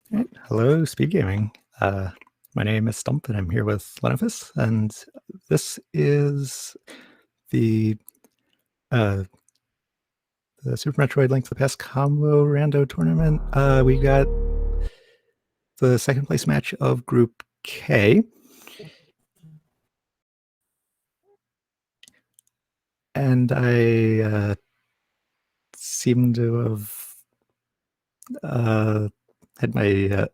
Right. Hello, SpeedGaming. My name is Stump, and I'm here with Lenofus, and this is the uh, the Super Metroid Link to the Past Combo Rando Tournament. We got the second place match of Group K, and I seem to have had my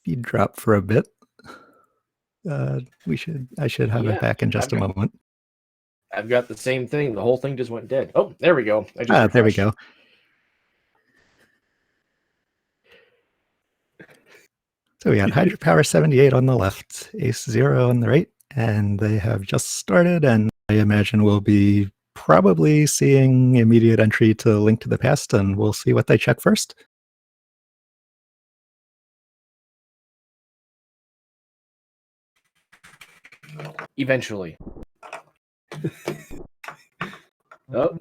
feed drop for a bit. I should have it back in just a moment. I've got the same thing. The whole thing just went dead. Oh, there we go. I just refreshed. There we go. So we got hydrapower78 on the left, AceZer0 on the right, and they have just started, and I imagine we'll be probably seeing immediate entry to Link to the Past, and we'll see what they check first. Eventually. Oh.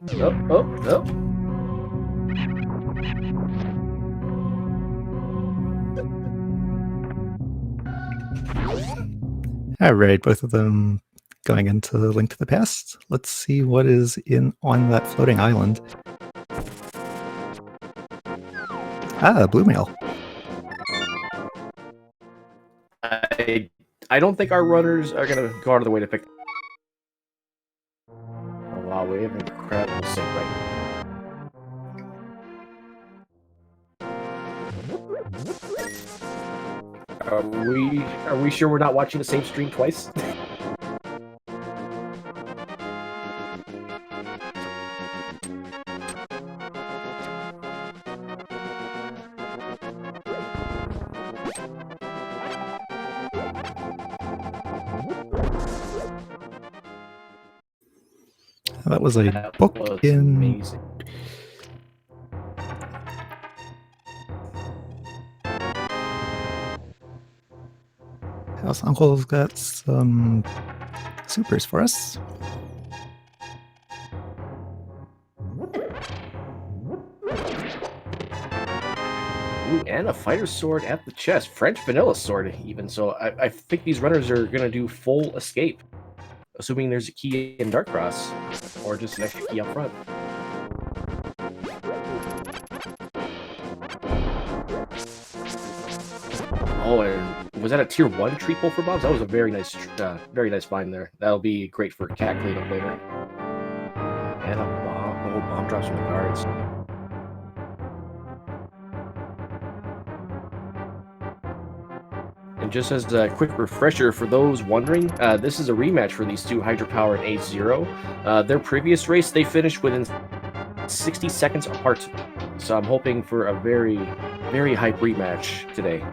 All right, both of them going into Link to the Past. Let's see what is on that floating island. Blue mail. I don't think our runners are going to go out of the way to pick. Oh, wow, we have an incredible sync right now. Are we sure we're not watching the same stream twice? That was a book in amazing. House Uncle's got some supers for us. Ooh, and a fighter sword at the chest. French vanilla sword, even. So I think these runners are going to do full escape, assuming there's a key in Dark Cross, or just an extra key up front. Oh, and was that a tier 1 treat pull for bombs? That was a very nice find there. That'll be great for cat cleanup later. And a bomb. Oh, bomb drops from the guards. And just as a quick refresher for those wondering, this is a rematch for these two, Hydrapower and AceZer0. Their previous race, they finished within 60 seconds apart. So I'm hoping for a very, very hype rematch today.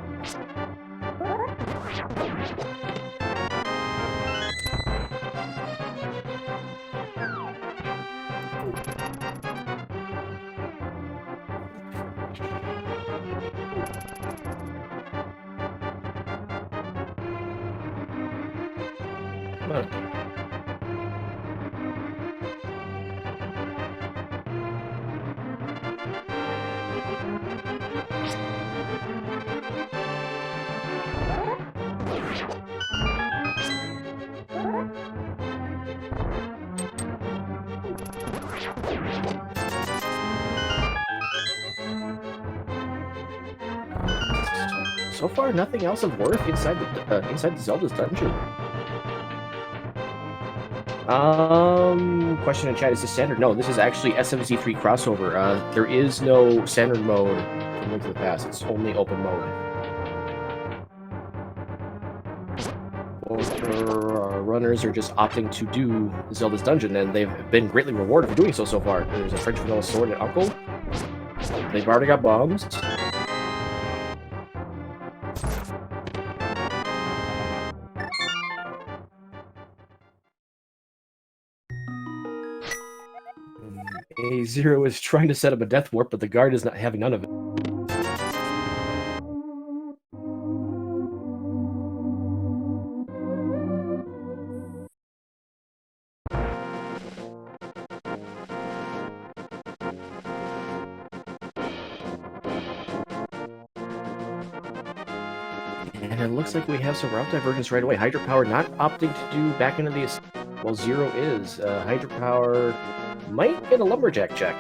So far, nothing else of worth inside the Zelda's dungeon. Question in chat, is this standard? No, this is actually SMZ3 crossover. There is no standard mode in Link to the Past. It's only open mode. Runners are just opting to do Zelda's dungeon, and they've been greatly rewarded for doing so far. There's a French vanilla sword and Uncle. They've already got bombs. AceZer0 is trying to set up a death warp, but the guard is not having none of it. And it looks like we have some route divergence right away. Hydropower not opting to do back into the escape, while Zero is. Hydropower might get a lumberjack check.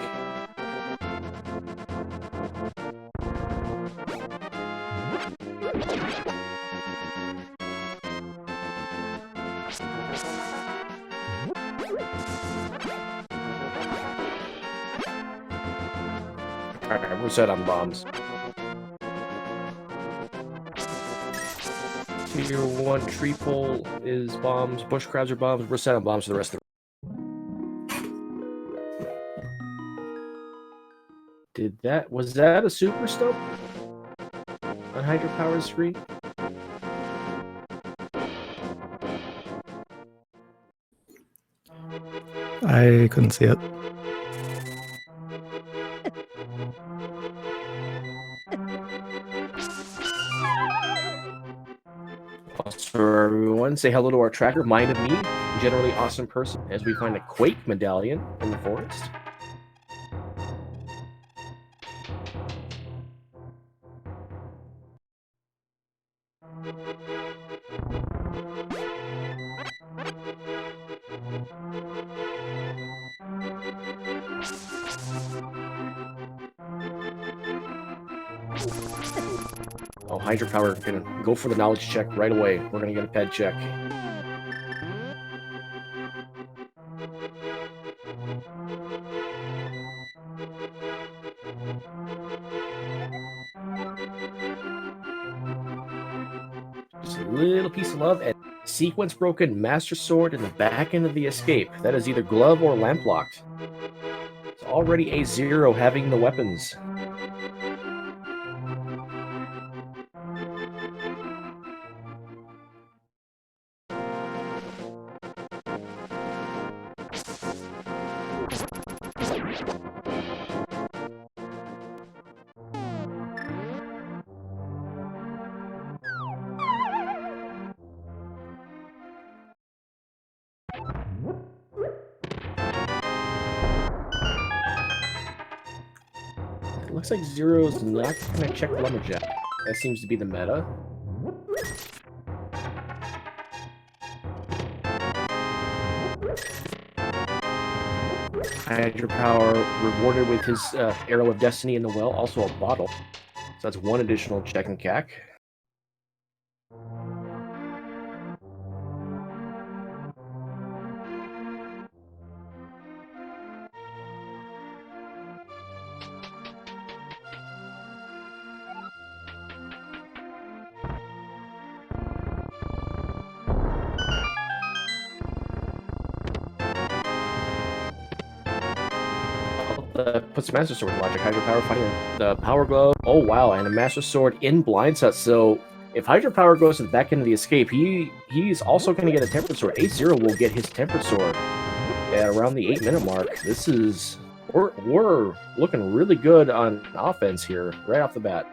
Alright, we're set on bombs. Tier 1 tree pole is bombs, bush crabs are bombs, we're set on bombs for the rest of the... Was that a super stump on Hydropower's screen? I couldn't see it. For everyone, say hello to our tracker, Mind of Me, generally awesome person, as we find a Quake medallion in the forest. Oh, Hydropower gonna go for the knowledge check right away. We're gonna get a ped check. Just a little piece of love, and sequence broken Master Sword in the back end of the escape. That is either glove or lamp locked. It's already AceZer0 having the weapons. It looks like Zero's not gonna check Lumberjack. That seems to be the meta. Hydropower rewarded with his Arrow of Destiny in the well, also a bottle. So that's one additional check and cack. Puts Master Sword in logic. Hydropower finding the Power Glove. Oh wow, and a Master Sword in blind set. So if Hydropower goes to the back end of the escape, he's also going to get a Tempered Sword. AceZer0 will get his Tempered Sword at around the 8-minute mark. This is we're looking really good on offense here right off the bat.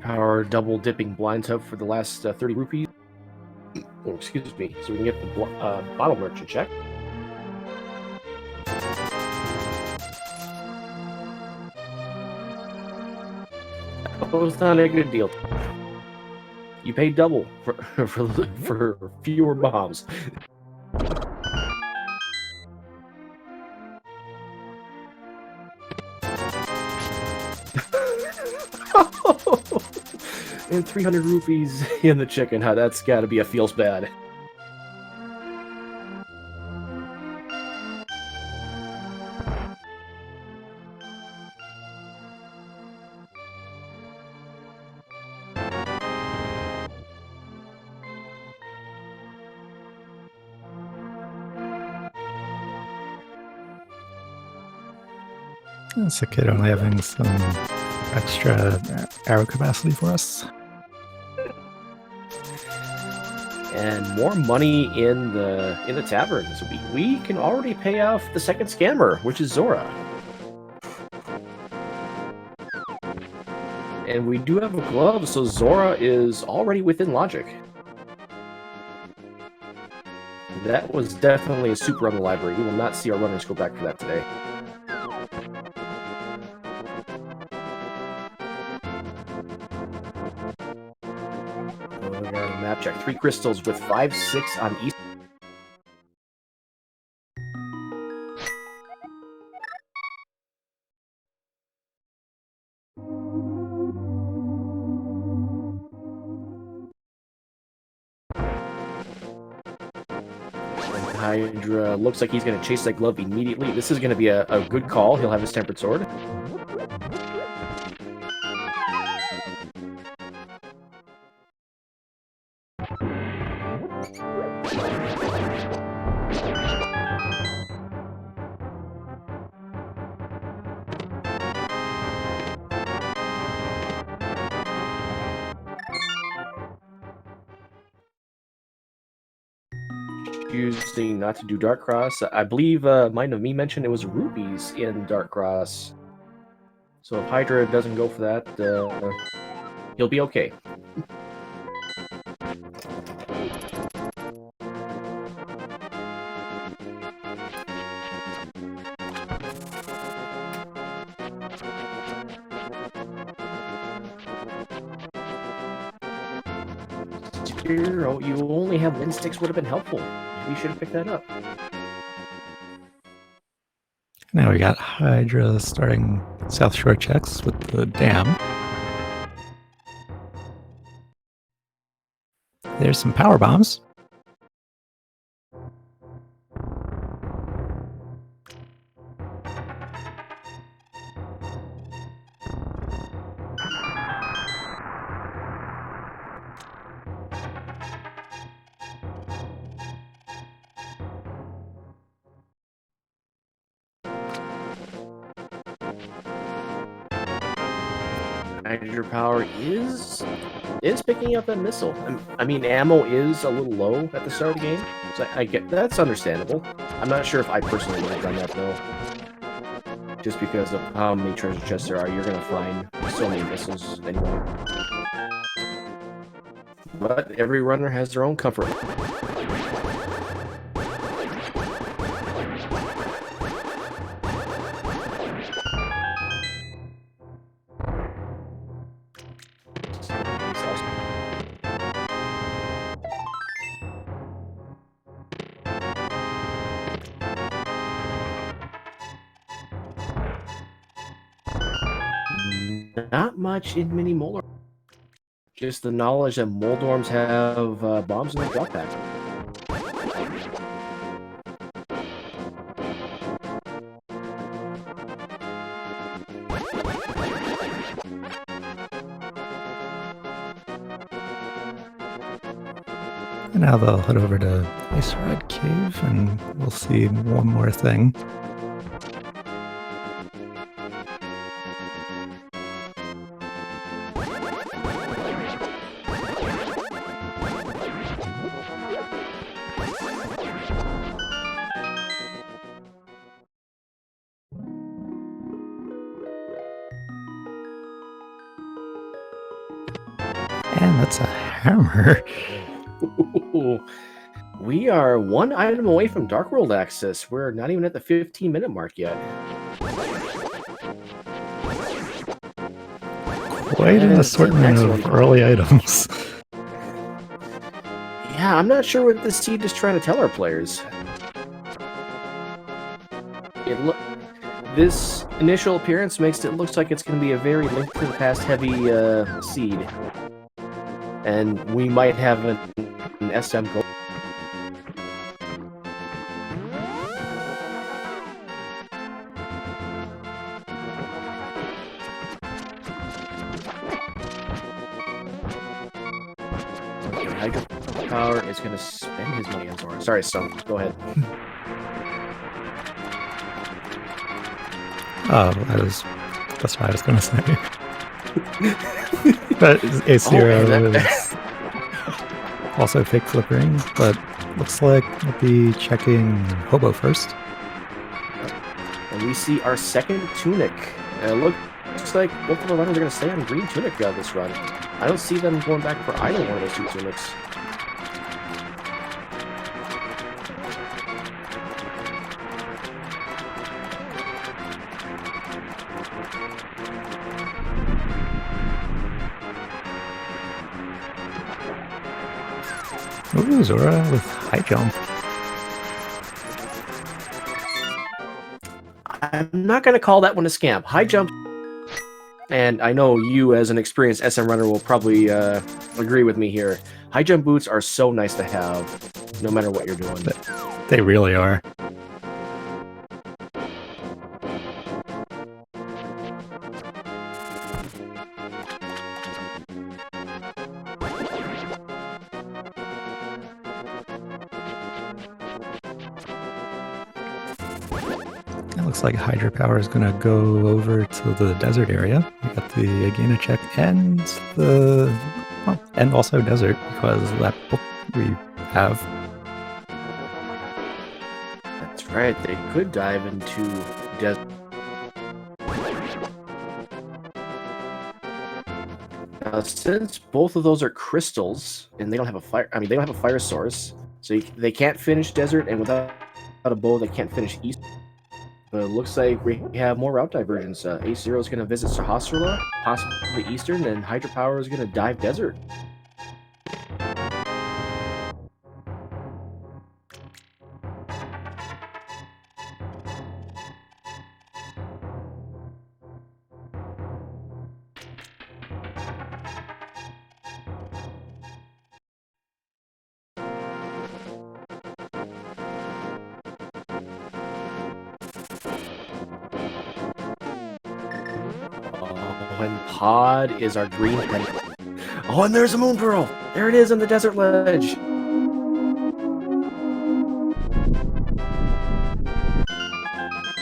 Power double dipping blind tub for the last 30 rupees. Oh, excuse me. So we can get the bottle merchant check. That was not a good deal. You paid double for fewer bombs. And 300 rupees in the chicken hut. That's got to be a feels bad. It's a kid only having some extra arrow capacity for us. And more money in the taverns. We can already pay off the second scammer, which is Zora. And we do have a glove, so Zora is already within logic. That was definitely a super on the library. We will not see our runners go back for that today. We got a map check. 3 crystals with 5/6 on east. Hydra looks like he's going to chase that glove immediately. This is going to be a good call. He'll have his tempered sword. Choosing not to do Dark Cross. I believe Mind of Me mentioned it was rupees in Dark Cross. So if Hydra doesn't go for that, he'll be okay. Zero, you only have wind sticks would have been helpful. Maybe you should have picked that up. Now we got Hydra starting South Shore checks with the dam. There's some power bombs. Hydra power is picking up that missile. I mean, ammo is a little low at the start of the game, so I get that's understandable. I'm not sure if I personally would have done that though, just because of how many treasure chests there are. You're gonna find so many missiles anyway. But every runner has their own comfort. Not much in mini Molar. Just the knowledge that Moldorms have bombs in their drop pack. And now they'll head over to Ice Cave and we'll see one more thing. And that's a hammer. We are one item away from Dark World access. We're not even at the 15-minute mark yet. Quite an assortment of early items. Yeah, I'm not sure what this seed is trying to tell our players. This initial appearance makes it look like it's going to be a very Link to the Past heavy seed. And we might have an SM goal. Hydro Power is going to spend his money on Zora. Sorry, Stump. Go ahead. Oh, that's what I was going to say. But AceZer0 is also fake flickering, but looks like we'll be checking Hobo first. And we see our second Tunic. Looks like both of the runners are going to stay on green Tunic this run. I don't see them going back for either one of those two Tunics. Ooh, Zora with high jump. I'm not going to call that one a scam. High jump, and I know you as an experienced SM runner will probably agree with me here. High jump boots are so nice to have, no matter what you're doing. They really are. It looks like Hydropower is going to go over to the desert area. We got the Agena check and and also desert because that book we have. That's right. They could dive into desert. Now, since both of those are crystals and they don't have a fire, they don't have a fire source, so they can't finish desert, and without a bow, they can't finish east. But it looks like we have more route diversions. AceZer0 is going to visit Sahasrara, possibly Eastern, and Hydropower is going to dive Desert. And Pod is our green pen. Oh, and there's a Moon Pearl! There it is on the desert ledge!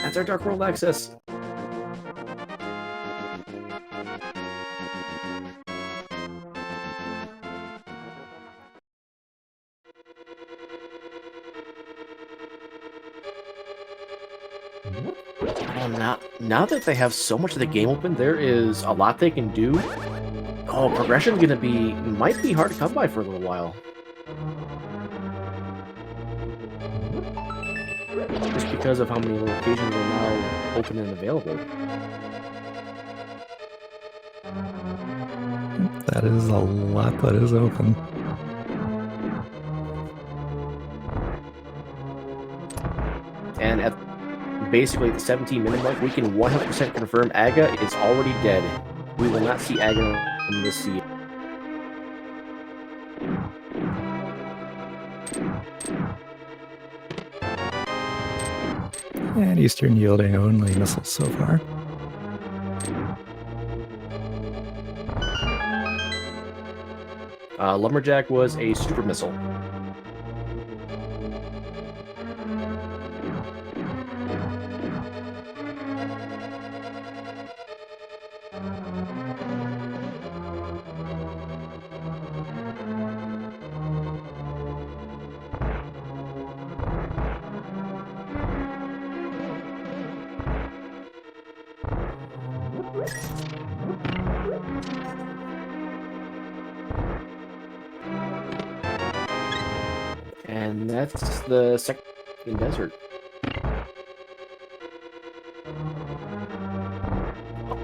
That's our Dark World access. Now that they have so much of the game open, there is a lot they can do. Oh, progression's might be hard to come by for a little while. Just because of how many locations are now open and available. That is a lot that is open. And at basically the 17-minute mark, we can 100% confirm Aga is already dead. We will not see Aga in this sea. And Eastern yielding only missiles so far. Lumberjack was a super missile. And that's the second desert.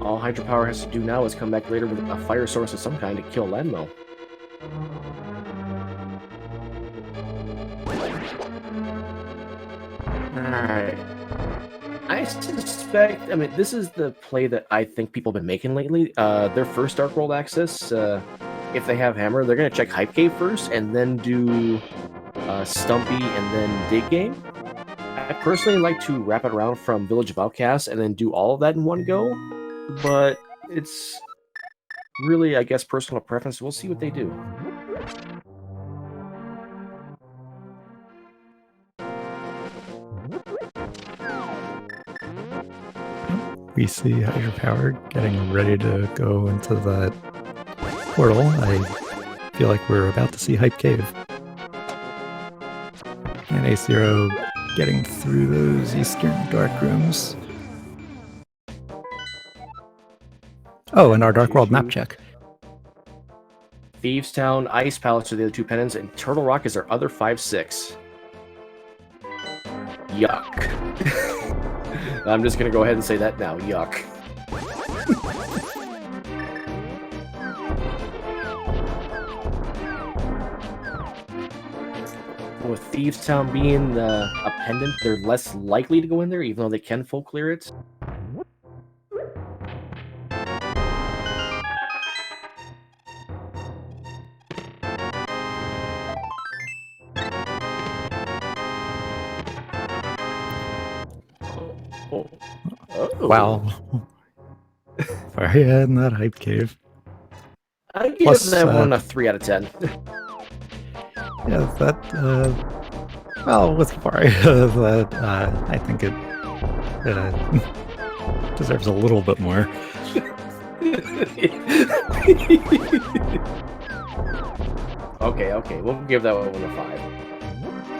All Hydropower has to do now is come back later with a fire source of some kind to kill Lenmo. Alright. I suspect, this is the play that I think people have been making lately. Their first Dark World access, if they have Hammer, they're going to check Hype Cave first and then do Stumpy and then Dig Game. I personally like to wrap it around from Village of Outcasts and then do all of that in one go, but it's really, I guess, personal preference. We'll see what they do. We see Hydropower getting ready to go into that portal. I feel like we're about to see Hype Cave. And AceZer0 getting through those eastern dark rooms. Oh, and our Dark World map check. Thieves Town, Ice Palace are the other 2 pennants, and Turtle Rock is our other 5-6. Yuck. I'm just going to go ahead and say that now. Yuck. With Thieves Town being a pendant, they're less likely to go in there, even though they can full clear it. Oh. Wow. Fire in that hype cave. I give that one a 3 out of 10. Yeah, that, well, with Faria, that, I think it deserves a little bit more. Okay, we'll give that one a 5.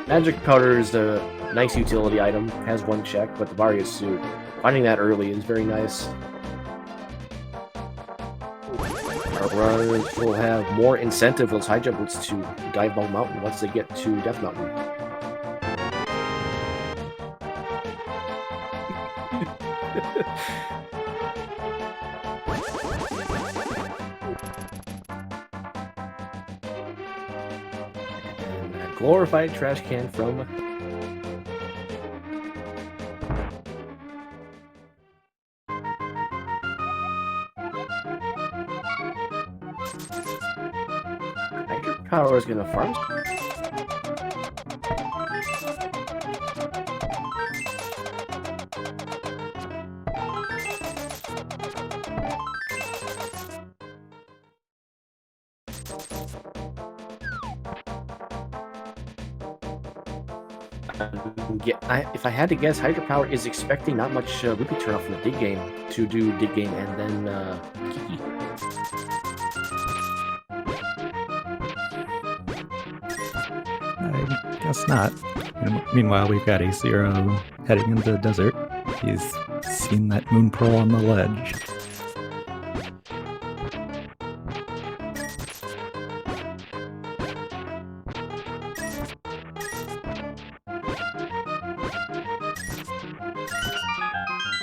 Magic Powder is a nice utility item, has 1 check, but the Varia suit, finding that early is very nice. Our runners will have more incentive those high jump boots to dive Bone Mountain once they get to Death Mountain. And a glorified trash can from Power is gonna farm. If I had to guess, Hydropower is expecting not much rupee turnoff from the dig game to do dig game and then Kiki. I guess not. Meanwhile, we've got AceZer0 heading into the desert. He's seen that moon pearl on the ledge.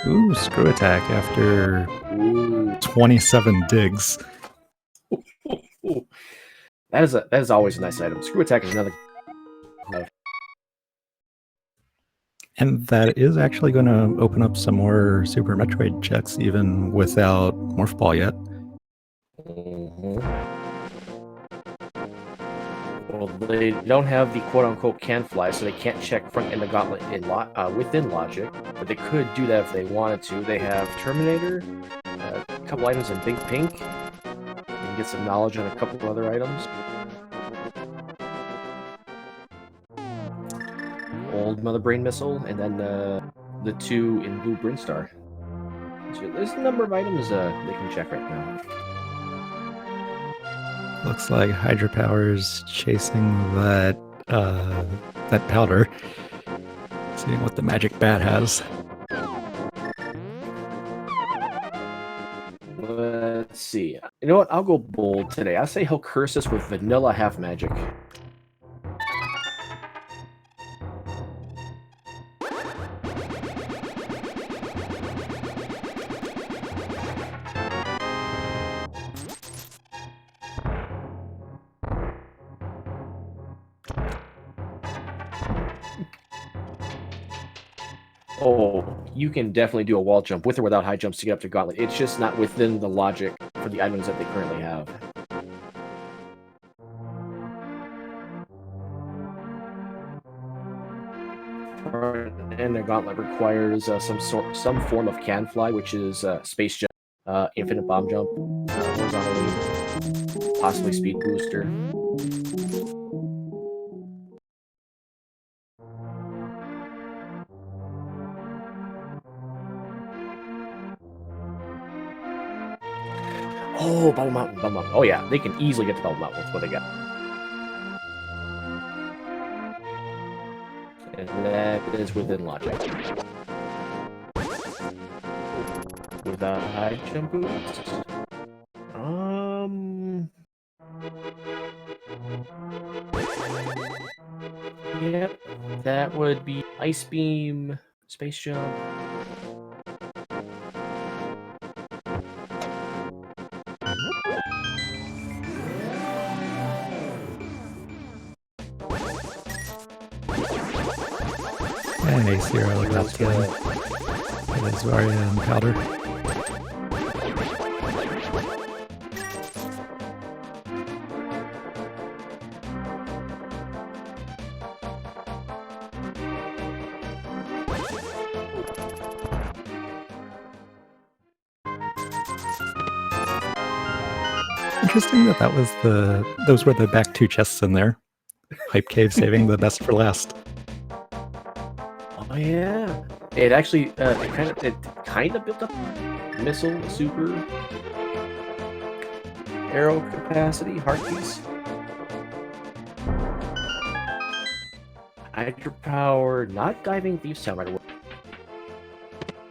Ooh, screw attack after 27 digs. That is always a nice item. Screw attack is another. And that is actually going to open up some more Super Metroid checks, even without Morph Ball yet. Well, they don't have the quote-unquote can fly, so they can't check front end of gauntlet within logic, but they could do that if they wanted to. They have Terminator, a couple items in Big Pink, and get some knowledge on a couple of other items. Old Mother Brain Missile, and then the 2 in Blue Brinstar. So there's a number of items they can check right now. Looks like Hydropower's chasing that that powder, seeing what the magic bat has. Let's see. You know what? I'll go bold today. I say he'll curse us with vanilla half magic. Oh, you can definitely do a wall jump with or without high jumps to get up to Gauntlet. It's just not within the logic for the items that they currently have. And the Gauntlet requires some form of can fly, which is space jump, infinite bomb jump, horizontally, possibly speed booster. Oh, Bubble Mountain. Oh yeah, they can easily get to Bubble Mountain with what they got. And that is within logic. Without high jump boost? Yep, that would be Ice Beam, Space Jump. And AceZer0 got the Zarya and Powder. Interesting that was those were the back two chests in there. Hype Cave saving the best for last. Oh yeah, it actually it kind of built up missile super arrow capacity, heart piece. Hydropower, not diving Thieves Town right away.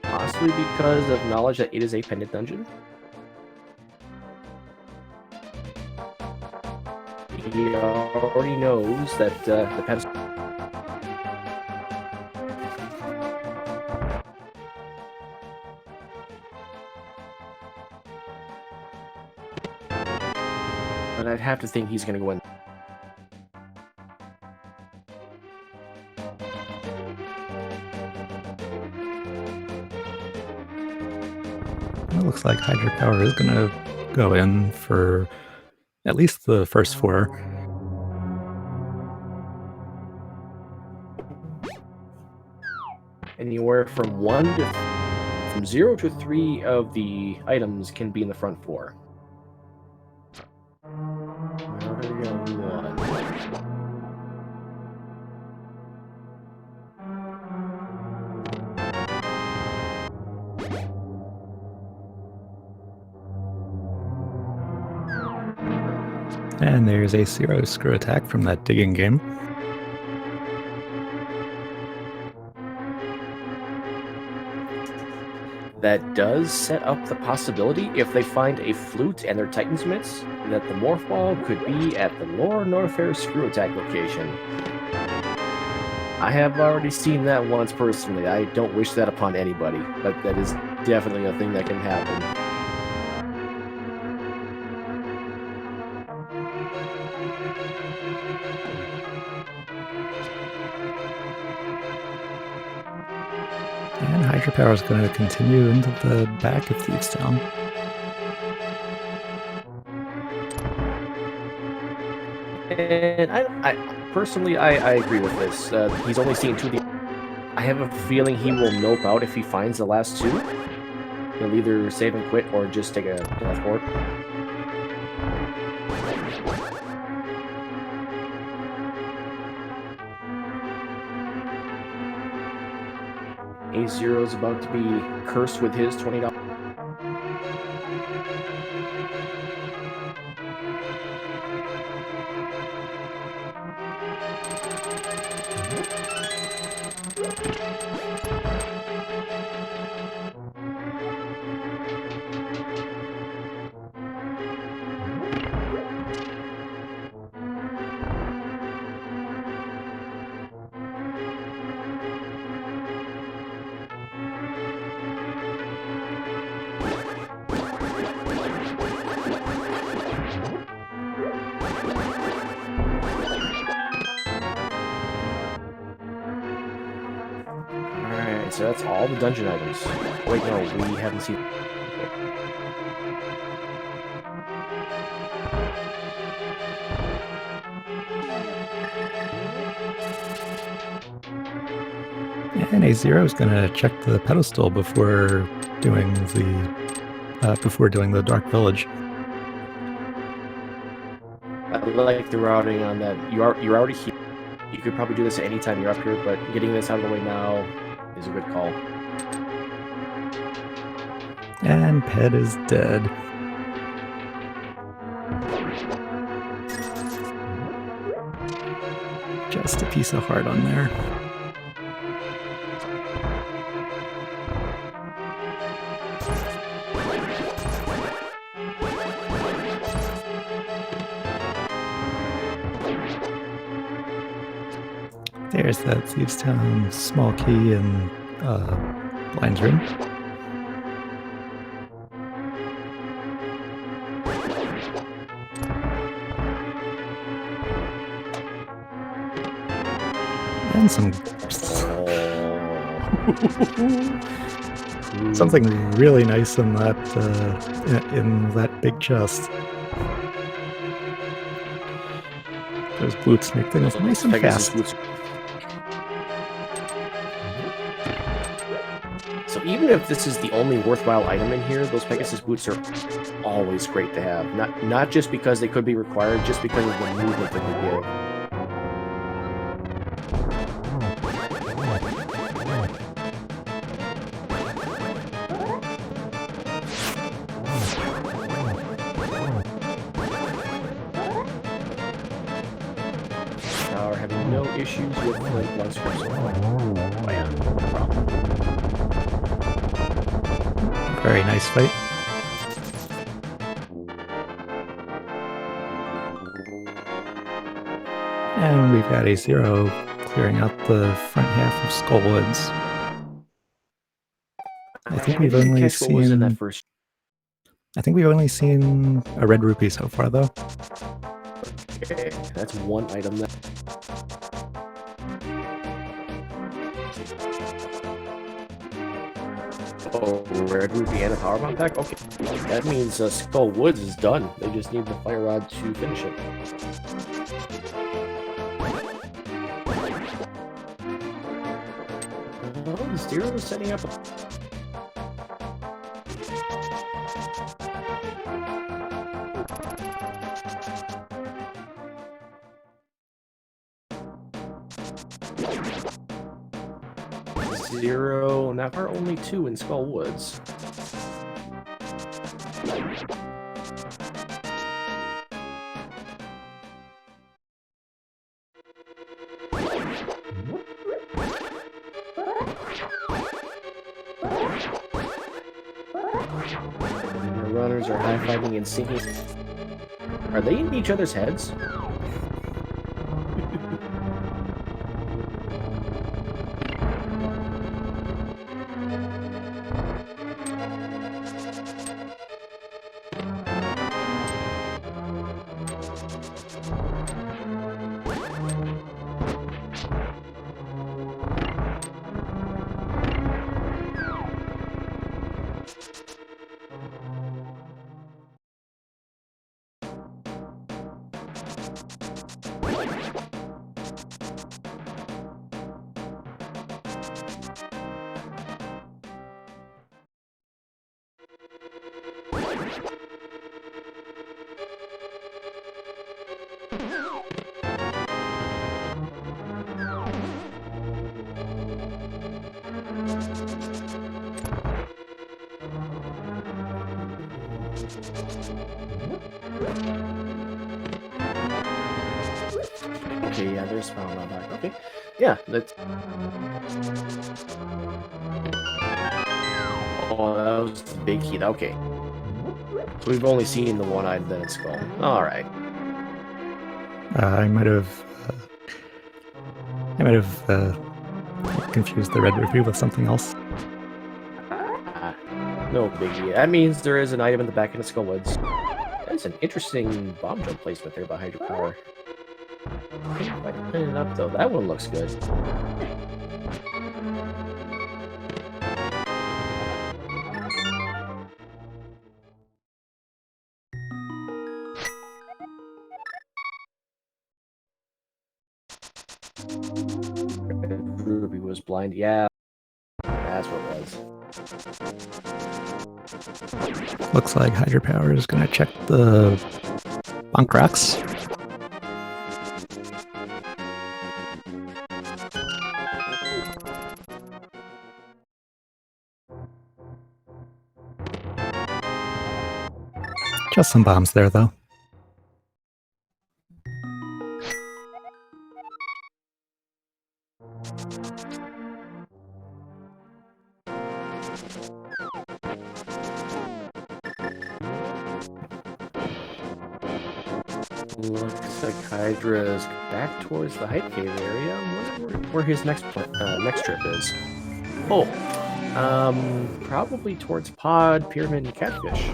Possibly because of knowledge that it is a pendant dungeon. He already knows that the pedestal. But I'd have to think he's going to go in. It looks like Hydropower is going to go in for at least the first 4. Anywhere from 0 to 3 of the items can be in the front 4. And there's AceZer0 screw attack from that digging game. That does set up the possibility, if they find a flute and their Titan's mitts, that the Morph Ball could be at the Lower Norfair screw attack location. I have already seen that once personally. I don't wish that upon anybody, but that is definitely a thing that can happen. And Hydropower is going to continue into the back of Thieves Town. And I personally, I agree with this. He's only seen 2 of the... I have a feeling he will nope out if he finds the last 2. He'll either save and quit or just take a teleport. AceZer0 is about to be cursed with his $20. Alright, so that's all the dungeon items. Wait, no, we haven't seen... And AceZer0 is going to check the pedestal before doing the Dark Village. I like the routing on that. You're already here. You could probably do this at any time you're up here, but getting this out of the way now is a good call. And Ped is dead. Just a piece of heart on there. There's that Thieves Town small key and Blind's room. And something really nice in that big chest. Those boots make things nice and Pegasus fast. boots. So even if this is the only worthwhile item in here, those Pegasus boots are always great to have. Not just because they could be required, just because of the movement that they give. Are having no issues with one script so far. Oh yeah, no problem. Very nice fight. And we've got AceZer0 clearing out the front half of Skullwoods. I think we've only seen a red rupee so far, though. Okay, that's one item that. Oh, red rupee and a power bomb pack? Okay, that means Skull Woods is done. They just need the fire rod to finish it. Oh, Zero is setting up a... Zero, and that are only 2 in Skull Woods. The runners are high-fiving and sinking. Are they in each other's heads? Okay, yeah, there's power on back. Okay, yeah, that's. Oh, that was the big key. Okay, so we've only seen the one item that it's skull. All right. I might have confused the red rupee with something else. No biggie. That means there is an item in the back of the Skull Woods. That's an interesting bomb jump placement there by Hydropower. If I can clean it up though, that one looks good. Ruby was blind. Yeah, that's what it was. Looks like Hydropower is going to check the bunk rocks. Just some bombs there, though. Looks like Hydra's back towards the Hype Cave area. I wonder where his next trip is. Oh, probably towards Pod, Pyramid, and Catfish.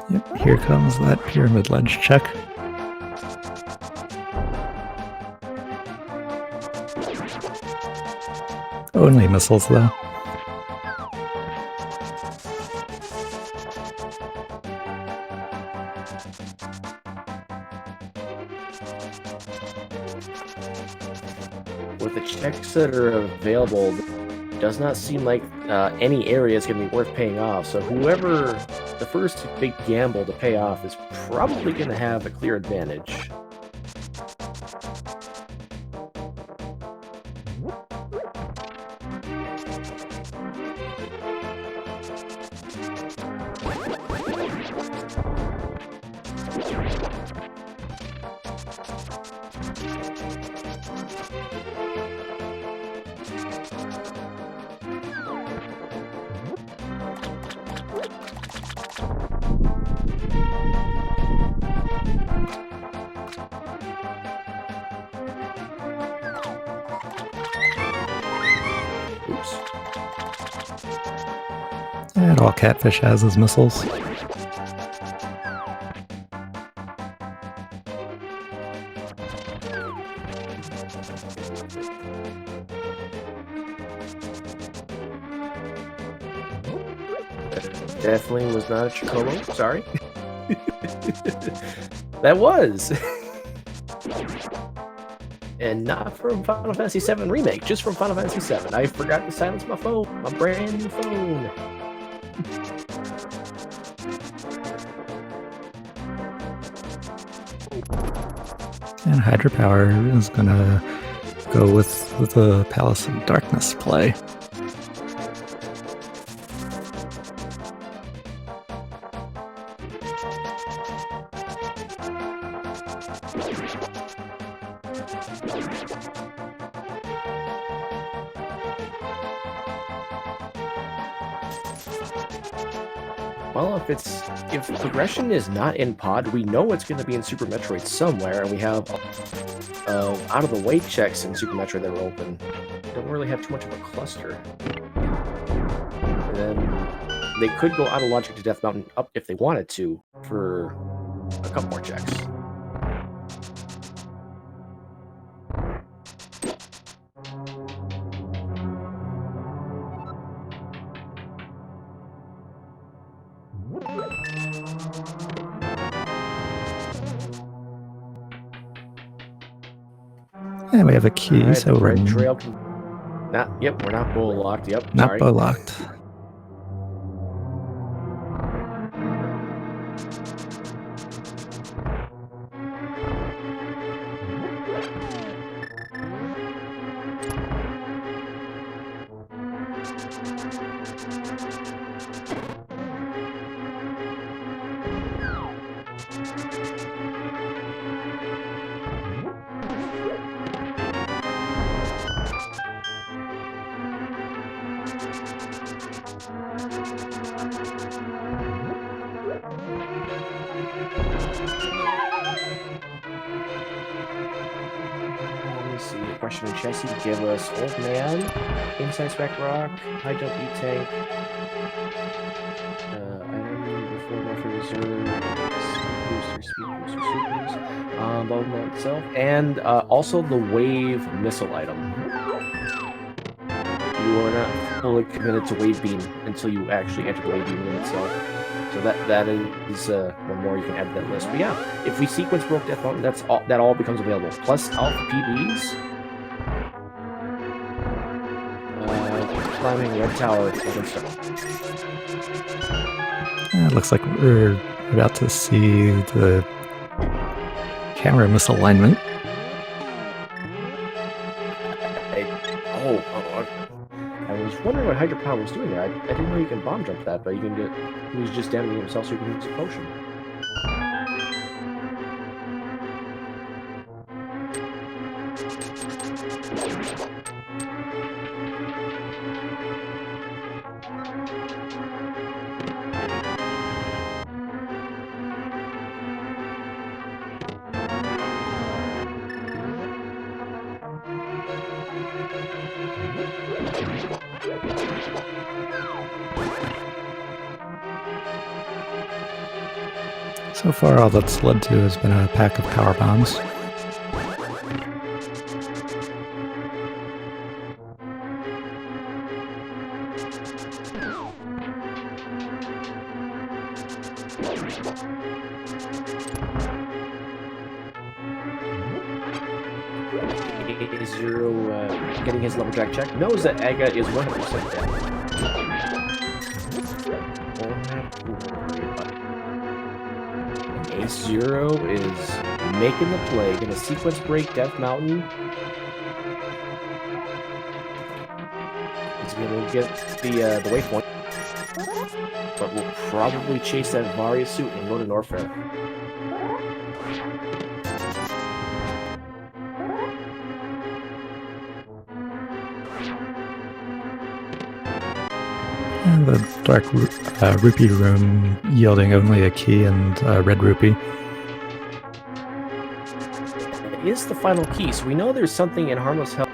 Yep, here comes that pyramid ledge check. Only missiles, though. With the checks that are available, it does not seem like any area is going to be worth paying off. So whoever the first big gamble to pay off is probably going to have a clear advantage. Oops. And all Catfish has is missiles. Definitely was not a Chocobo. Sorry. That was. And not from Final Fantasy VII Remake, just from Final Fantasy VII. I forgot to silence my phone, my brand new phone. And Hydrapower is gonna go with the Palace of Darkness play. Well, if progression is not in Pod, we know it's going to be in Super Metroid somewhere, and we have out of the way checks in Super Metroid that are open. Don't really have too much of a cluster. And then they could go out of logic to Death Mountain up if they wanted to for a couple more checks. And we have a key, Right, so we're Red Trail. Yep, we're not bull locked. Yep, not sorry. bow locked. Question in Chessie to give us Old Man, Inside Spec Rock, High Jump E-Tank, item before Warfare Reserve, Speed Booster, Supers, Bowman itself, and also the Wave Missile item. You are not fully committed to Wave Beam until you actually enter the Wave Beam in itself. So that is one more you can add to that list. But yeah, if we sequence Broke Death Mountain, that all becomes available. Plus Alpha PBs. Climbing Red Tower. It looks like we're about to see the camera misalignment. I was wondering what Hydropower was doing there. I didn't know you can bomb jump that, but you can get. He was just damaging himself so you can use a potion. So far, all that's led to has been a pack of power bombs. AceZer0 getting his lumberjack check knows that Aga is 100% dead. AceZer0 is making the play, gonna sequence break Death Mountain. He's gonna get the waypoint, but will probably chase that Varia suit and go to Norfair. And the dark rupee room yielding only a key and red rupee. It is the final key, so we know there's something in Harmless Hell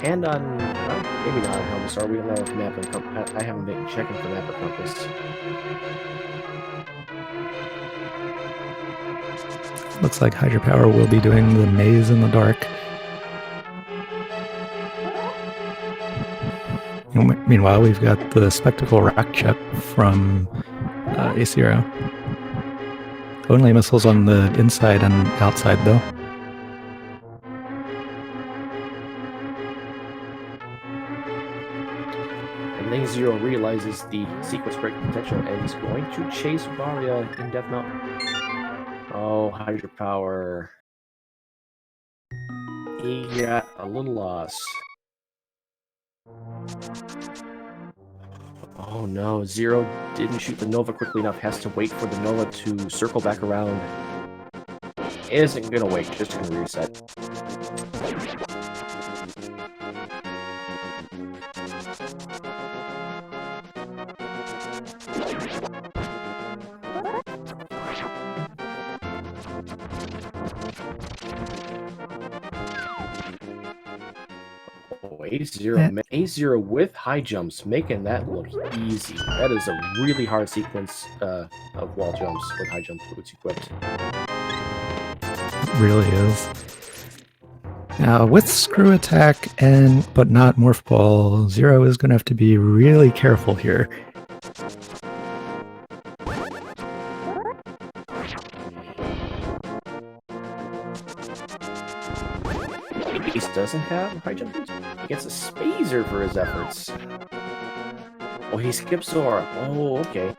and on, well, maybe not on Harmless Star. We don't know if map and compass. I haven't been checking for map or compass. Looks like Hydropower will be doing the maze in the dark. Meanwhile, we've got the Spectacle Rock Jet from AceZer0. Only missiles on the inside and outside, though. And then Zero realizes the sequence break potential and is going to chase Varia in Death Mountain. Oh, Hydropower. He got a little loss. Oh no, Zero didn't shoot the Nova quickly enough, has to wait for the Nova to circle back around. Isn't gonna wait, just gonna reset. AceZer0 with high jumps, making that look easy. That is a really hard sequence of wall jumps with high jump boots equipped. It really is. Now, with Screw Attack but not Morph Ball, Zero is going to have to be really careful here. Ace doesn't have high jump boots. He gets a SpeedRun for his efforts. Oh, he skips Zora. Oh, okay.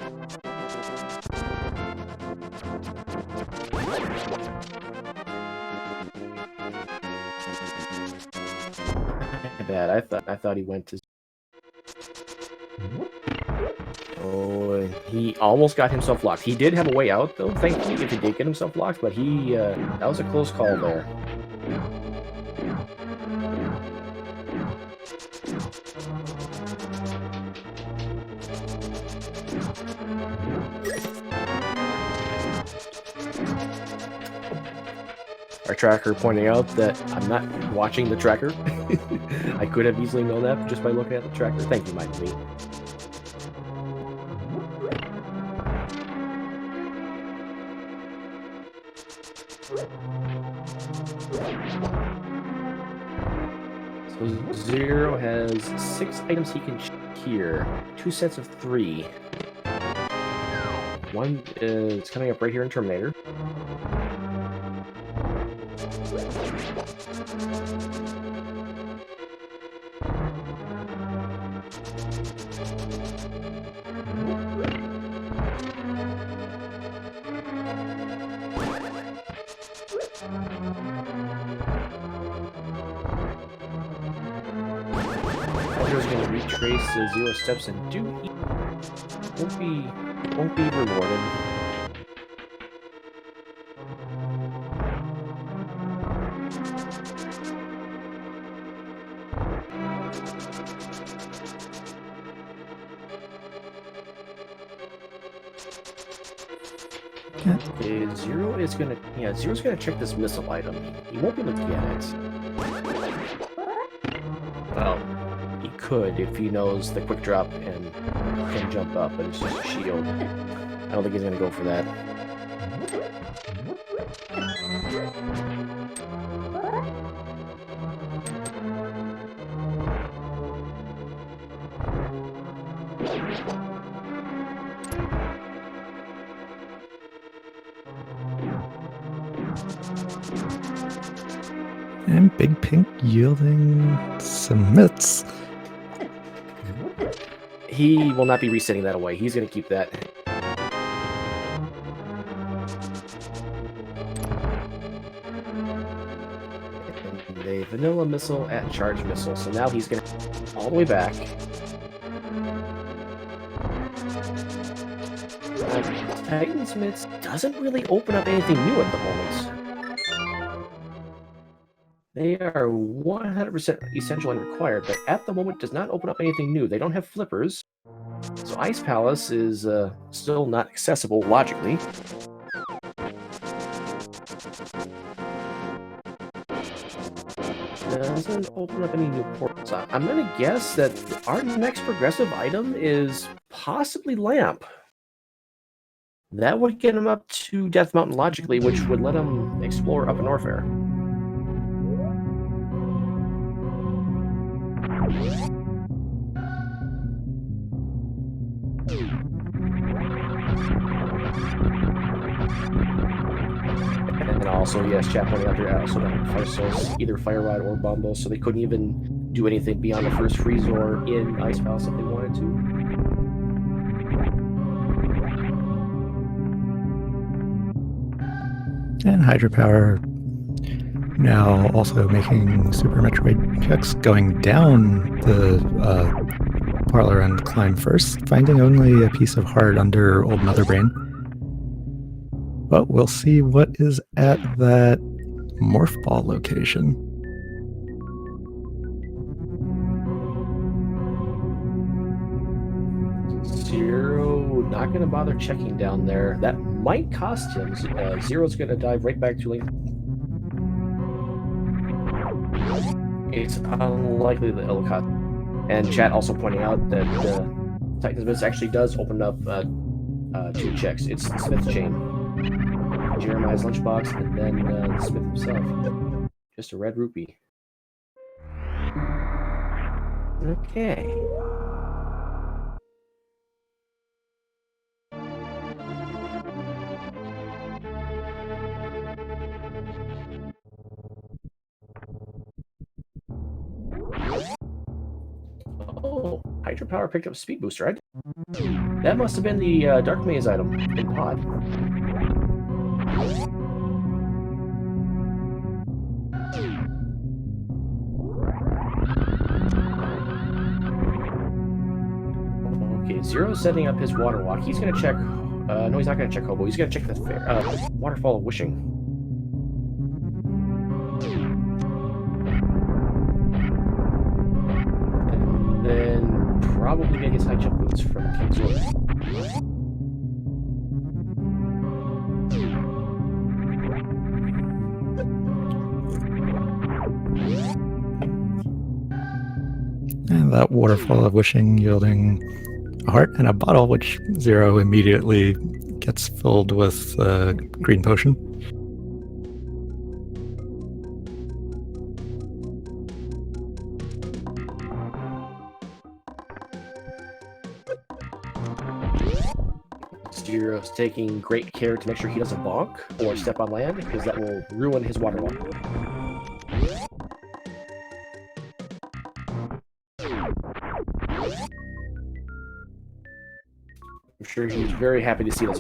Bad. I thought he went to. Oh, he almost got himself locked. He did have a way out, though. Thankfully, if he did get himself locked, but he that was a close call there. Our tracker pointing out that I'm not watching the tracker. I could have easily known that just by looking at the tracker. Thank you, Mike. So Zero has 6 items he can check here. 2 sets of 3. One is coming up right here in Terminator. retrace Zero steps and do won't be rewarded. Okay, Zero's gonna check this missile item. He won't be able to get it. Well, he could if he knows the quick drop and can jump up, but it's just a shield. I don't think he's gonna go for that. And Big Pink yielding some mitts. He will not be resetting that away. He's going to keep that. And a vanilla missile at charge missile. So now he's going to all the way back. Titan's mitts doesn't really open up anything new at the moment. They are 100% essential and required, but at the moment does not open up anything new. They don't have flippers, so Ice Palace is still not accessible logically. Doesn't open up any new portals. I'm gonna guess that our next progressive item is possibly Lamp. That would get him up to Death Mountain logically, which would let him explore up in Norfair. And also, yes, chat pointing out there also don't have fire source, either Fire Rod or Bumble, so they couldn't even do anything beyond the first freeze or in Ice Palace if they wanted to. And Hydropower now also making Super Metroid checks, going down the parlor and climb first, finding only a piece of heart under Old Mother Brain. But we'll see what is at that Morph Ball location. Zero, not going to bother checking down there. That might cost him. Zero's going to dive right back to Link. It's unlikely that it'll cost. And chat also pointing out that Titan's Mitts actually does open up 2 checks. It's Smith's Chain, Jeremiah's Lunchbox, and then Smith himself. Just a red rupee. Okay. Oh, Hydropower picked up Speed Boost, right? That must have been the Dark Maze item in Pod. Okay, Zero's setting up his water walk. He's gonna check. No, he's not gonna check Hobo. He's gonna check the Waterfall of Wishing. And then probably get his high jump boots from King's Order. And that Waterfall of Wishing yielding a heart and a bottle, which Zero immediately gets filled with green potion. Zero's taking great care to make sure he doesn't bonk or step on land, because that will ruin his water walk. I'm sure he's very happy to see this.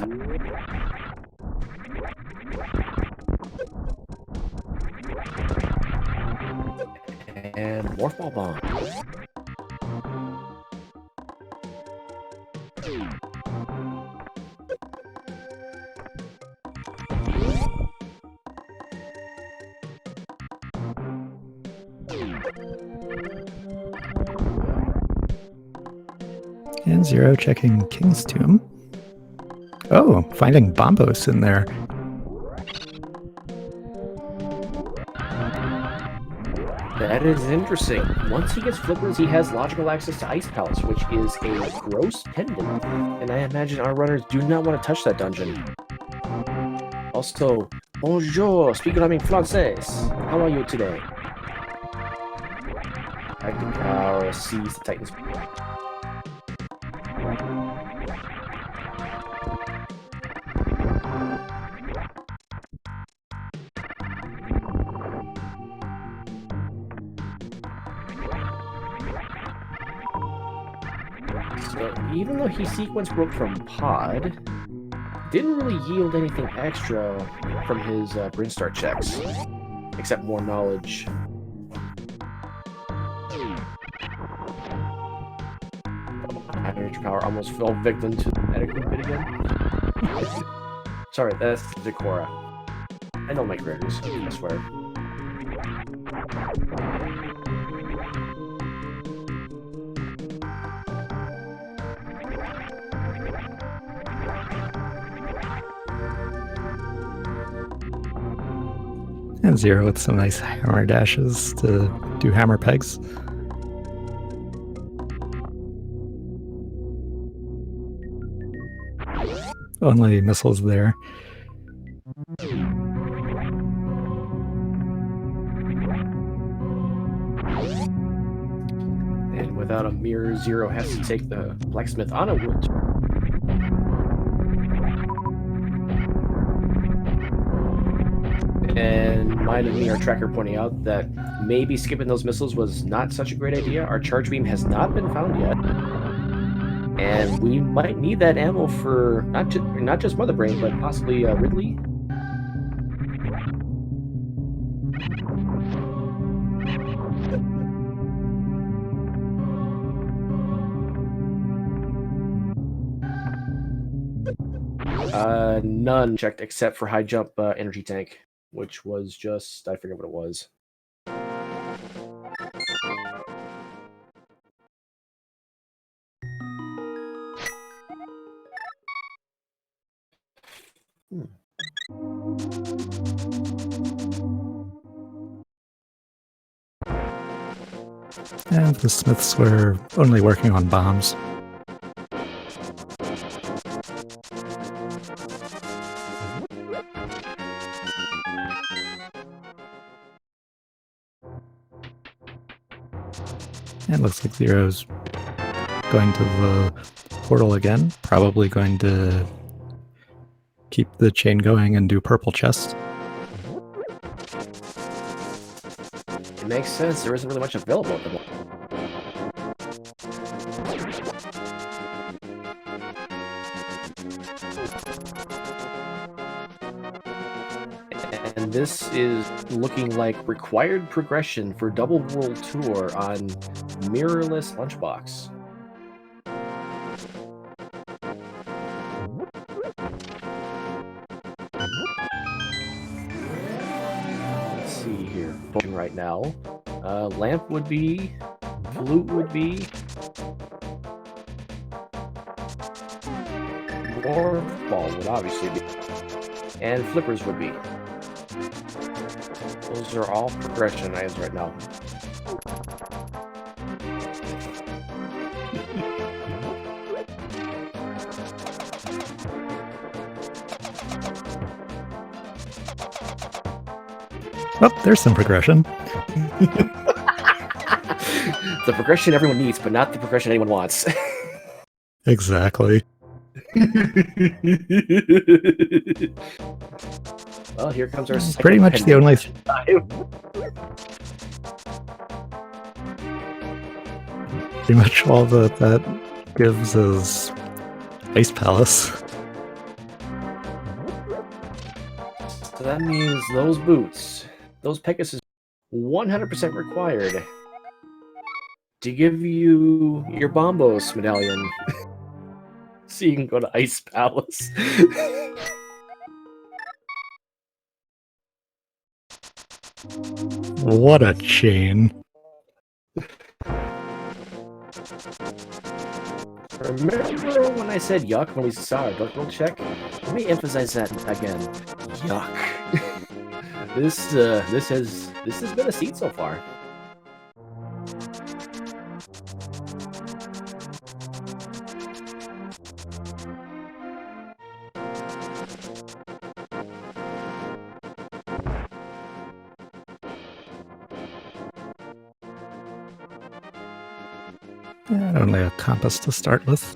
And Morph Ball Bomb. And Zero checking King's Tomb. Oh, finding Bombos in there. That is interesting. Once he gets flippers, he has logical access to Ice Palace, which is a gross pendant. And I imagine our runners do not want to touch that dungeon. Also, bonjour, speaking français. How are you today? Hydrapower sees the Titans. So even though he sequence broke from Pod, didn't really yield anything extra from his Brinstar checks, except more knowledge. Hydrapower almost fell victim to the medical bit again. Sorry, that's Zecora. I know my critters, I swear. And Zero with some nice hammer dashes to do hammer pegs. Only missiles there. And without a mirror, Zero has to take the blacksmith on a wood. And mine and me, our tracker, pointing out that maybe skipping those missiles was not such a great idea. Our charge beam has not been found yet. And we might need that ammo for not just Mother Brain, but possibly Ridley. None checked except for high jump energy tank, which was just, I forget what it was. And the Smiths were only working on bombs. And it looks like Zero's going to the portal again. Probably going to keep the chain going and do purple chest. It makes sense. There isn't really much available at the moment. And this is looking like required progression for Double World Tour on Mirrorless Lunchbox. Let's see here. Right now, lamp would be, flute would be, morph ball would obviously be, and flippers would be. Those are all progression items right now. Oh, there's some progression. The progression everyone needs, but not the progression anyone wants. Exactly. Well, here comes our second Pretty much the only pretty much all that gives is Ice Palace. So that means those boots, those Pegasus, 100% required to give you your Bombos medallion. So you can go to Ice Palace. What a chain. Remember when I said yuck when we saw our Dark World check? Let me emphasize that again. Yuck. This has been a seed so far. And only a compass to start with.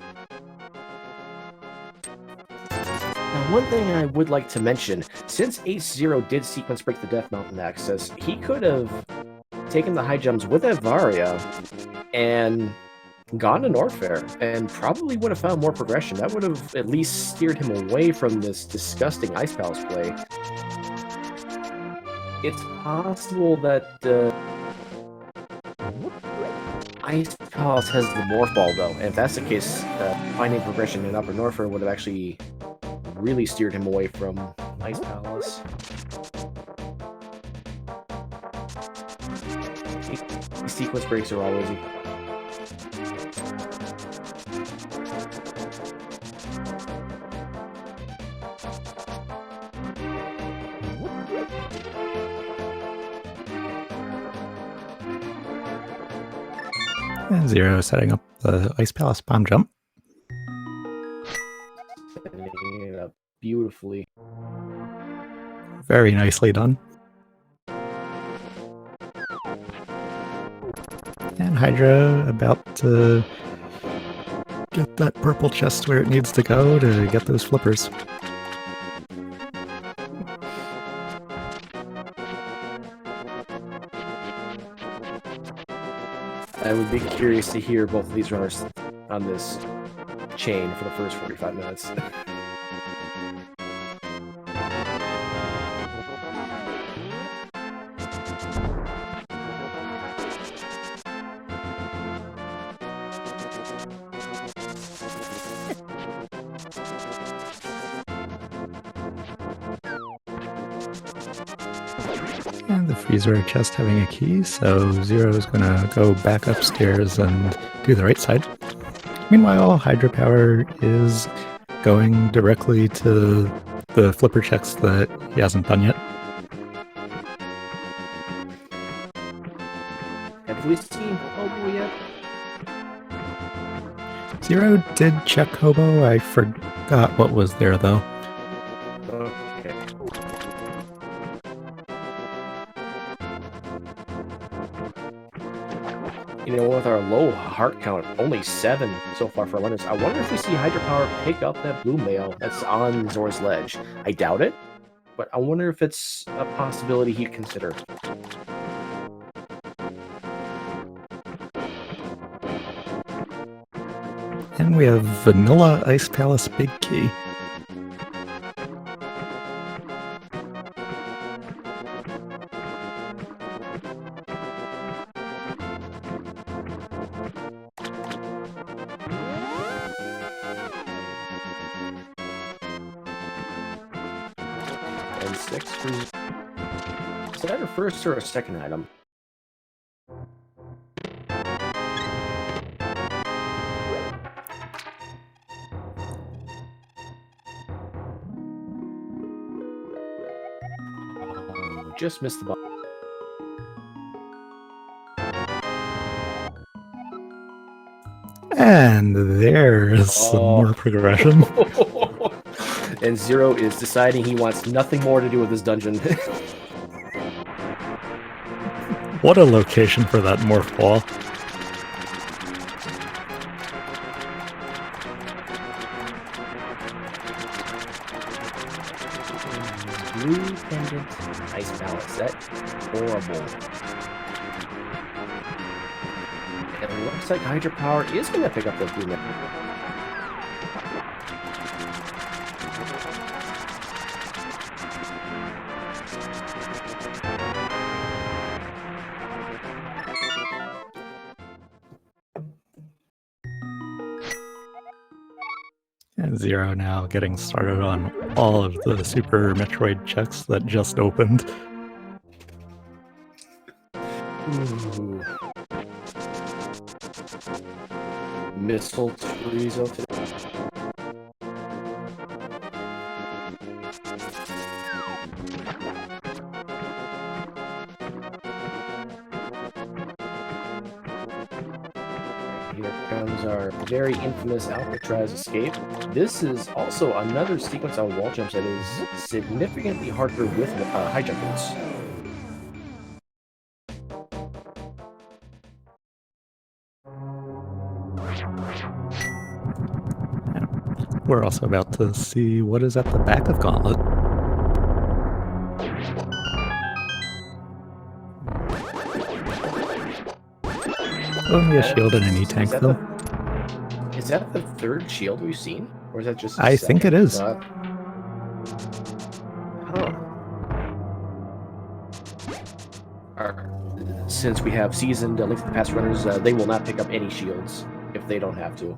Now, one thing I would like to mention, since AceZer0 did sequence break the Death Mountain access, he could have taken the high jumps with Avaria and gone to Norfair, and probably would have found more progression. That would have at least steered him away from this disgusting Ice Palace play. It's possible that Ice Palace has the Morph Ball, though, and if that's the case, finding progression in Upper Norfair would have actually really steered him away from Ice Palace. These sequence breaks are always... And Zero setting up the Ice Palace bomb jump. setting it up beautifully. Very nicely done. And Hydra about to get that purple chest where it needs to go to get those flippers. I would be curious to hear both of these runners on this chain for the first 45 minutes. And the freezer chest having a key, so Zero is going to go back upstairs and do the right side. Meanwhile, Hydropower is going directly to the flipper checks that he hasn't done yet. Have we seen Hobo yet? Zero did check Hobo. I forgot what was there, though. Okay. You know, with our low heart count, only 7 so far for runners, I wonder if we see Hydropower pick up that blue mail that's on Zor's ledge. I doubt it, but I wonder if it's a possibility he'd consider. And we have Vanilla Ice Palace Big Key. And 6 for... Is that our first or a second item? Oh, just missed the ball. And there's some more progression. And Zero is deciding he wants nothing more to do with this dungeon. What a location for that morph ball. Blue pendant Ice Palace. That's horrible. And it looks like Hydropower is going to pick up the blue pendant. And Zero now getting started on all of the Super Metroid checks that just opened. Ooh. Missile Turismo today. Here comes our very infamous Alcatraz escape. This is also another sequence on wall jumps that is significantly harder with high jump boots. We're also about to see what is at the back of Gauntlet. Only a shield and an E-tank, though. Is that the third shield we've seen? Or is that just I think it is. Huh. Since we have seasoned Link to the Past runners, they will not pick up any shields if they don't have to.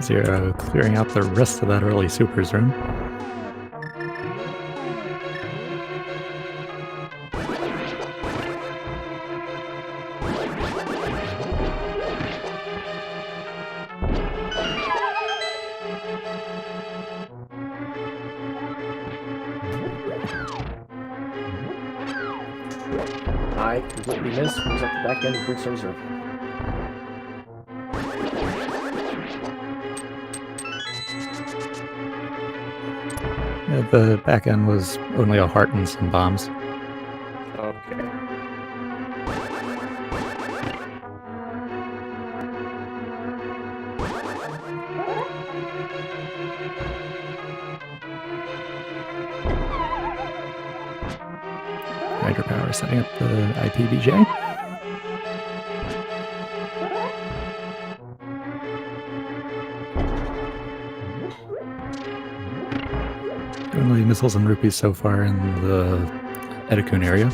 Zero clearing out the rest of that early supers room. I completely missed. Brings up the back end of Briggs Reserve. The back end was only a heart and some bombs. Okay. Hydropower setting up the IPBJ. Only missiles and rupees so far in the Edikun area.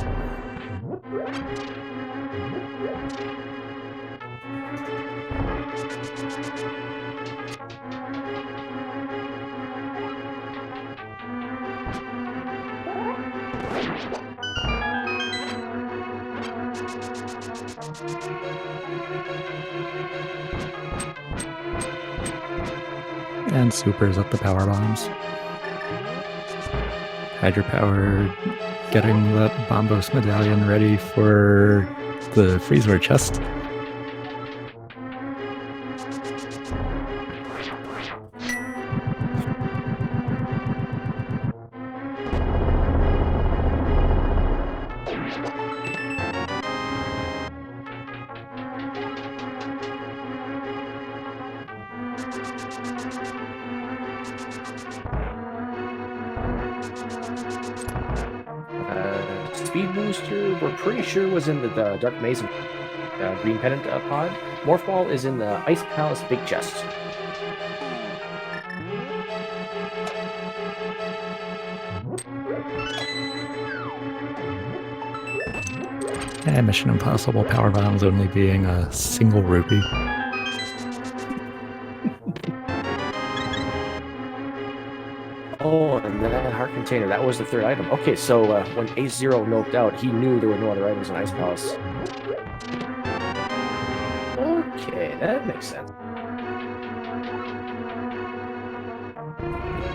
And supers up the power bombs. Hydropower getting that Bombos medallion ready for the freezeware chest. Speed booster, we're pretty sure was in the Dark Maze Green Pendant pod. Morph Ball is in the Ice Palace Big Chest. And Mission Impossible power bombs only being a single rupee. Oh, and that heart container, that was the third item. Okay, so when AceZer0 noped out, he knew there were no other items in Ice Palace. Okay, that makes sense.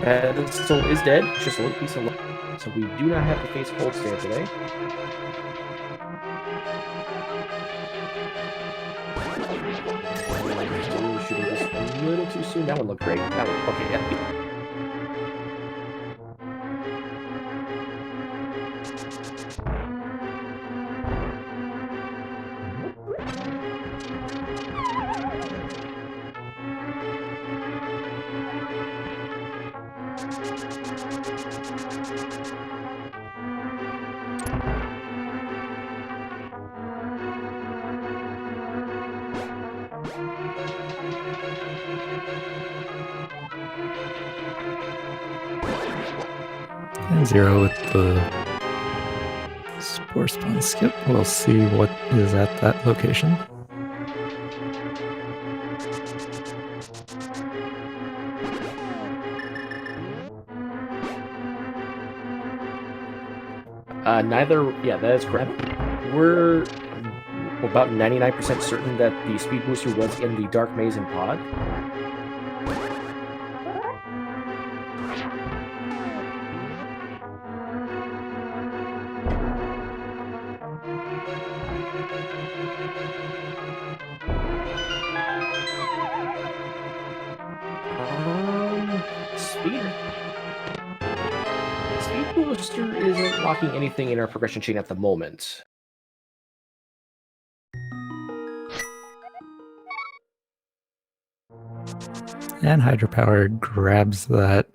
The soul is dead, it's just a little piece of luck. So we do not have to face Cold Stare today. Shooting this a little too soon. That one looked great. That one, okay, yeah. And 0 with the Spore Spawn skip. We'll see what is at that location. Yeah, that is correct. We're about 99% certain that the speed booster was in the Dark Maze and Pod. Speed booster isn't locking anything in our progression chain at the moment. And Hydropower grabs that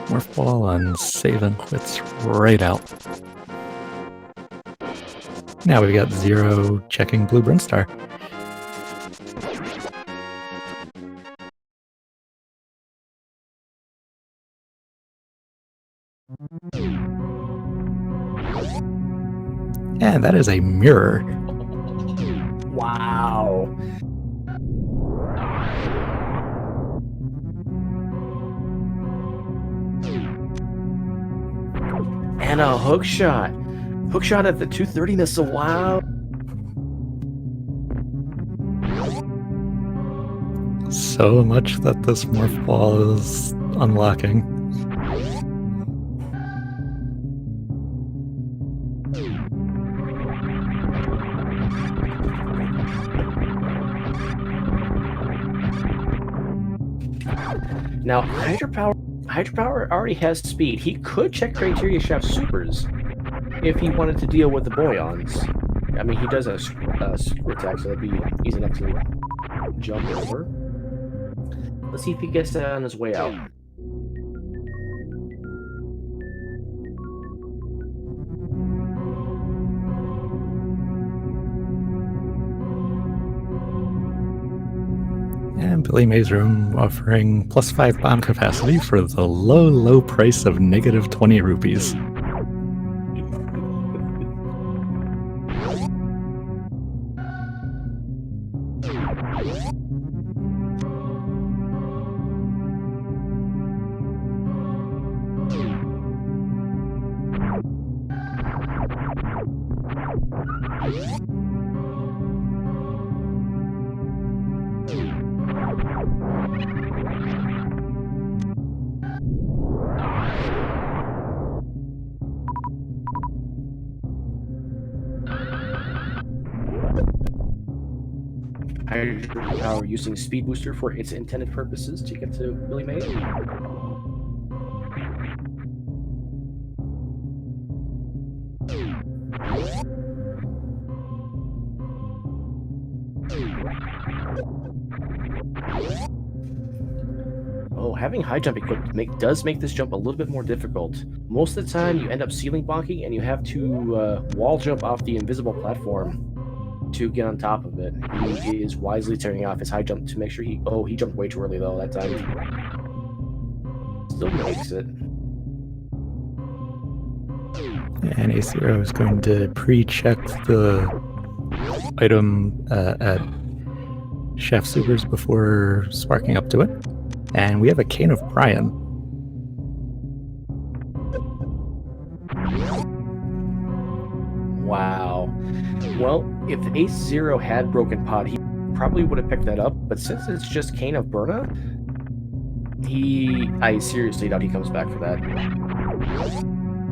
Morph Ball and save and quits right out. Now we've got 0 checking Blue Brinstar. And that is a mirror. Wow. And a hook shot. Hook shot at the 230 missile. Wow. So much that this Morph Ball is unlocking. Now, Hydropower already has speed. He could check Criteria Shaft Supers if he wanted to deal with the Boyons. I mean, he does a screw attack, so that'd be easy enough to jump over. Let's see if he gets that on his way out. And Billy Mays Room offering +5 bomb capacity for the low, low price of -20 rupees. Hydropower using Speed Booster for its intended purposes to get to Billy Mays. Oh, having high jump equipped does make this jump a little bit more difficult. Most of the time, you end up ceiling bonking, and you have to wall jump off the invisible platform to get on top of it. He is wisely turning off his high jump to make sure he... Oh, he jumped way too early, though, that time. Still makes it. And AceZer0 is going to pre-check the item at Shaft Supers before sparking up to it. And we have a Cane of Brian. Wow. Well, if AceZer0 had Broken Pod, he probably would have picked that up, but since it's just Cane of Burna, I seriously doubt he comes back for that.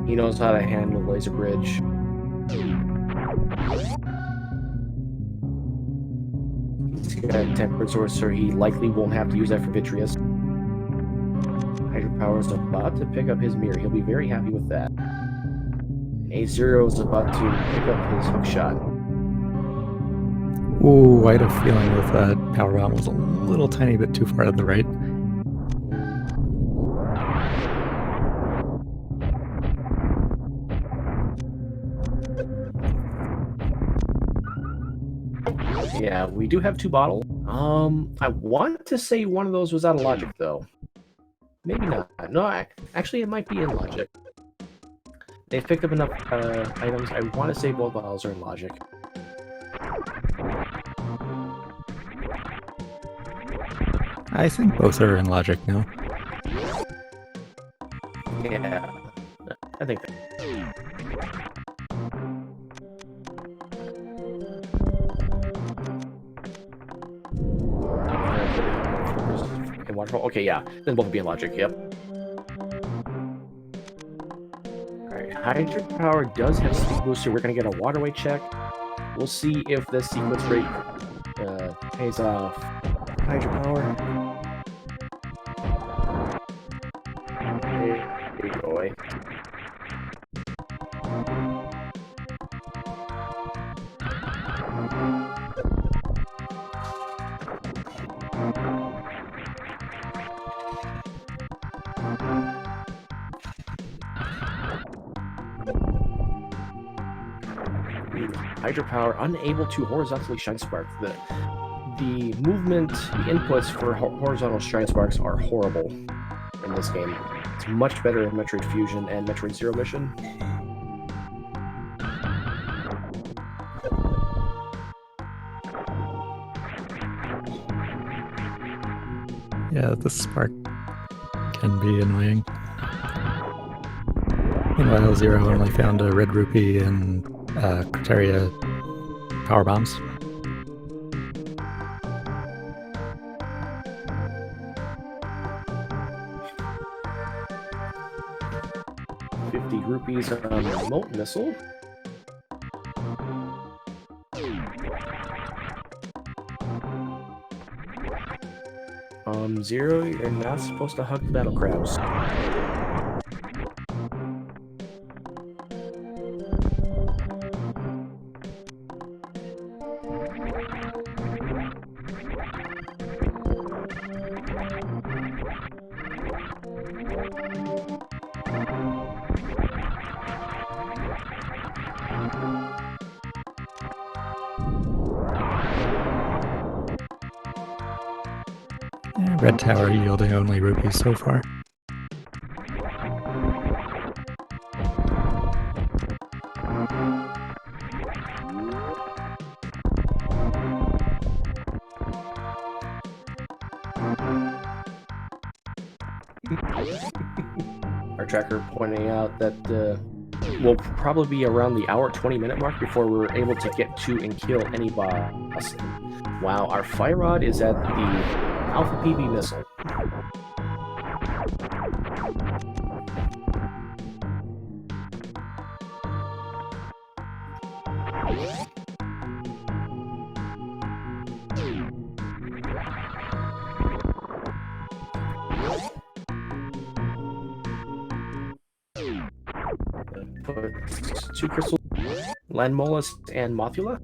He knows how to handle Laser Bridge. He's got Tempered Sorcerer, he likely won't have to use that for Vitreous. Hydropower is about to pick up his mirror. He'll be very happy with that. AceZer0 is about to pick up his hook shot. Ooh, I had a feeling with that Power Bomb was a little tiny bit too far to the right. Yeah, we do have 2 bottles. I want to say one of those was out of logic, though. Maybe not. No, actually, it might be in logic. They've picked up enough items. I want to say both models are in logic. I think both are in logic now. Yeah, I think that. Okay, yeah, then both will be in logic. Yep. Alright, Hydropower does have speed booster. We're gonna get a waterway check. We'll see if the sequence rate pays off. Hydropower. There you go, eh? Hydropower unable to horizontally shine spark. The movement, the inputs for horizontal shine sparks are horrible in this game. It's much better in Metroid Fusion and Metroid Zero Mission. Yeah, the spark can be annoying. Meanwhile, Zero only found a red rupee and Criteria power bombs. Rupees on the remote missile. Zero, you're not supposed to hug the battle crabs. Red tower yielding only rupees so far. Our tracker pointing out that we'll probably be around the hour 20-minute mark before we're able to get to and kill any boss. Wow, our fire rod is at the ALTTP missile. Put 2 crystals, Landmolus and Mothula.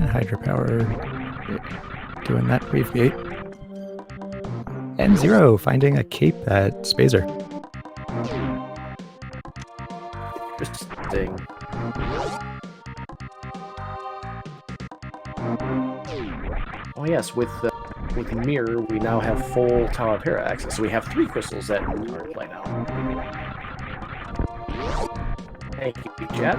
Hydropower doing that wave gate. And Zero finding a cape at SpeedRun. Interesting. Oh yes, with Mirror, we now have full Tower Para access, so we have 3 crystals that are in play now. Thank you, chat.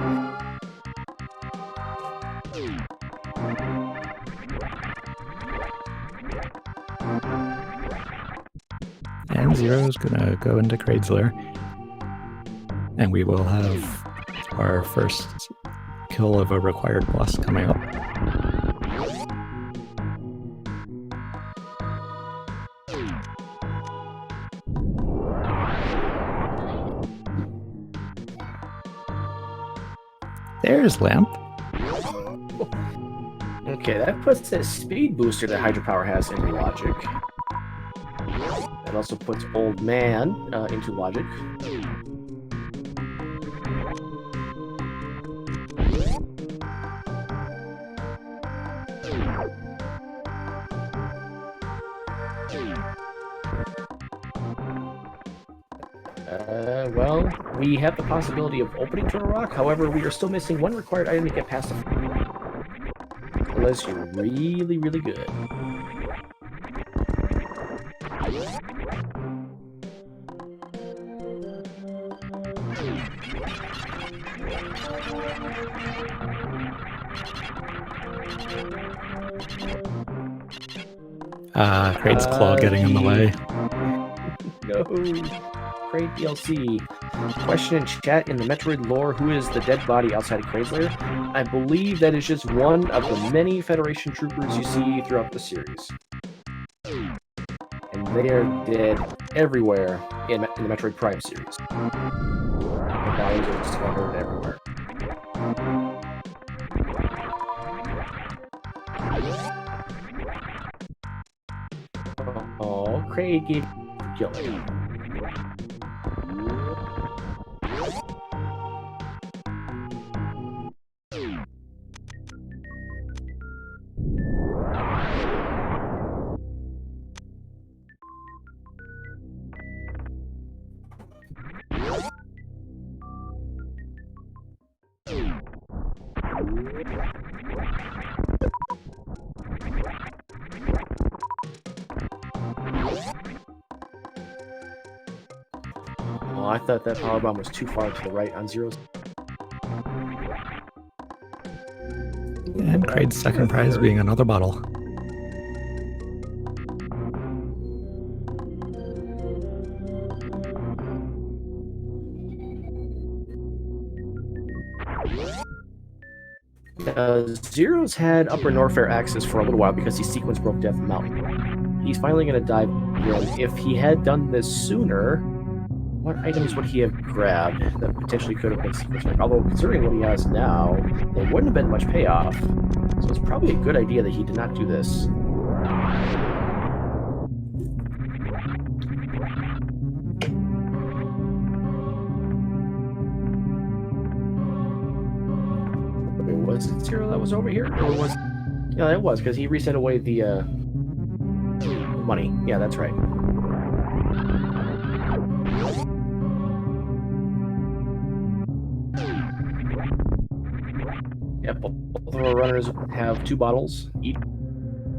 And Zero's gonna go into AceZer0, and we will have our first kill of a required boss coming up. There's Lamp. Okay, that puts the speed booster that Hydropower has into logic. That also puts Old Man into logic. We have the possibility of opening Turtle Rock, however, we are still missing one required item to get past it. Unless you're really, really good. Kraid's claw getting in the way. No. Kraid DLC. Question in chat: in the Metroid lore, who is the dead body outside of Kraid's lair? I believe that is just one of the many Federation troopers you see throughout the series. And they are dead everywhere in the Metroid Prime series. The bodies are scattered everywhere. Oh, Kraid gave killing. Oh, I thought that power bomb was too far to the right on Zero's. And Kraid's second prize being another bottle. Zero's had Upper Norfair access for a little while because he sequence broke Death Mountain. He's finally going to dive in. If he had done this sooner, what items would he have grabbed that potentially could have been sequence break? Although, considering what he has now, they wouldn't have been much payoff. So it's probably a good idea that he did not do this. Was it Zero that was over here? Or was... Yeah, it was, because he reset away the money. Yeah, that's right. Yep, both of our runners have 2 bottles each.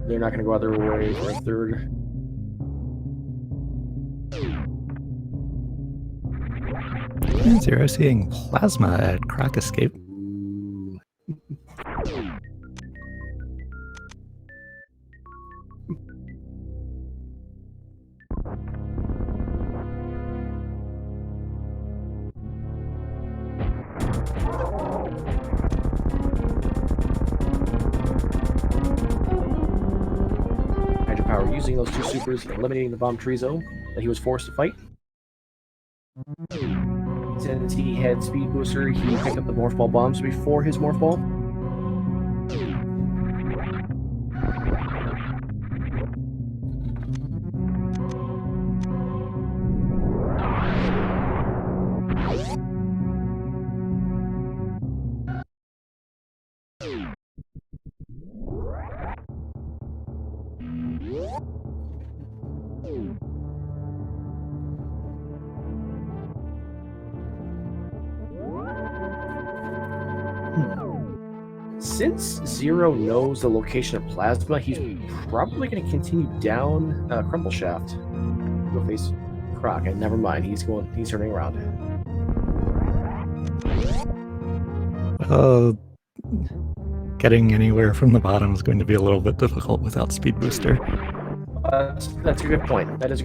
They're not going to go out their way for a third. Zero seeing plasma at Crack Escape. Hydropower using those 2 supers, eliminating the bomb Trizo that he was forced to fight. Since he had Speed Booster, he picked up the Morph Ball bombs before his Morph Ball. Since Zero knows the location of Plasma, he's probably going to continue down Crumble Shaft. Go face Croc, and never mind, he's turning around. Getting anywhere from the bottom is going to be a little bit difficult without Speed Booster. That's a good point. That is.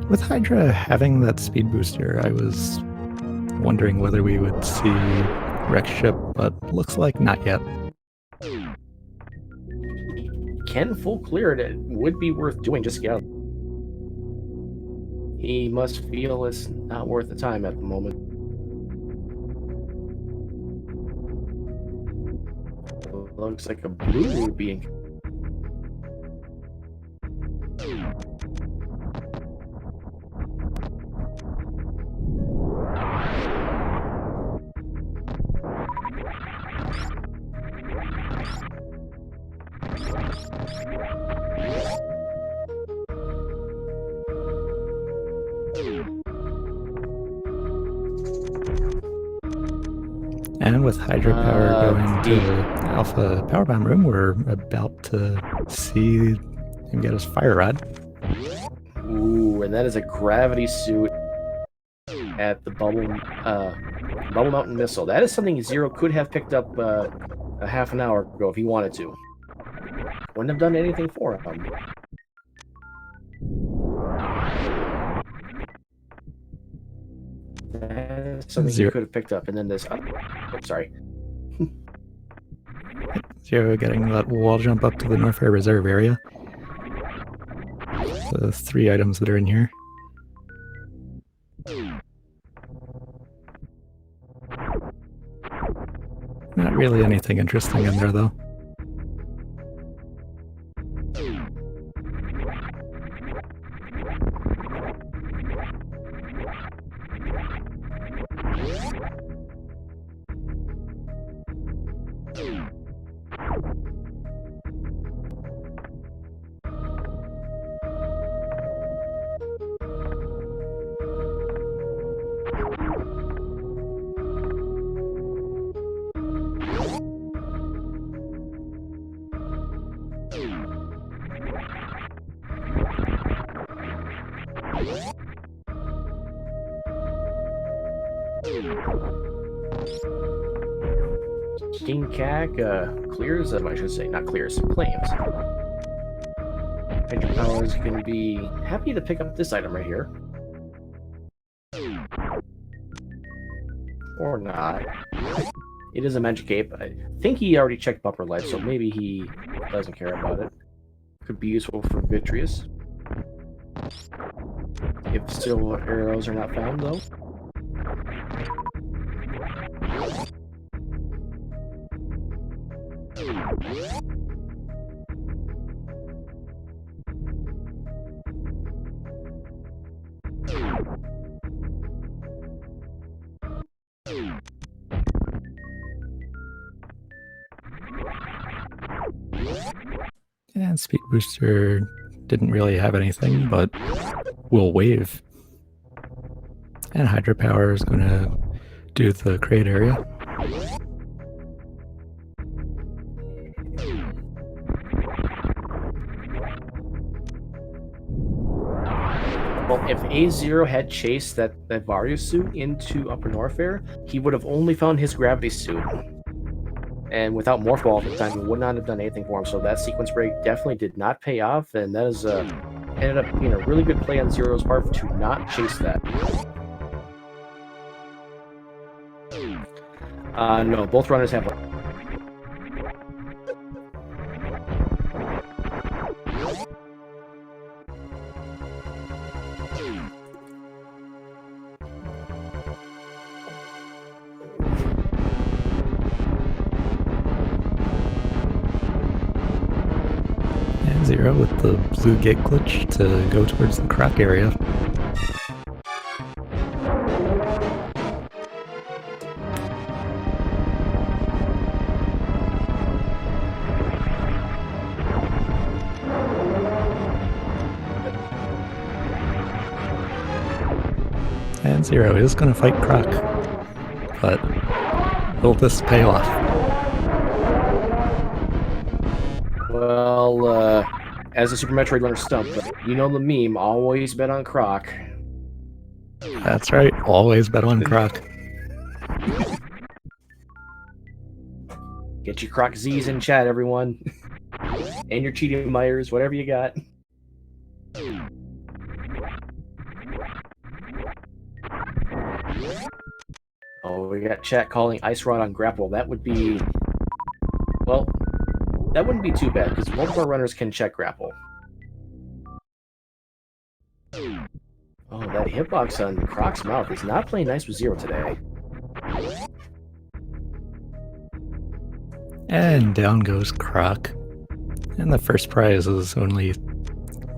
With Hydra having that Speed Booster, I was wondering whether we would see Wreck Ship, but looks like not yet. Can full clear it. It would be worth doing just to get out. He must feel it's not worth the time at the moment. Looks like a blue would be in. And with hydropower going to the Alpha Power Bomb room, we're about to see him get his fire rod. Ooh, and that is a gravity suit at the Bubble Mountain Missile. That is something Zero could have picked up a half an hour ago if he wanted to. Wouldn't have done anything for him. That's something he could have picked up. And then this... Oh, sorry. Zero getting that wall jump up to the Norfair Reserve area. The 3 items that are in here. Not really anything interesting in there, though. King Cac clears, I should say, not clears, claims. Hydropower is going to be happy to pick up this item right here. Or not. It is a magic cape. I think he already checked bumper life, so maybe he doesn't care about it. Could be useful for Vitreous. If silver arrows are not found, though. And Speed Booster didn't really have anything, but will wave. And Hydropower is going to do the crate area. Well, if AceZer0 had chased that Vario suit into Upper Norfair, he would have only found his gravity suit. And without Morph Ball at the time, it would not have done anything for him. So that sequence break definitely did not pay off, and that is ended up being a really good play on Zero's part to not chase that. No, both runners have one. And Zero with the blue gate glitch to go towards the crack area. And Zero is going to fight Croc, but will this pay off? Well, as a Super Metroid runner stump, you know the meme, always bet on Croc. That's right, always bet on Croc. Get your Croc Z's in chat, everyone. And your cheating Myers, whatever you got. Oh, we got chat calling Ice Rod on grapple. That would be... Well, that wouldn't be too bad, because multiple runners can check grapple. Oh, that hitbox on Croc's mouth is not playing nice with Zero today. And down goes Croc. And the first prize is only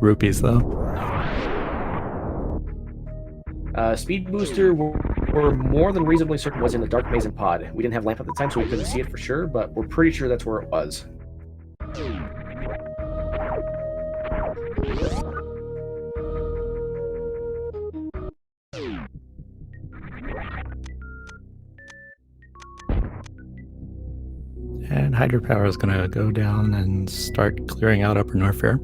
rupees, though. Speed Booster We're more than reasonably certain it was in the dark maze and pod. We didn't have lamp at the time, so we couldn't see it for sure, but we're pretty sure that's where it was. And hydropower is going to go down and start clearing out Upper Norfair.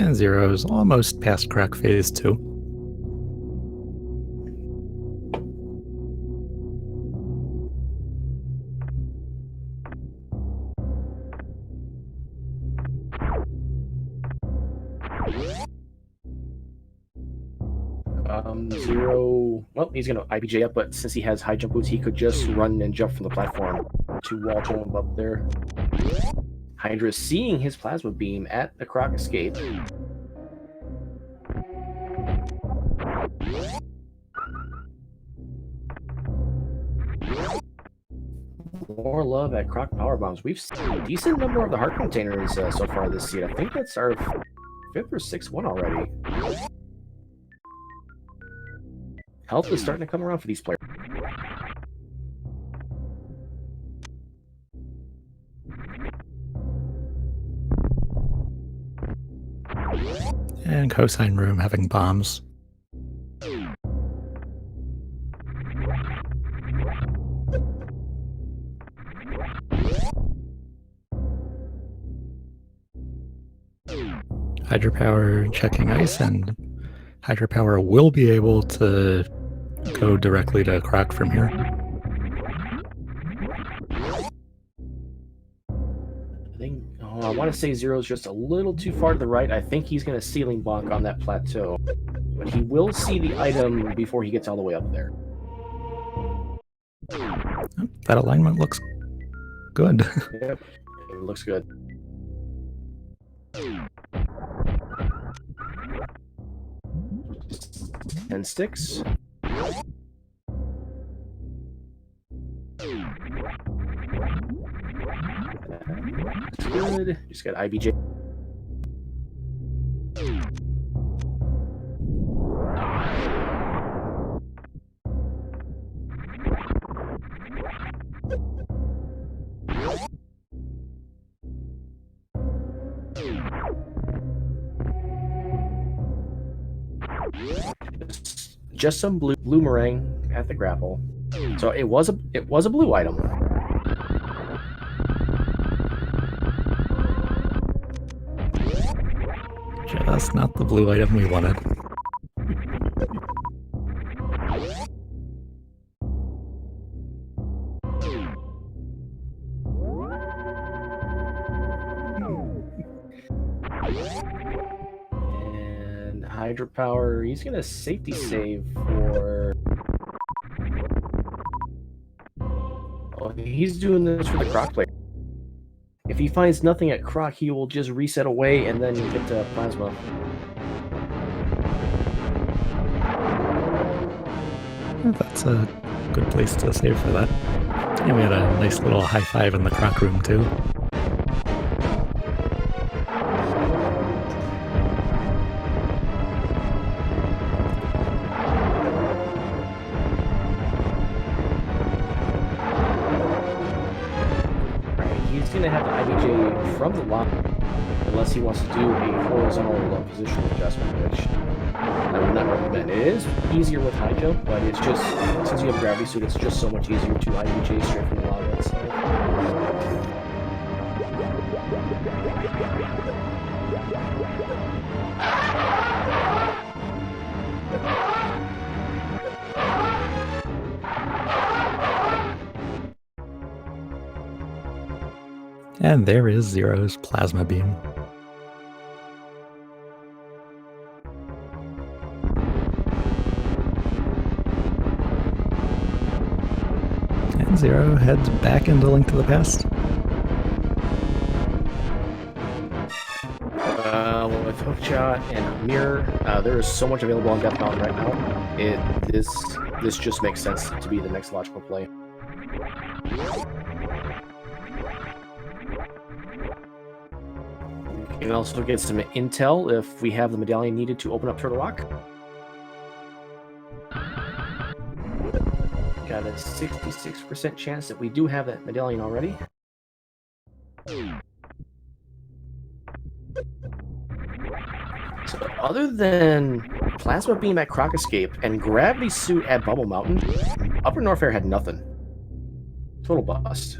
And Zero is almost past crack phase 2. Zero, well, he's going to IBJ up, but since he has high jump boots, he could just run and jump from the platform to wall jump up there. Hydra seeing his plasma beam at the croc escape. More love at croc power bombs. We've seen a decent number of the heart containers so far this seed. I think that's our 5th or 6th one already. Health is starting to come around for these players. And cosine room having bombs. Hydropower checking ice, and hydropower will be able to go directly to crack from here. I want to say Zero's just a little too far to the right. I think he's going to ceiling bonk on that plateau. But he will see the item before he gets all the way up there. That alignment looks good. Yep, it looks good. And sticks. That's good. Just got IBJ. Just some blue meringue at the grapple. So it was a blue item. Just not the blue item we wanted. And hydropower, he's gonna safety save for... Oh, he's doing this for the croc player. If he finds nothing at croc, he will just reset away and then get to plasma. That's a good place to save for that. And we had a nice little high five in the croc room too. He's going to have to IBJ from the lock unless he wants to do a horizontal position adjustment, which I would not recommend. It is easier with high jump, but it's just, since you have gravity suit, it's just so much easier to IBJ straight from the lava itself. And there is Zero's plasma beam. And Zero heads back into Link to the Past. With Hookshot and Mirror, there is so much available on Death Mountain right now. This just makes sense to be the next logical play. We can also get some intel if we have the medallion needed to open up Turtle Rock. a 66% chance that we do have that medallion already. So other than Plasma Beam at Croc Escape and Gravity Suit at Bubble Mountain, Upper North Air had nothing. Total bust.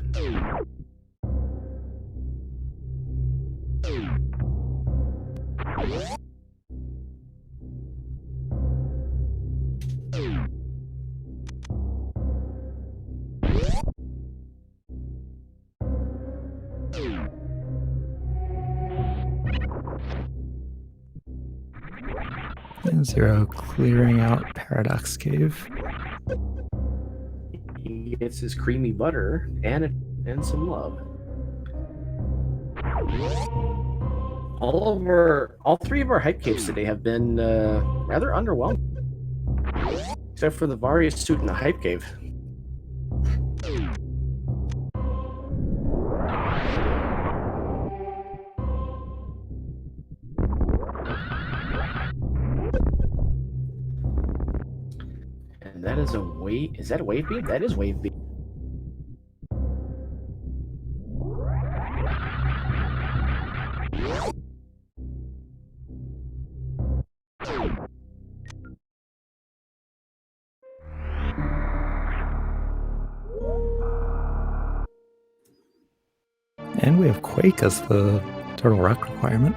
And Zero clearing out Paradox Cave. He gets his creamy butter and some love. All three of our hype caves today have been rather underwhelming, except for the Various suit in the hype cave. And that is a wave. Is that a wave beam? That is wave beam. And we have Quake as the Turtle Rock requirement.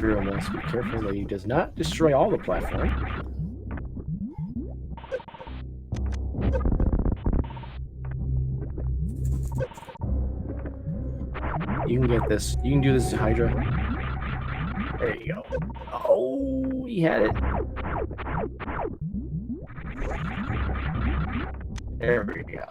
Hydra must be careful that he does not destroy all the platform. You can get this. You can do this to Hydra. There you go. Oh, he had it. There we go.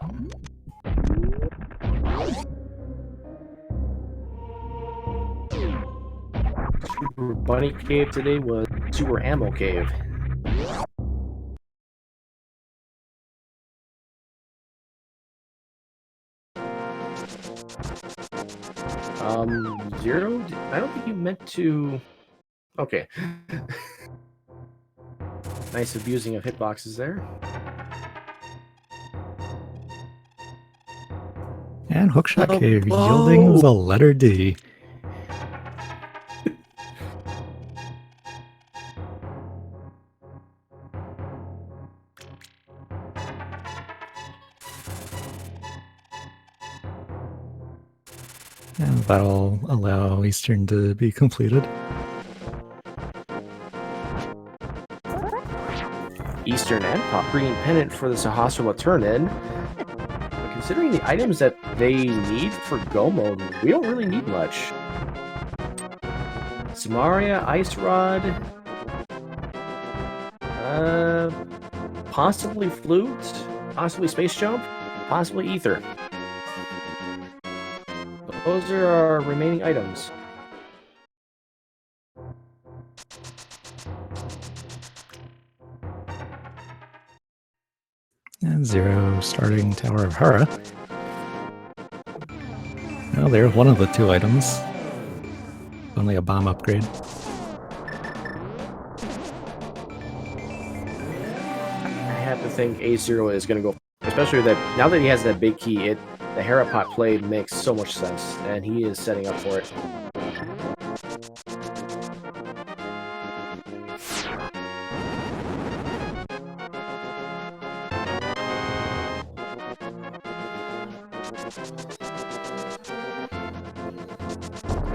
Super Bunny Cave today was Super Ammo Cave. Zero? I don't think you meant to... Okay. Nice abusing of hitboxes there. And Hookshot Cave yielding the letter D. And that'll allow Eastern to be completed. Eastern and Pop Green Pennant for the Sahasrama turn-in. But considering the items that they need for Go mode, we don't really need much. Samaria, Ice Rod, possibly Flute, possibly Space Jump, possibly Ether. Those are our remaining items. And Zero starting Tower of Hera. Well, there's one of the two items. Only a bomb upgrade. I have to think AceZer0 is going to go, especially that now that he has that big key. The Hera pot play makes so much sense, and he is setting up for it.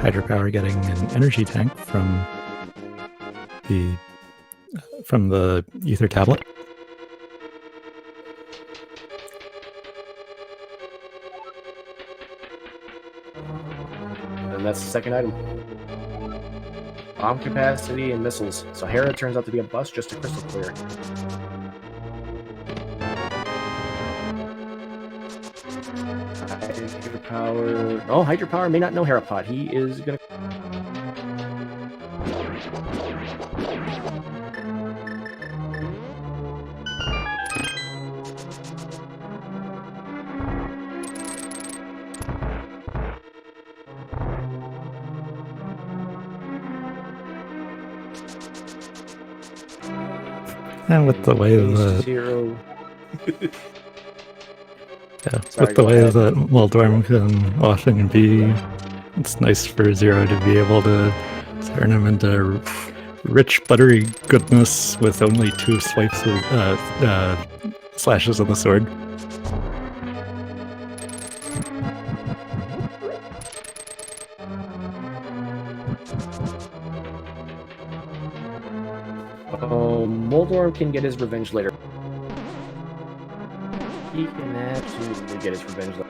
Hydropower getting an energy tank from the Ether tablet. And that's the second item. Bomb capacity and missiles. So Hera turns out to be a bust, just a crystal clear. Hydropower. Oh, Hydropower may not know Hera pot. He is gonna. And with the way that AceZer0. yeah, Sorry, with the go way ahead. that Moldorm can often be, it's nice for Zero to be able to turn him into rich, buttery goodness with only 2 swipes of slashes of the sword. Oh, Moldorm can get his revenge later. He can absolutely get his revenge later.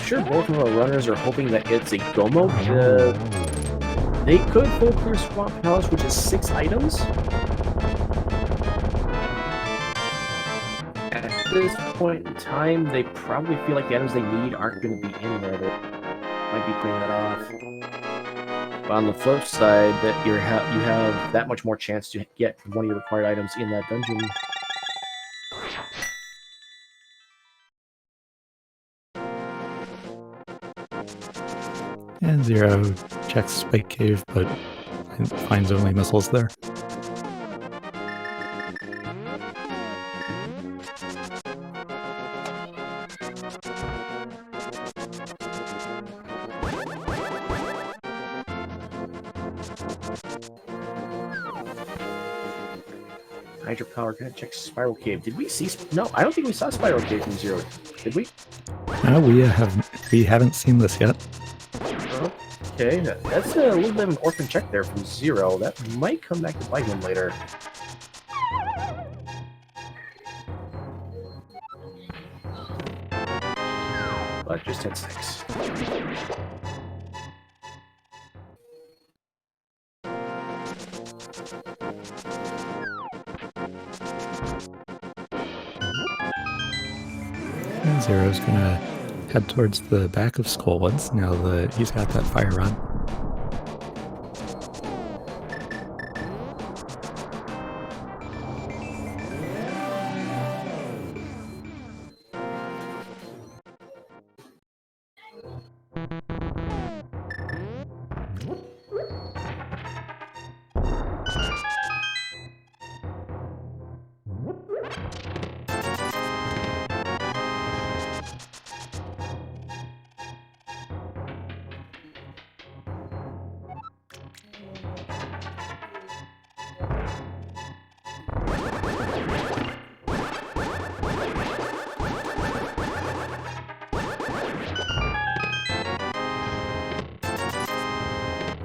Sure, both of our runners are hoping that it's a go mode. They could full clear Swamp Palace, which is 6 items. At this point in time, they probably feel like the items they need aren't going to be in there. They might be putting that off. But on the flip side, that you have that much more chance to get one of your required items in that dungeon. And Zero checks Spike Cave, but finds only missiles there. Hydropower, gonna check Spiral Cave. Did we see? No, I don't think we saw Spiral Cave from Zero. Did we? No, we haven't seen this yet. Okay, that's a little bit of an orphan check there from Zero. That might come back to bite him later. But just hit 6. And Zero's gonna head towards the back of Skullwoods now that he's got that fire rod.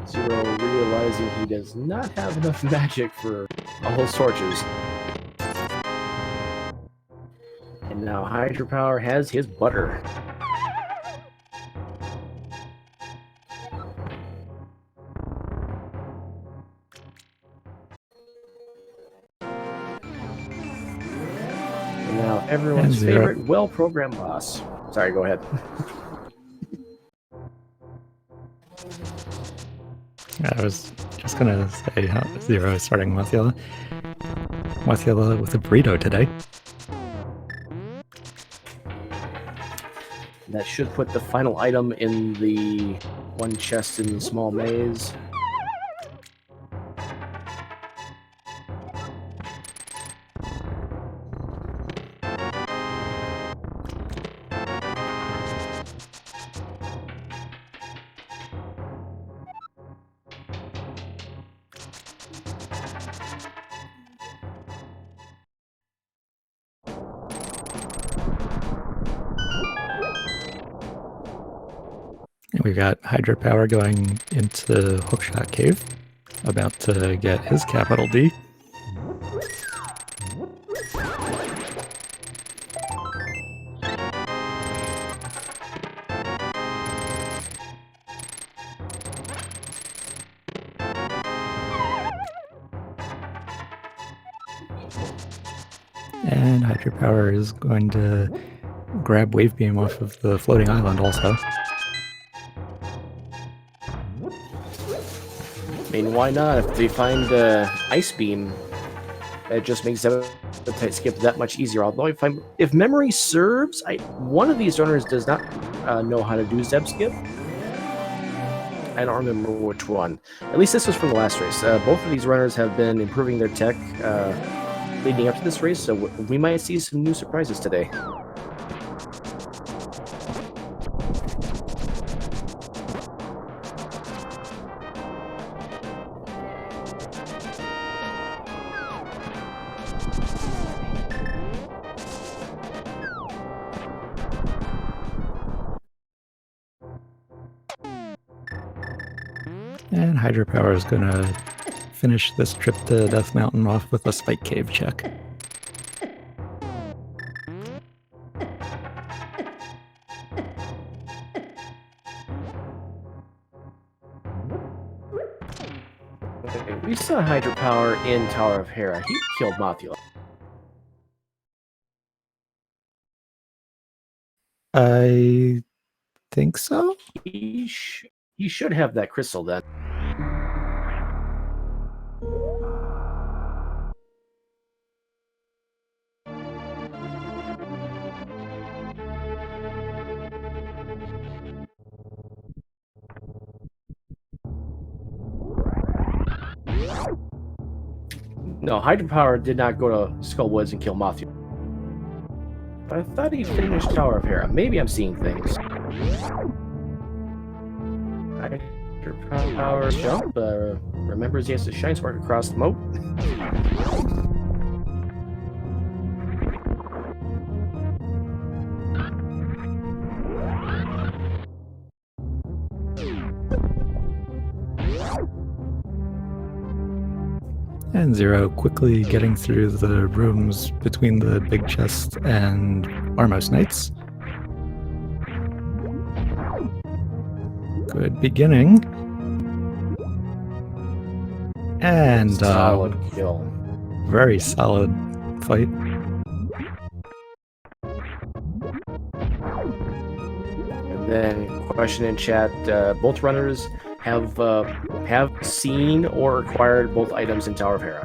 Zero realizing he does not have enough magic for all torches. And now Hydropower has his butter. And now everyone's favorite well-programmed boss. Sorry, go ahead. I was just gonna say how Zero is starting Mothula with a burrito today. That should put the final item in the one chest in the small maze. And we've got Hydropower going into Hookshot Cave, about to get his capital D. And Hydropower is going to grab Wave Beam off of the floating island also. I mean, why not? If they find Ice Beam, it just makes the tight skip that much easier. Although if memory serves, one of these runners does not know how to do Zeb skip. I don't remember which one. At least this was from the last race. Both of these runners have been improving their tech leading up to this race, so we might see some new surprises today. And Hydropower is going to finish this trip to Death Mountain off with a Spike Cave check. We saw Hydropower in Tower of Hera. He killed Mothula. I think so. He should have that crystal then. No, Hydropower did not go to Skullwoods and kill Mothula. But I thought he finished Tower of Hera. Maybe I'm seeing things. Hydropower jump. Remembers he has to shine spark across the moat. And Zero quickly getting through the rooms between the big chest and Armos Knights. Good beginning. And solid kill. Very solid fight. And then question in chat, both runners have seen or acquired both items in Tower of Hera.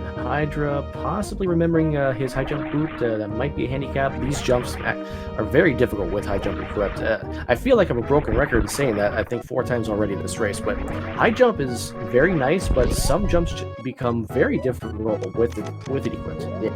And Hydra possibly remembering his high jump boot. That might be a handicap. These jumps are very difficult with high jump equipped. I feel like I'm a broken record in saying that, I think 4 times already in this race, but high jump is very nice, but some jumps become very difficult with it equipped. Yeah.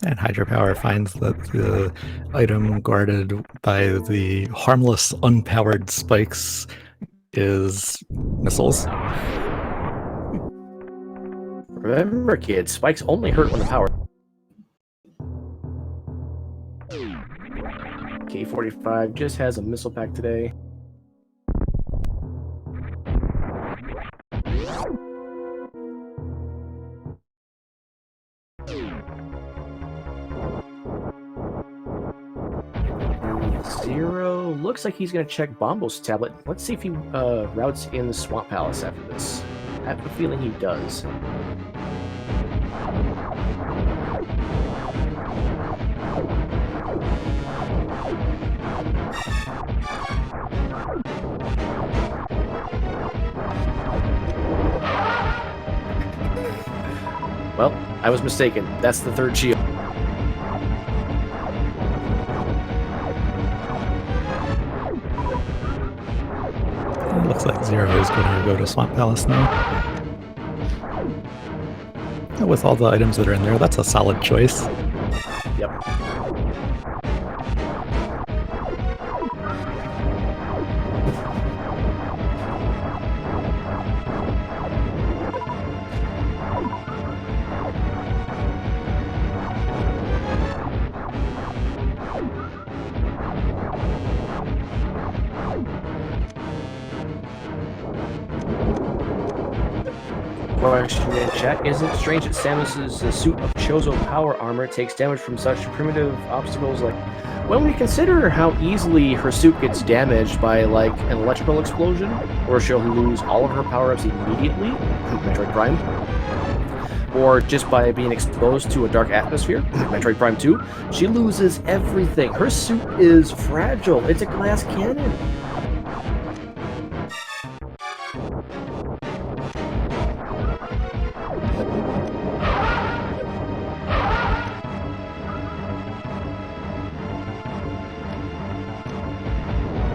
And Hydropower finds that the item guarded by the harmless, unpowered spikes is missiles. Remember, kids, spikes only hurt when the power. K45 just has a missile pack today. Zero looks like he's going to check Bombo's tablet. Let's see if he routes in the Swamp Palace after this. I have a feeling he does. Well, I was mistaken. That's the third shield. It looks like Zero is going to go to Swamp Palace now. And with all the items that are in there, that's a solid choice. Yep. question in chat. Isn't it strange that Samus's suit of Chozo power armor takes damage from such primitive obstacles like... When we consider how easily her suit gets damaged by, like, an electrical explosion, or she'll lose all of her power-ups immediately, Metroid Prime, or just by being exposed to a dark atmosphere, Metroid Prime 2, she loses everything. Her suit is fragile. It's a glass cannon.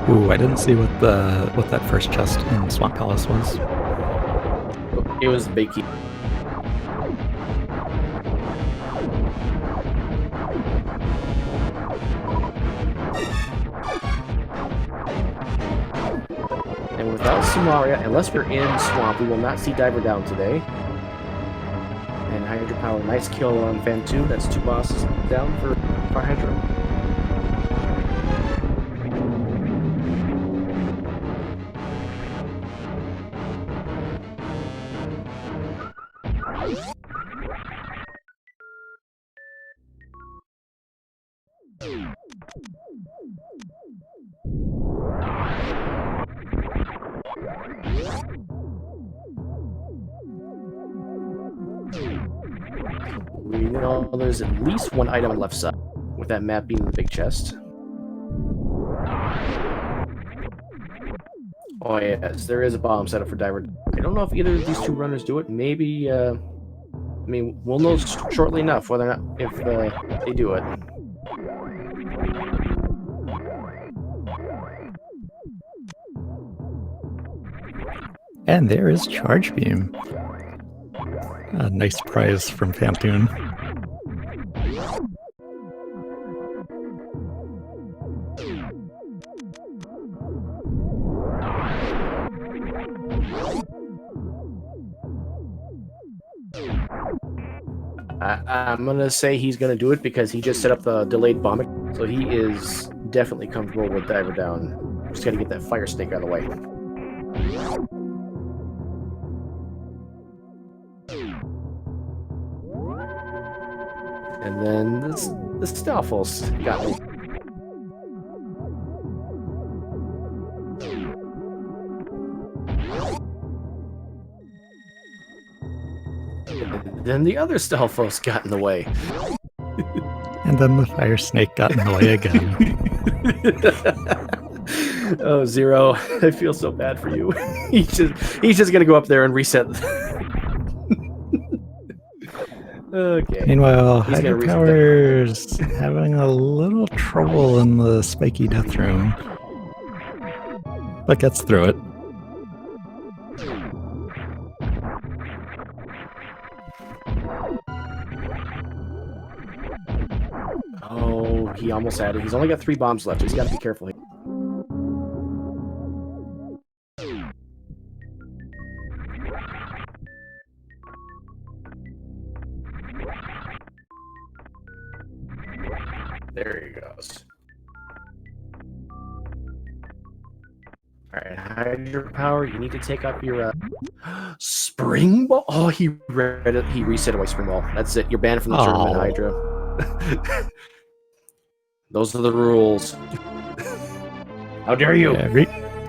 Ooh, I didn't see what that first chest in Swamp Palace was. It was the big key. And without Sumaria, unless we're in Swamp, we will not see Diver Down today. And Hydropower, nice kill on Fan 2. That's 2 bosses down for Hydro. We know there's at least one item on the left side, with that map being the big chest. Oh yes, there is a bomb set up for Diver. I don't know if either of these two runners do it. Maybe, I mean, we'll know shortly enough whether or not if they do it. And there is Charge Beam. A nice prize from Phantoon. I'm gonna say he's gonna do it because he just set up the delayed bomb, so he is definitely comfortable with Diver Down. Just gotta get that Fire Snake out of the way. And then the Stalfos got me. And then the other Stalfos got in the way. And then the Fire Snake got in the way again. Oh, Zero, I feel so bad for you. he's just gonna go up there and reset. Okay. Meanwhile, Hydropower's having a little trouble in the spiky death room, but gets through it. Oh, he almost had it. He's only got 3 bombs left. He's got to be careful here. There he goes. Alright, Hydropower, you need to take up your Spring Ball. Oh, he reset away Spring Ball. That's it. You're banned from the tournament, Hydra. Those are the rules. How dare you? Yeah,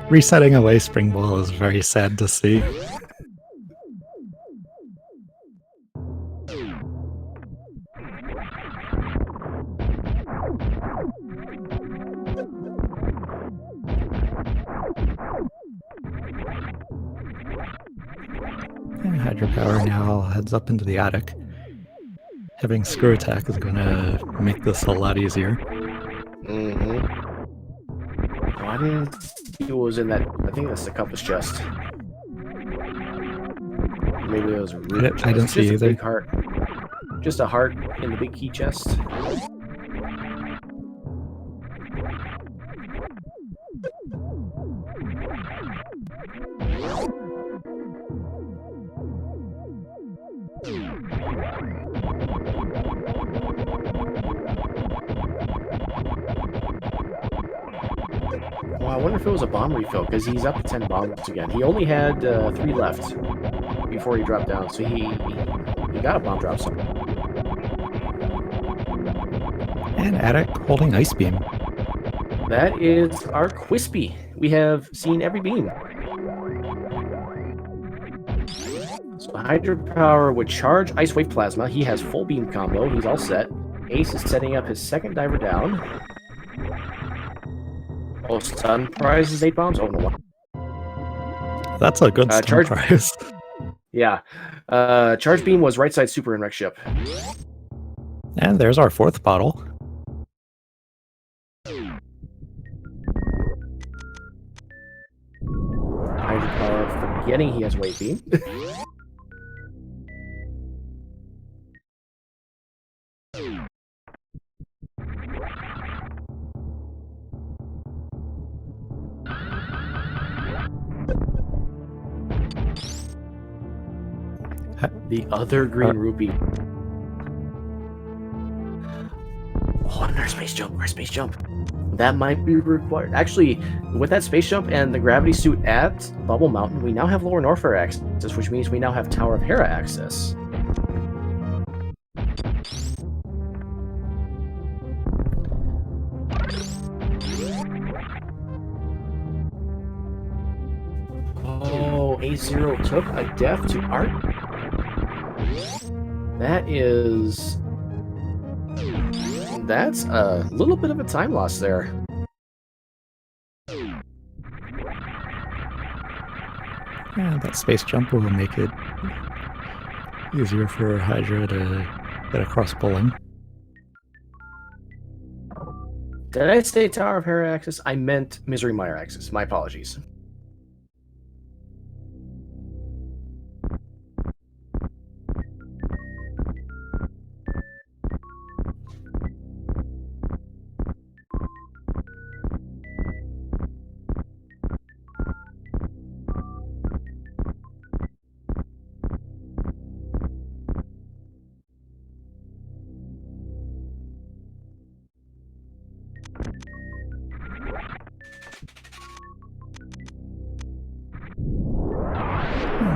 resetting away Spring Ball is very sad to see. And Hydropower now heads up into the attic. Having Screw Attack is going to make this a lot easier. Mm-hmm. Oh, I didn't see what was in that. I think that's the compass chest. Maybe it was a root chest. I didn't see either. Big heart. Just a heart in the big key chest. Well, I wonder if it was a bomb refill, because he's up to 10 bombs again. He only had 3 left. before he dropped down. So he got a bomb drop. So. And Attic holding Ice Beam. That is our Quispy. We have seen every beam. So Hydropower would charge Ice Wave Plasma. He has full beam combo. He's all set. Ace is setting up his second diver down. Oh, stun prize is 8 bombs? Oh, no. That's a good stun prize. Yeah. Charge beam was right side super inwreck ship. And there's our 4th bottle. Hydropower forgetting he has wave beam. The other green rupee. Oh, and our space jump, That might be required. Actually, with that space jump and the gravity suit at Bubble Mountain, we now have Lower Norfair access, which means we now have Tower of Hera access. Oh, AceZer0 took a death to Art. That's a little bit of a time loss there. Yeah, that space jump will make it easier for Hydra to get across bowling. Did I say Tower of Hera axis? I meant Misery Mire axis. My apologies.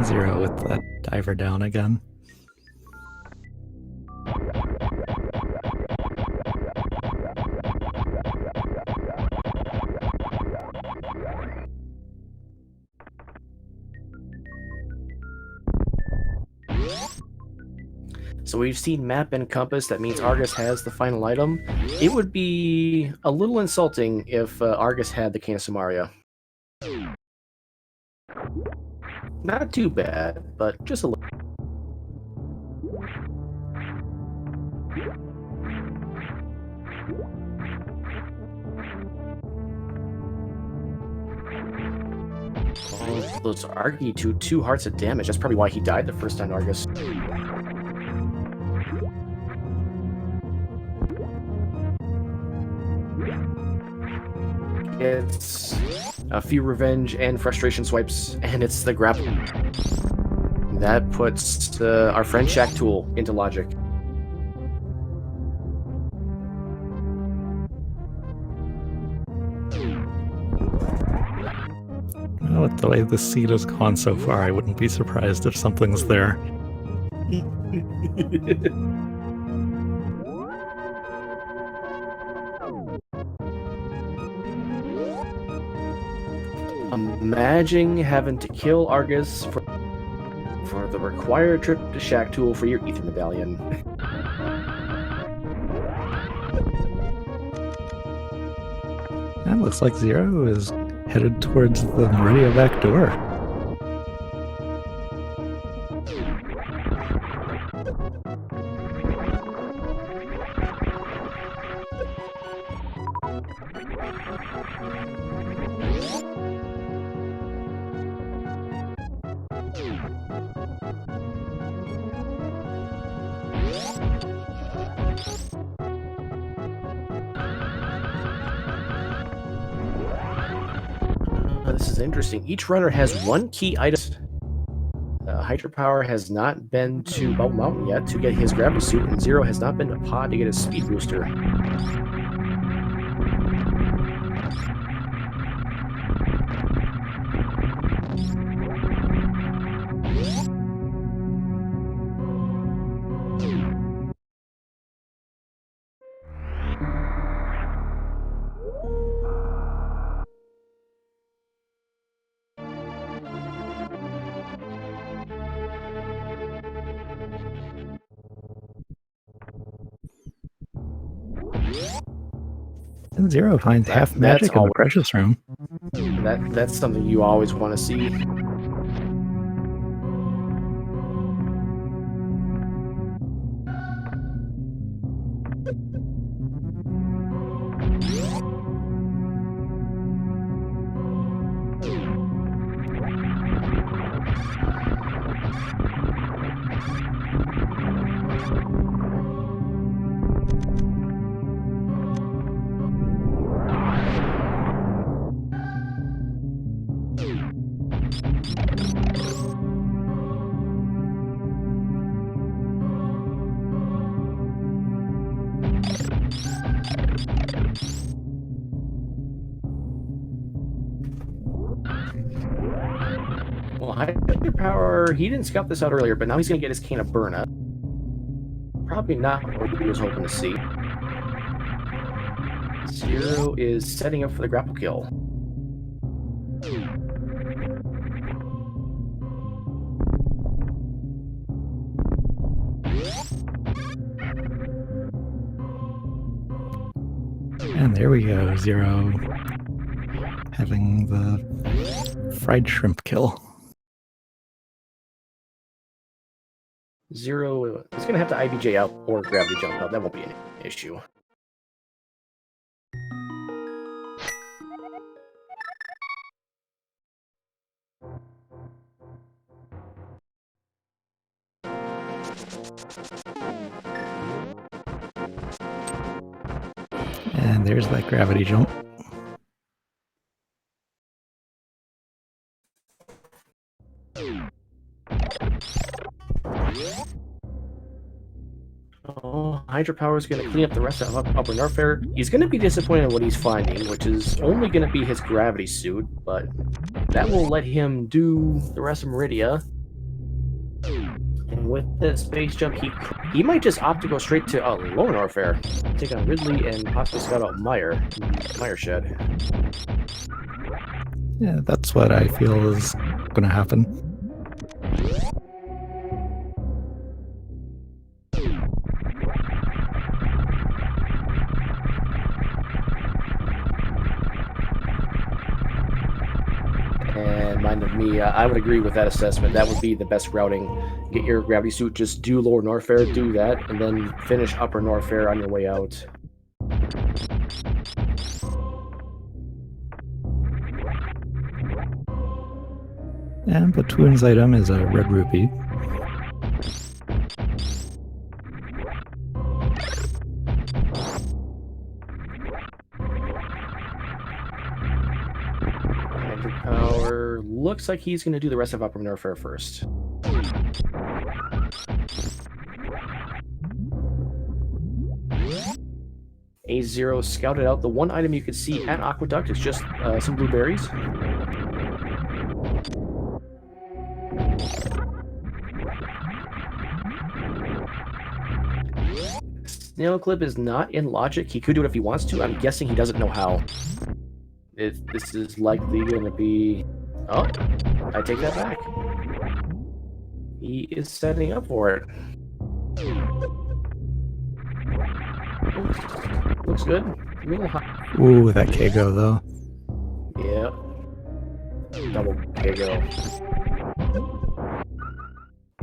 Zero with that diver down again. So we've seen map and compass. That means Argus has the final item. It would be a little insulting if Argus had the Cane of Samaria. Not too bad, but just a little. Oh, those Argy to 2 hearts of damage. That's probably why he died the first time, Argus. It's a few revenge and frustration swipes, and it's the grapple. That puts our friend Shack Tool into logic. Well, with the way the seed has gone so far, I wouldn't be surprised if something's there. Imagine having to kill Argus for the required trip to Shack Tool for your Ether Medallion. And looks like Zero is headed towards the Meridia back door. This is interesting. Each runner has 1 key item. Hydrapower has not been to Bubble Mountain yet to get his gravity suit, and Zero has not been to Pod to get his speed booster. And Zero finds half magic in the precious room. That's something you always want to see. Well, Hydrapower, he didn't scout this out earlier, but now he's going to get his Cane of Burna. Probably not what he was hoping to see. Zero is setting up for the grapple kill. And there we go, Zero having the fried shrimp kill. Zero is going to have to IBJ out or gravity jump out. That won't be an issue. And there's that gravity jump. Oh, Hydrapower is going to clean up the rest of Upper Norfair. He's going to be disappointed in what he's finding, which is only going to be his gravity suit, but that will let him do the rest of Meridia. And with that space jump, he might just opt to go straight to Lower Norfair, take on Ridley and possibly scout out Meyer Shed. Yeah, that's what I feel is going to happen. And mind of me, I would agree with that assessment. That would be the best routing. Get your gravity suit, just do Lower Norfair, do that, and then finish Upper Norfair on your way out. And Platoon's item is a red rupee. Hydrapower looks like he's going to do the rest of Upper Norfair first. AceZer0 scouted out the one item you could see at Aqueduct. It's just some blueberries. Snail Clip is not in logic. He could do it if he wants to. I'm guessing he doesn't know how. This is likely going to be... Oh, I take that back. He is setting up for it. Looks good. A little high. Ooh, that Kago though. Yeah. Double Kago.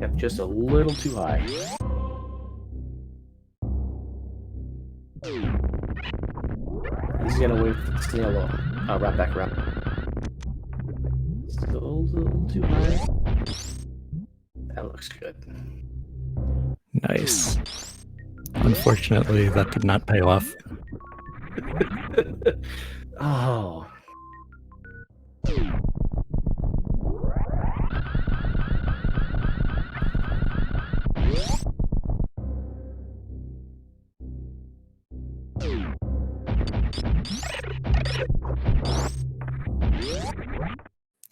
Yep, just a little too high. He's gonna wait for the snail wrap back around. Still a little too high. That looks good. Nice. Unfortunately, that did not pay off. Oh.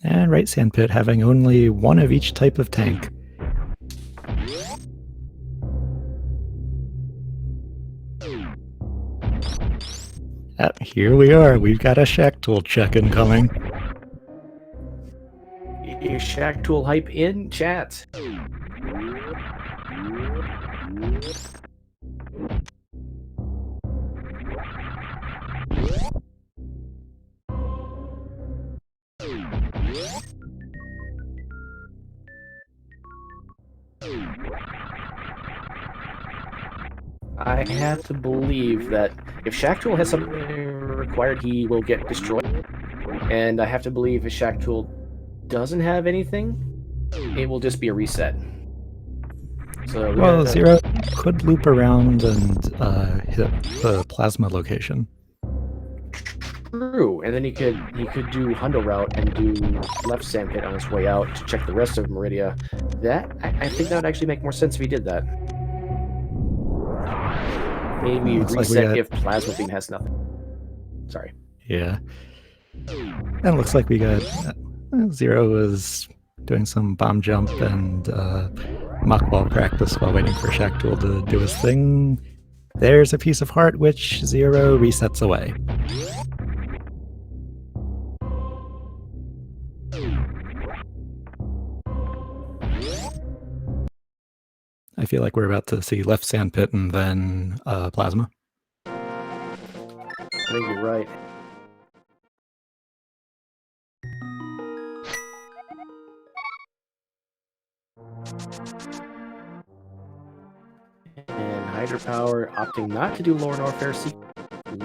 And right sandpit having only one of each type of tank. Here we are. We've got a Shack Tool check-in coming. Your Shack Tool hype in chat. I have to believe that if Shack Tool has something required, he will get destroyed. And I have to believe if Shack Tool doesn't have anything, it will just be a reset. So well, Zero could loop around and hit the plasma location. True, and then he could do Hundo route and do left sand pit on his way out to check the rest of Meridia. That I think that would actually make more sense if he did that. Maybe reset if plasma beam has nothing. Sorry. Yeah. And it looks like we got Zero is doing some bomb jump and mock wall practice while waiting for Shack Tool to do his thing. There's a piece of heart which Zero resets away. I feel like we're about to see left sand pit and then plasma. I think you're right. And Hydropower opting not to do Lower Norfair Sea.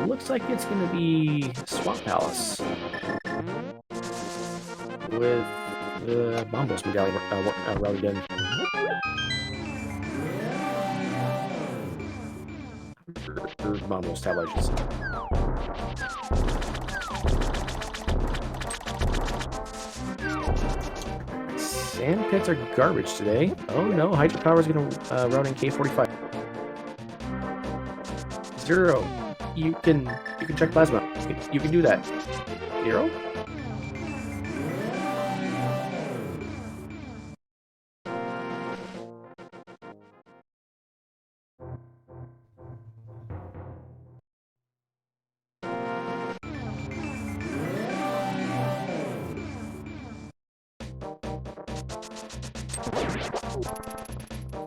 Looks like it's going to be Swamp Palace with the Bombos medallion routed in. Or Bombos tab, I should say. Sand pits are garbage today. Oh no, Hydropower is going to route in K45. Zero, you can check plasma. You can do that. Zero.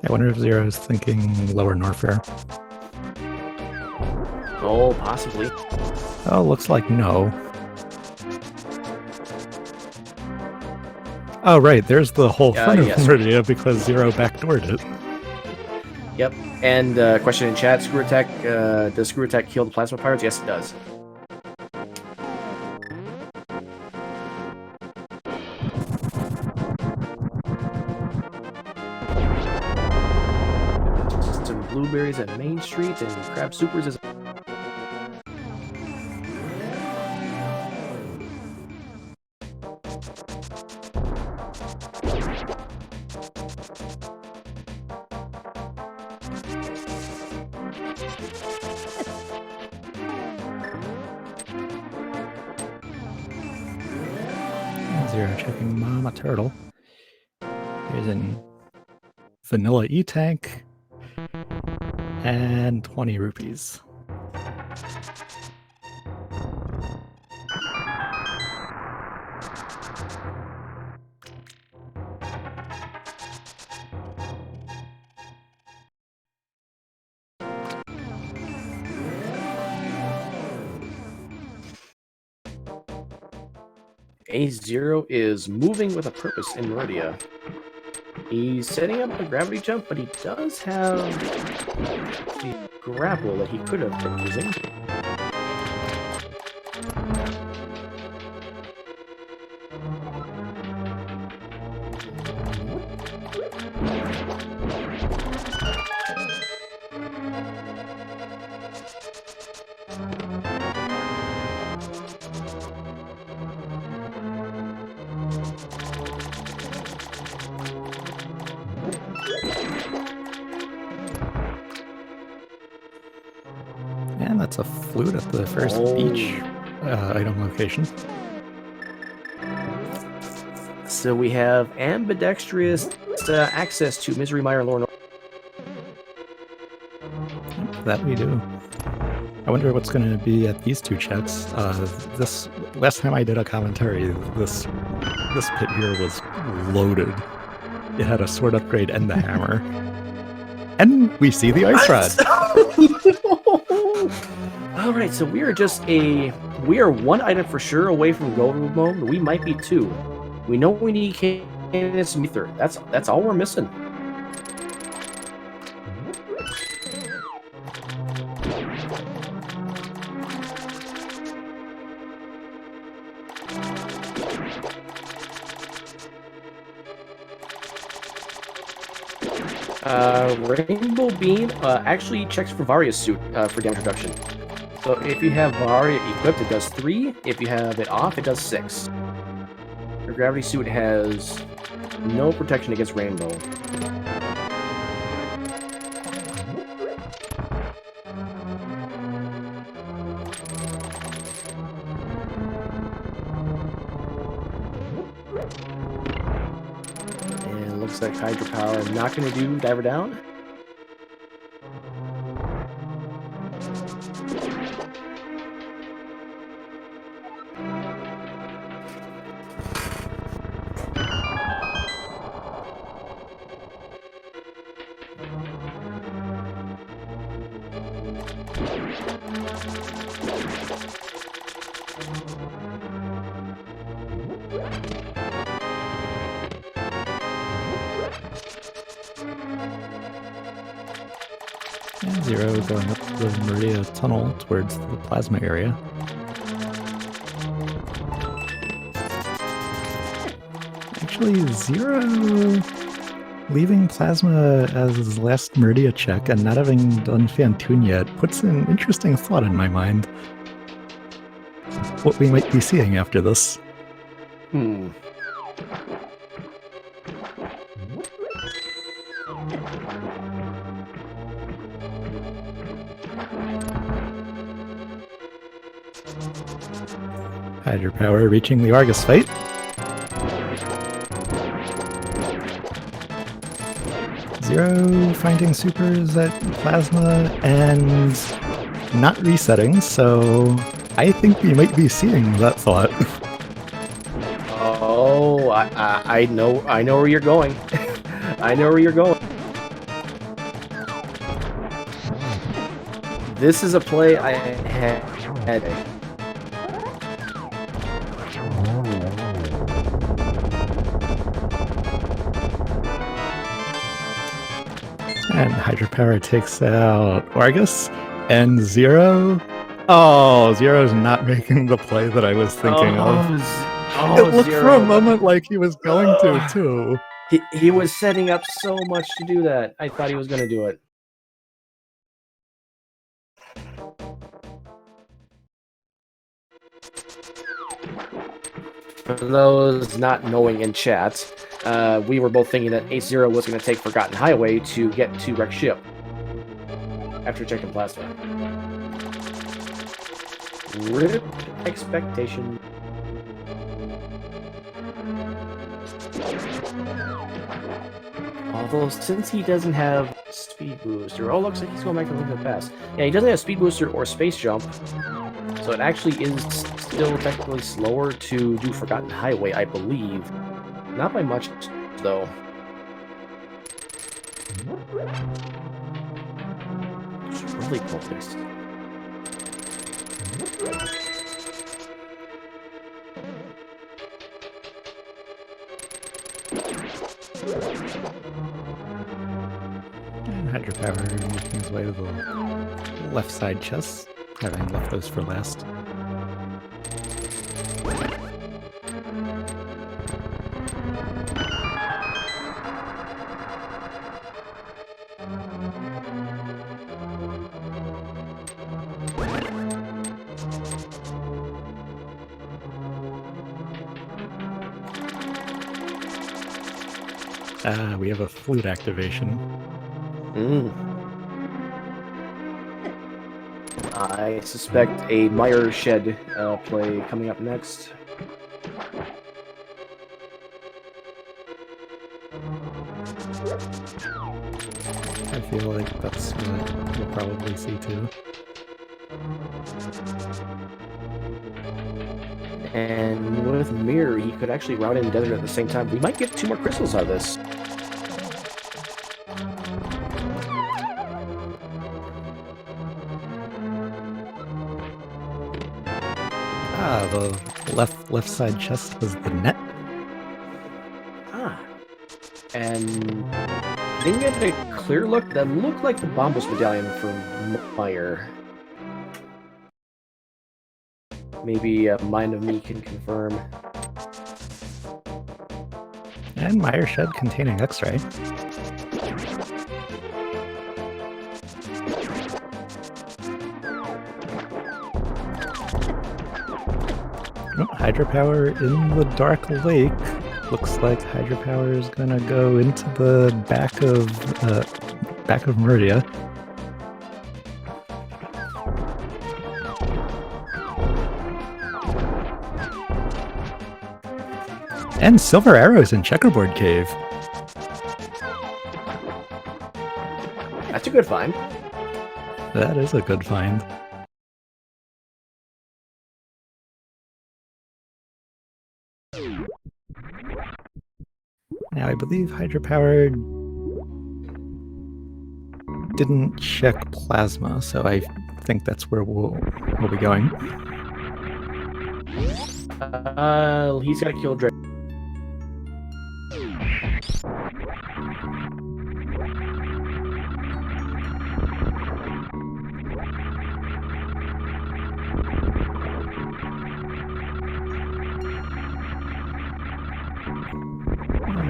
I wonder if Zero is thinking Lower Norfair. Oh, possibly. Oh, looks like no. Oh, right, there's the whole front of Meridia because Zero backdoored it. Yep. And question in chat, Screw Attack, does Screw Attack kill the Plasma Pirates? Yes, it does. Some blueberries at Main Street and Crab Supers is... Zero checking Mama Turtle. Here's an vanilla E-Tank and 20 rupees. AceZer0 is moving with a purpose in Meridia. He's setting up a gravity jump, but he does have the grapple that he could have been using. And that's a flute at the first beach item location. So we have ambidextrous access to Misery Mire and Lore. That we do. I wonder what's going to be at these two checks. This last time I did a commentary, this pit here was loaded. It had a sword upgrade and the hammer. And we see the ice rod. All right, so we are one item for sure away from go mode. We might be two. We know we need candidates and ether. That's all we're missing. Rainbow Beam actually checks for Varia's suit for damage reduction. So if you have Varia equipped, it does 3. If you have it off, it does 6. Her gravity suit has no protection against Rainbow. And looks like Hydropower not going to do Diver Down. And Zero going up the Maria tunnel towards the plasma area. Actually, Zero leaving plasma as his last Meridia check and not having done Fantoon yet puts an interesting thought in my mind. What we might be seeing after this. Hydropower reaching the Argus fight. Zero finding supers at plasma and not resetting, so I think we might be seeing that thought. Oh, I know where you're going. I know where you're going. This is a play I had. And Hydropower takes out Argus and Zero. Oh, Zero's not making the play that I was thinking of. It looked Zero. for a moment like he was going to, too. He was setting up so much to do that. I thought he was going to do it. For those not knowing in chat, we were both thinking that AceZer0 was going to take Forgotten Highway to get to Wrecked Ship after checking Plasma. RIP expectation. Although, since he doesn't have Speed Booster, oh, looks like he's going back to Link of the Past. Yeah, he doesn't have Speed Booster or Space Jump, so it actually is still technically slower to do Forgotten Highway, I believe. Not by much, though. It's really focused. And Hydropower making his way to the left side chests, having left those for last. We have a flute activation. I suspect a Mire Shed play coming up next. I feel like that's what we'll probably see too. And with Mirror, he could actually route in Desert at the same time. We might get 2 more crystals out of this. The left side chest was the net. And didn't get a clear look. That looked like the Bombos medallion from Mire. Maybe a Mind of Me can confirm. And Mire Shed containing X-Ray. hydropower in the dark lake. Looks like hydropower is gonna go into the back of Meridia. And silver arrows in Checkerboard Cave. That's a good find. That is a good find. Now, I believe hydropower didn't check plasma, so I think that's where we'll be going. He's got to kill Drake.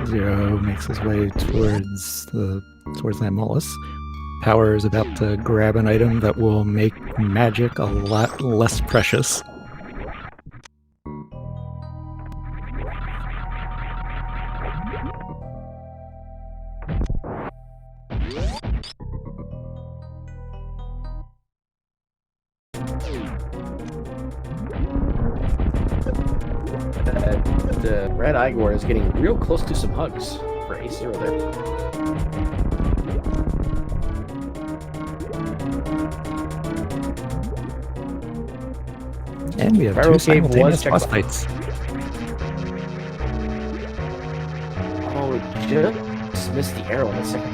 Zero makes his way towards that mollusk. Power is about to grab an item that will make magic a lot less precious. The red Igor is getting real close to some hugs for AceZer0 there. And we have Pharaoh two Cave was simultaneous boss fights. Oh, just missed the arrow in a second.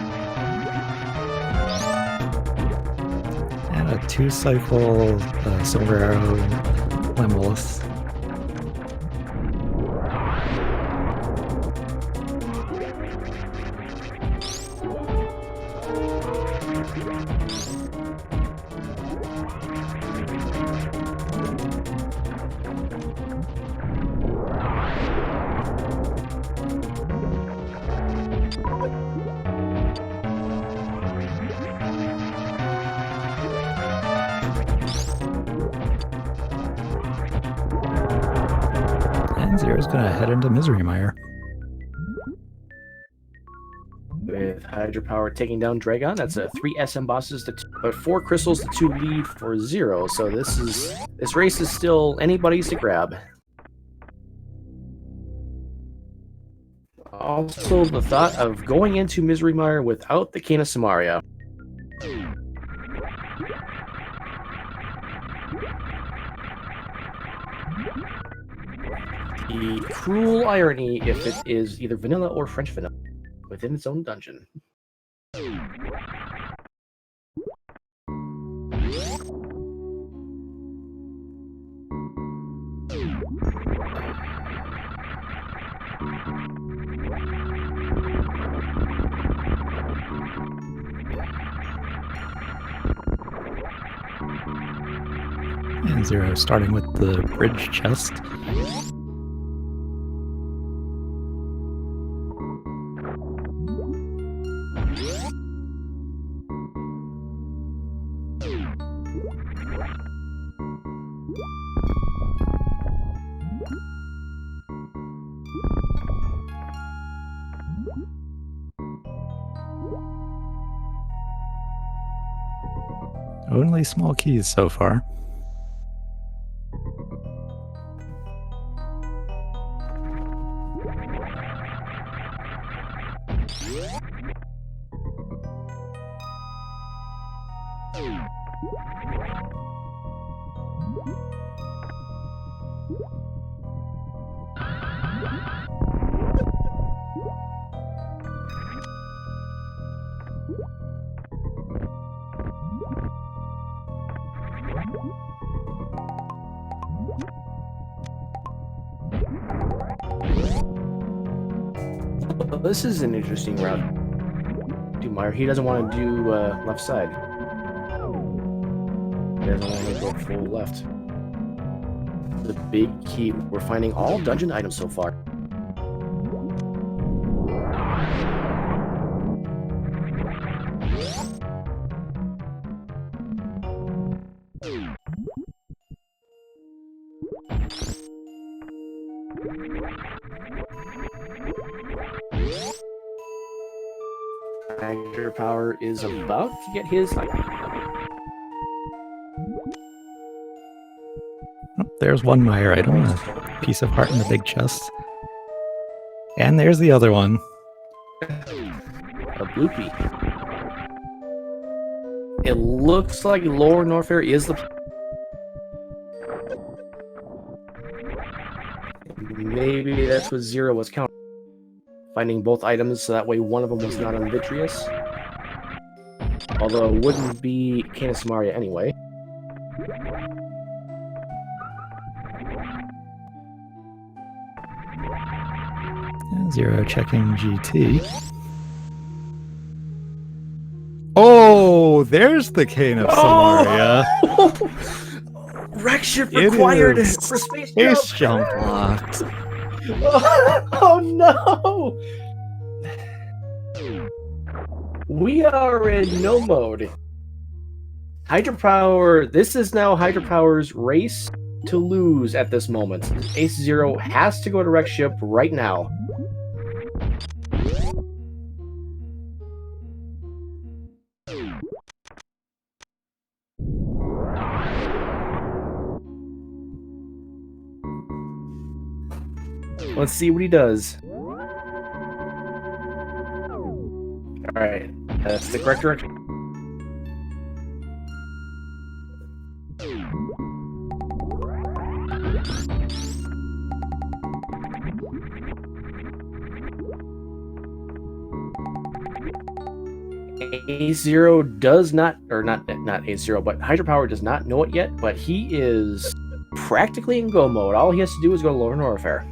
And a 2-cycle silver arrow Lemolus. Zero's gonna head into Misery Mire. With hydropower taking down Dragon, that's 3 SM bosses to 2, but 4 crystals to 2 lead for 0. So this race is still anybody's to grab. Also, the thought of going into Misery Mire without the Cane of Samaria. The cruel irony if it is either vanilla or French vanilla within its own dungeon. And Zero starting with the bridge chest. Only small keys so far. This is an interesting route. Meyer, he doesn't want to do left side. He doesn't want to go full left. The big key. We're finding all dungeon items so far. Hydrapower is about to get his. Oh, there's one Meyer item, a piece of heart in the big chest. And there's the other one. A bloopy. It looks like Lower Norfair is the. Maybe that's what Zero was counting. Finding both items so that way one of them was not on Vitreous. Although it wouldn't be Canis Maria anyway. Zero checking GT. Oh, there's the cane of Samaria. Wreck ship required for space jump locked. Oh no! We are in no mode. Hydropower. This is now Hydropower's race to lose at this moment. AceZer0 has to go to wreck ship right now. Let's see what he does. Alright, that's the correct direction. AceZer0 does not, or not AceZer0, but Hydropower does not know it yet, but he is practically in go mode. All he has to do is go to Lower Norfair.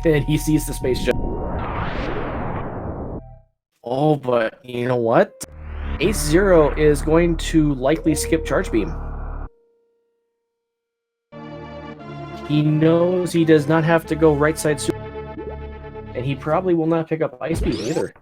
And he sees the space jump. Oh, but you know what? AceZer0 is going to likely skip Charge Beam. He knows he does not have to go right side super, and he probably will not pick up Ice Beam either.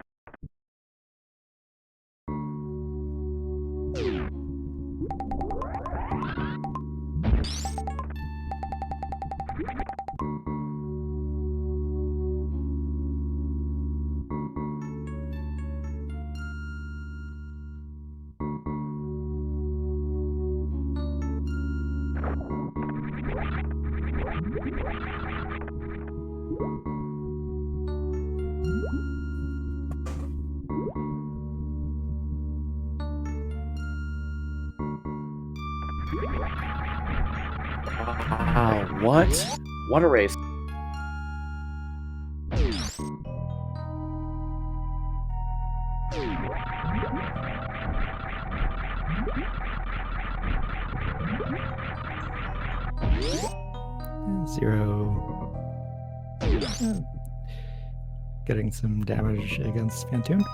Wow, what? What a race. Zero. Getting some damage against Phantoon.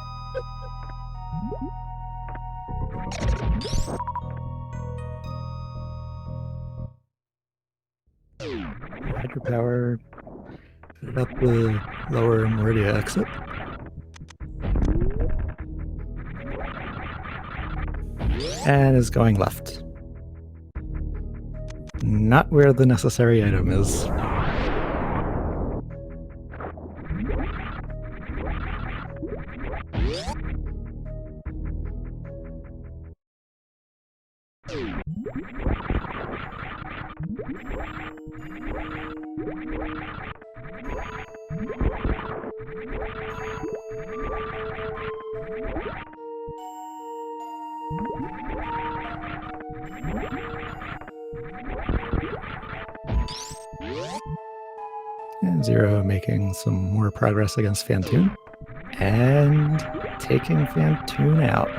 Hydropower up the lower Meridia exit. And is going left. Not where the necessary item is. And Zero making some more progress against Phantoon. And taking Phantoon out.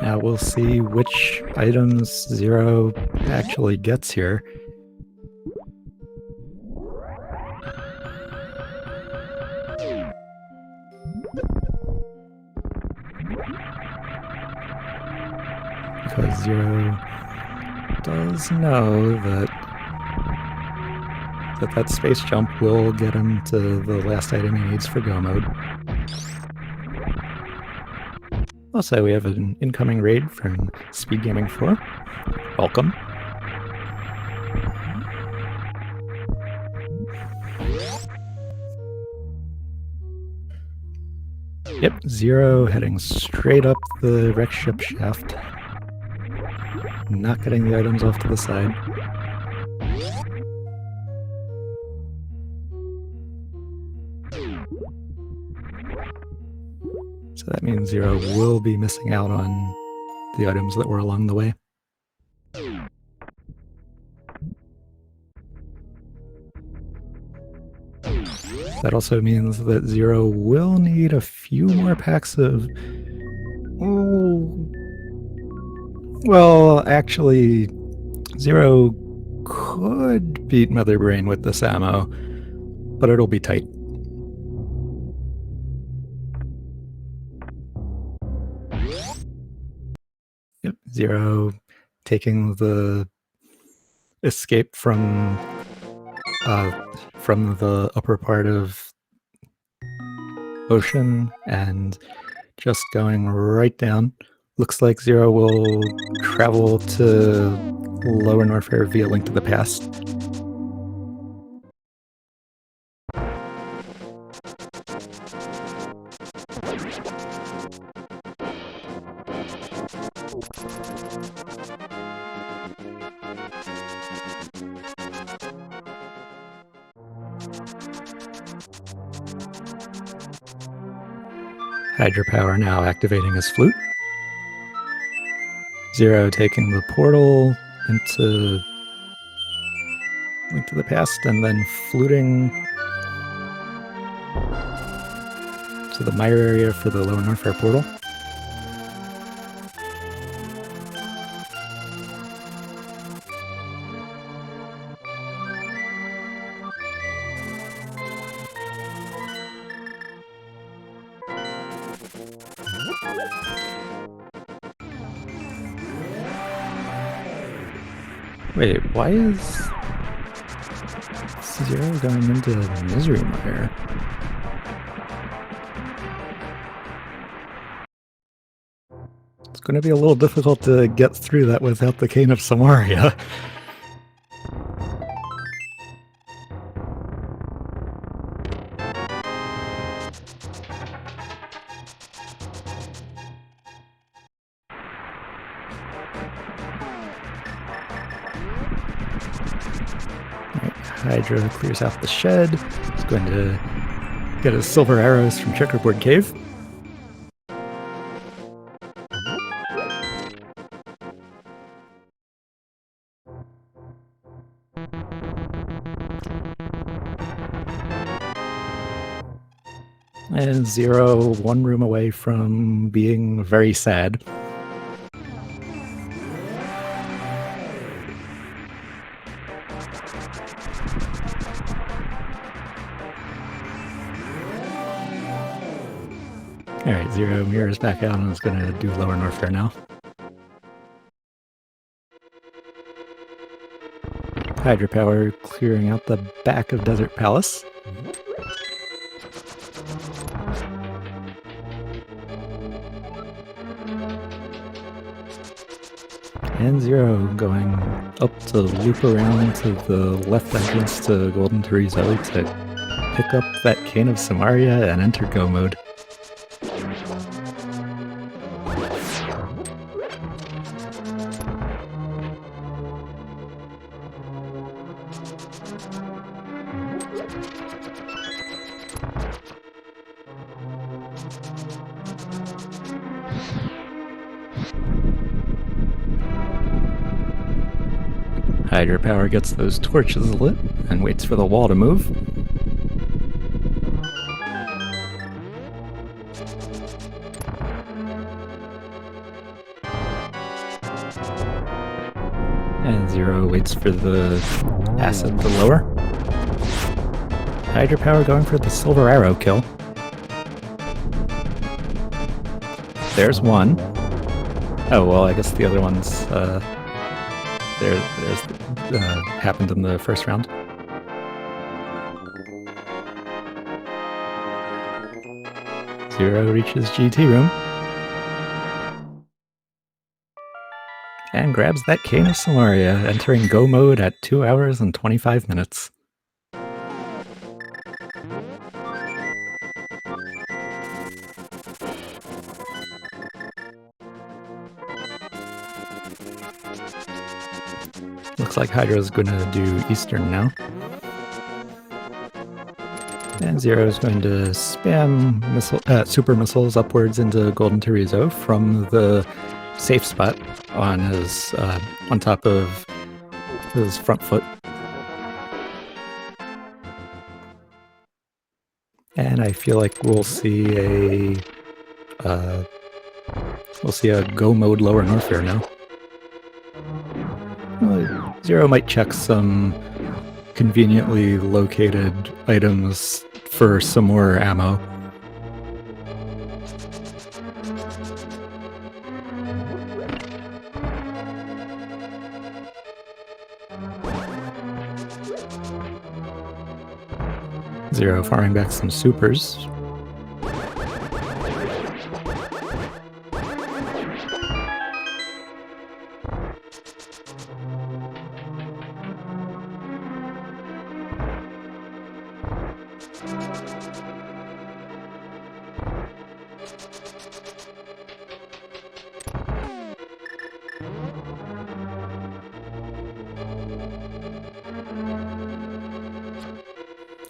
Now we'll see which items Zero actually gets here. Because Zero does know that that space jump will get him to the last item he needs for go mode. Also, we have an incoming raid from SpeedGaming 4. Welcome. Yep, Zero heading straight up the wreck ship shaft. Not getting the items off to the side. So that means Zero will be missing out on the items that were along the way. That also means that Zero will need a few more packs of... Well, actually, Zero could beat Mother Brain with this ammo, but it'll be tight. Yep, Zero taking the escape from the upper part of ocean and just going right down. Looks like Zero will travel to Lower Norfair via Link to the Past. Hydropower now activating his flute. Zero taking the portal into Link to the Past and then fluting to the mire area for the Lower Norfair portal. Wait, why is Zero going into Misery Mire? It's going to be a little difficult to get through that without the Cane of Samaria. Hydra clears out the shed. He's going to get his silver arrows from Checkerboard Cave. And Zero, one room away from being very sad. Alright, Zero mirrors back out and is going to do Lower Norfair now. Hydropower clearing out the back of Desert Palace. And Zero going up to loop around to the left entrance to Golden Terizo to pick up that Cane of Samaria and enter Go mode. Hydropower gets those torches lit and waits for the wall to move. And Zero waits for the asset to lower. Hydropower going for the silver arrow kill. There's one. Oh, well, I guess the other one's happened in the first round. Zero reaches GT room. And grabs that Cane of Samaria, entering go mode at 2 hours and 25 minutes. Looks like Hydra's going to do Eastern now. And Zero is going to spam super missiles upwards into Golden Terizo from the safe spot on his on top of his front foot. And I feel like we'll see a go mode lower Norfair now. Zero might check some conveniently located items for some more ammo. Zero farming back some supers.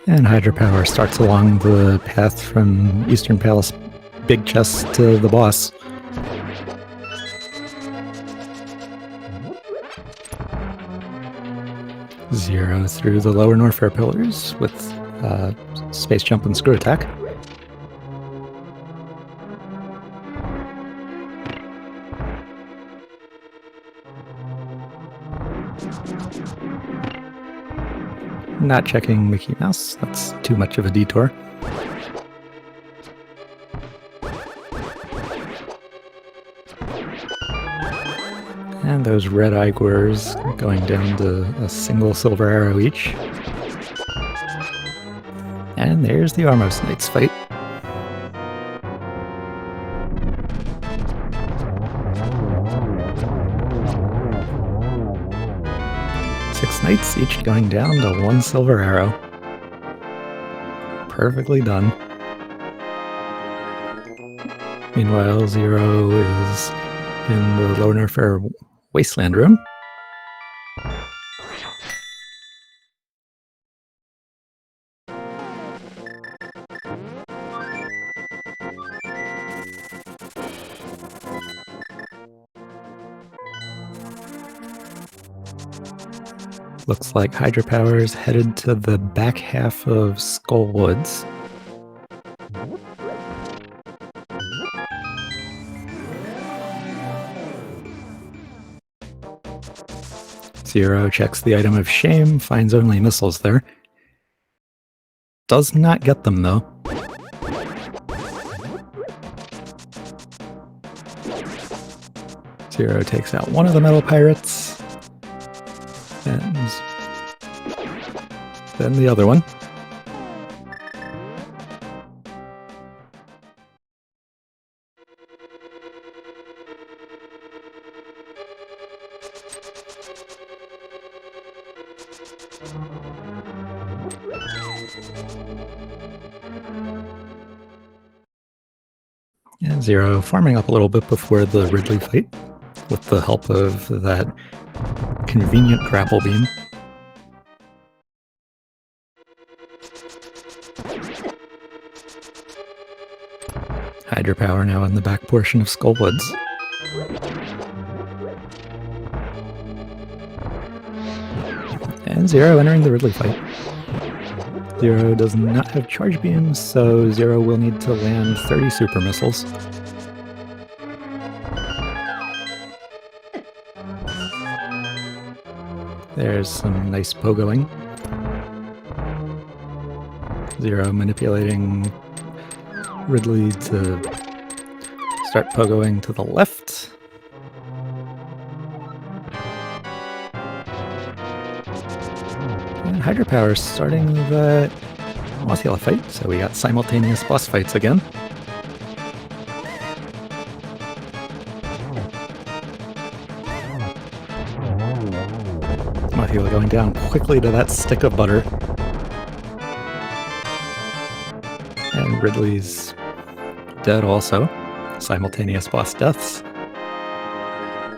And Hydropower starts along the path from Eastern Palace Big Chest to the boss. Zero through the lower Norfair pillars with space jump and screw attack. Not checking Mickey Mouse, that's too much of a detour. And those red Igors going down to a single silver arrow each. And there's the Armos Knights fight. Six knights, each going down to one silver arrow. Perfectly done. Meanwhile, Zero is in the Lower Norfair Wasteland room. Looks like Hydropower is headed to the back half of Skull Woods. Zero checks the item of shame, finds only missiles there. Does not get them though. Zero takes out one of the metal pirates. And then the other one. And Zero farming up a little bit before the Ridley fight with the help of that convenient grapple beam. Hydropower now in the back portion of Skullwoods. And Zero entering the Ridley fight. Zero does not have charge beams, so Zero will need to land 30 super missiles. There's some nice pogoing. Zero manipulating Ridley to start pogoing to the left. And Hydropower starting the Mothula fight, so we got simultaneous boss fights again. He was going down quickly to that stick of butter. And Ridley's dead also. Simultaneous boss deaths.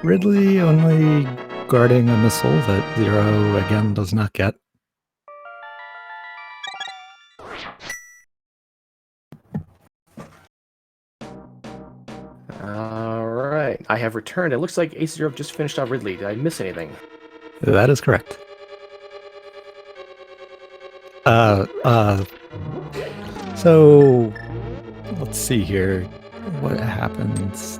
Ridley only guarding a missile that Zero again does not get. Alright, I have returned. It looks like AceZer0 just finished off Ridley. Did I miss anything? That is correct. So let's see here. What happens?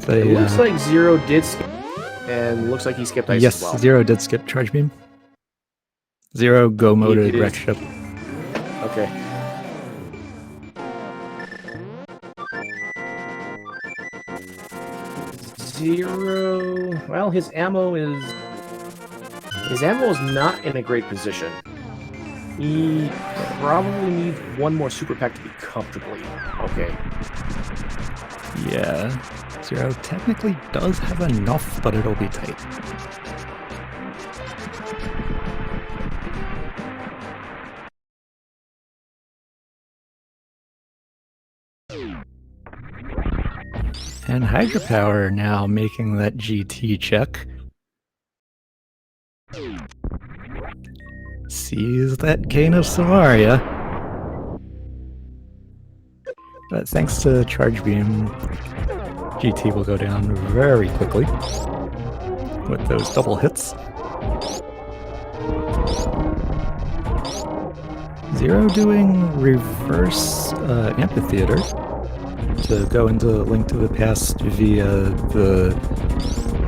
It looks like Zero did skip, and looks like he skipped ice as well. Yes, Zero did skip charge beam. Zero go moded wreck ship. Okay. Zero. Well, his ammo is not in a great position. He probably needs one more super pack to be comfortably okay. Yeah, Zero technically does have enough, but it'll be tight. And Hydropower now making that GT check. Sees that cane of Samaria. But thanks to Charge Beam, GT will go down very quickly with those double hits. Zero doing reverse amphitheater to go into Link to the Past via the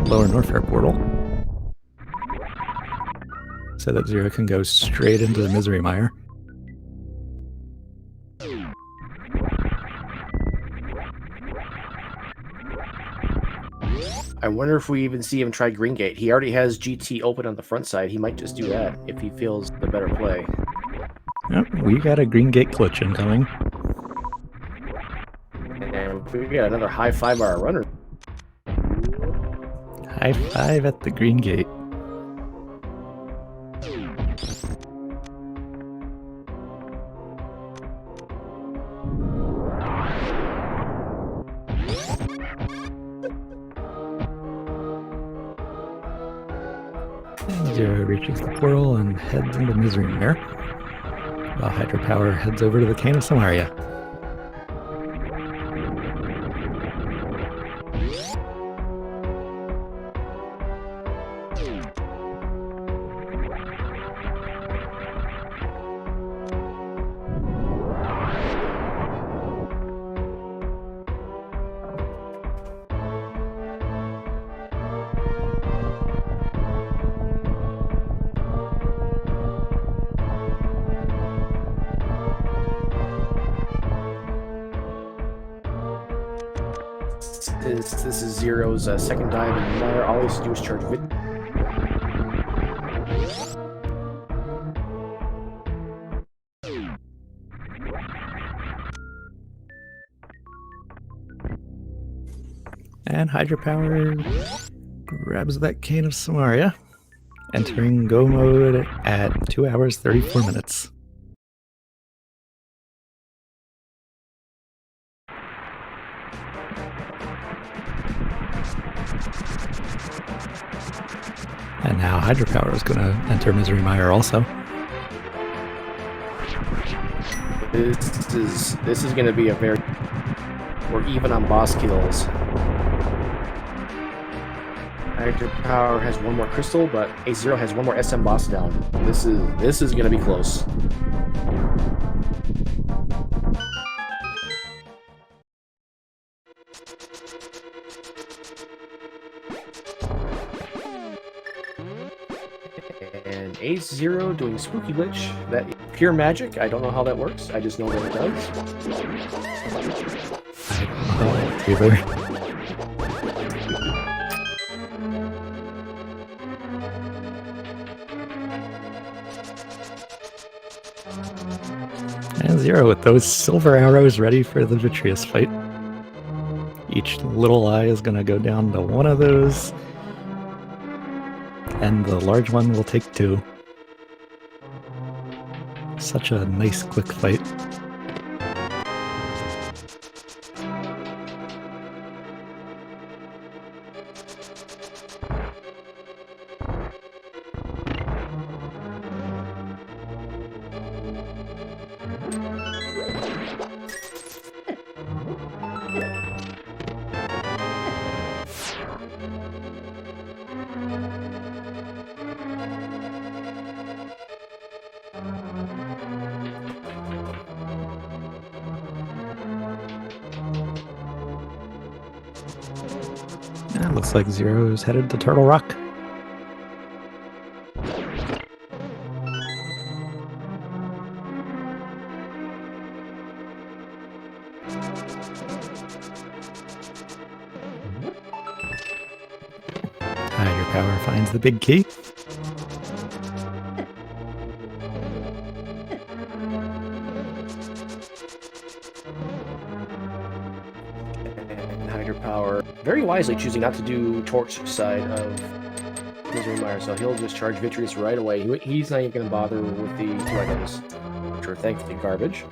Lower Norfair portal, so that Zero can go straight into the Misery Mire. I wonder if we even see him try Green Gate. He already has GT open on the front side. He might just do that if he feels the better play. Yep, we got a Green Gate glitch incoming. And we got another high five by our runner. High five at the Green Gate. Zero reaches the portal and heads into Misery Mire, while Hydropower heads over to the Cane of Samaria. This is Zero's second dive in the mire. All he has to do is charge vid. And Hydropower grabs that Cane of Samaria, entering go mode at 2 hours 34 minutes. And now Hydropower is going to enter Misery Mire also. This is going to be a very... We're even on boss kills. Hydropower has one more crystal, but AceZer0 has one more SM boss down. This is going to be close. And AceZer0 doing Spooky Glitch. That is pure magic. I don't know how that works. I just know that it does. I don't know either. And Zero with those silver arrows ready for the Vitreous fight. each little eye is going to go down to one of those, and the large one will take 2. Such a nice, quick fight. Yeah, looks like Zero is headed to Turtle Rock. Hydrapower finds the big key. And Hydrapower very wisely choosing not to do Torch side of his Randomizer, so he'll just charge Vitreous right away. He's not even going to bother with the 2 items, which are thankfully garbage.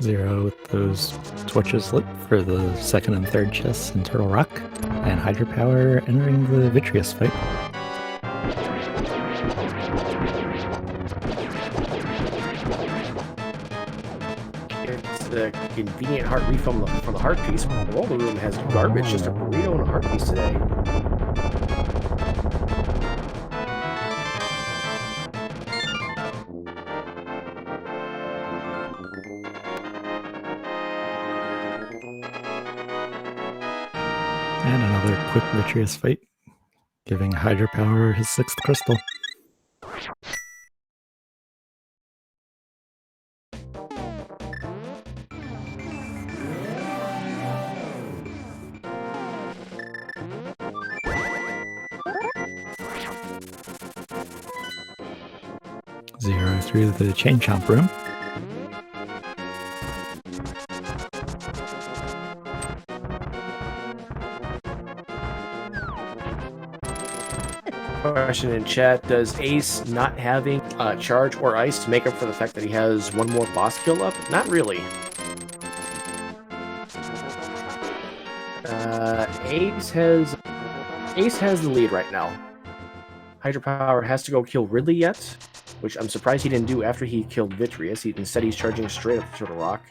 Zero with those torches lit for the 2nd and 3rd chests in Turtle Rock, and Hydrapower entering the Vitreous fight. It's the convenient heart refill from the heart piece. Well, the room has garbage, just a burrito and a heart piece today. And another quick Vitreous fight, giving Hydrapower his 6th crystal. Zero through the Chain Chomp room. Question in chat: does Ace not having charge or ice to make up for the fact that he has 1 more boss kill up? Not really. Ace has the lead right now. Hydrapower has to go kill Ridley yet, which I'm surprised he didn't do after he killed Vitreous. Instead, he's charging straight up to Turtle Rock.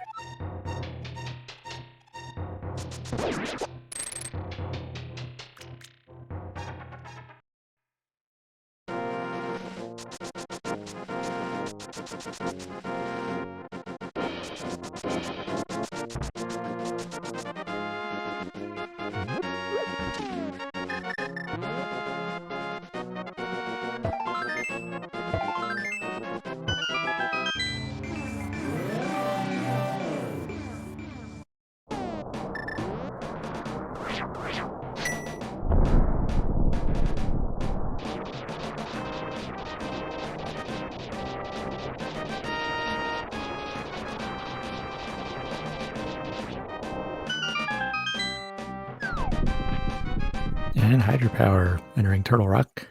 And hydropower entering Turtle Rock.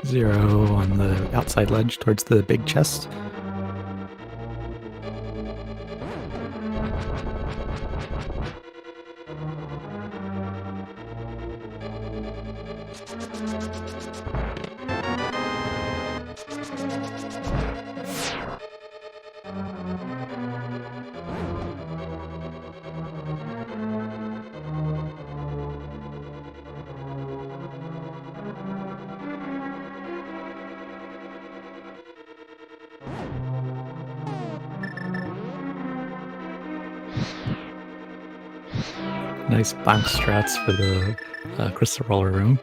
Zero on the outside ledge towards the big chest. Nice bounce strats for the crystal roller room.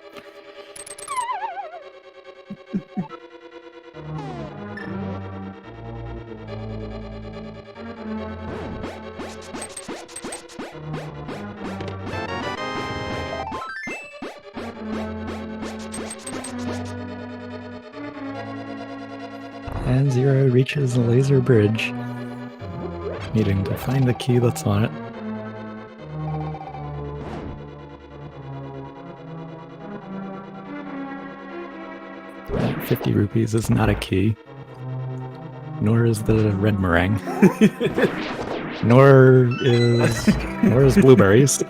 And Zero reaches the laser bridge, needing to find the key that's on it. 50 rupees is not a key, nor is the red meringue, nor is blueberries.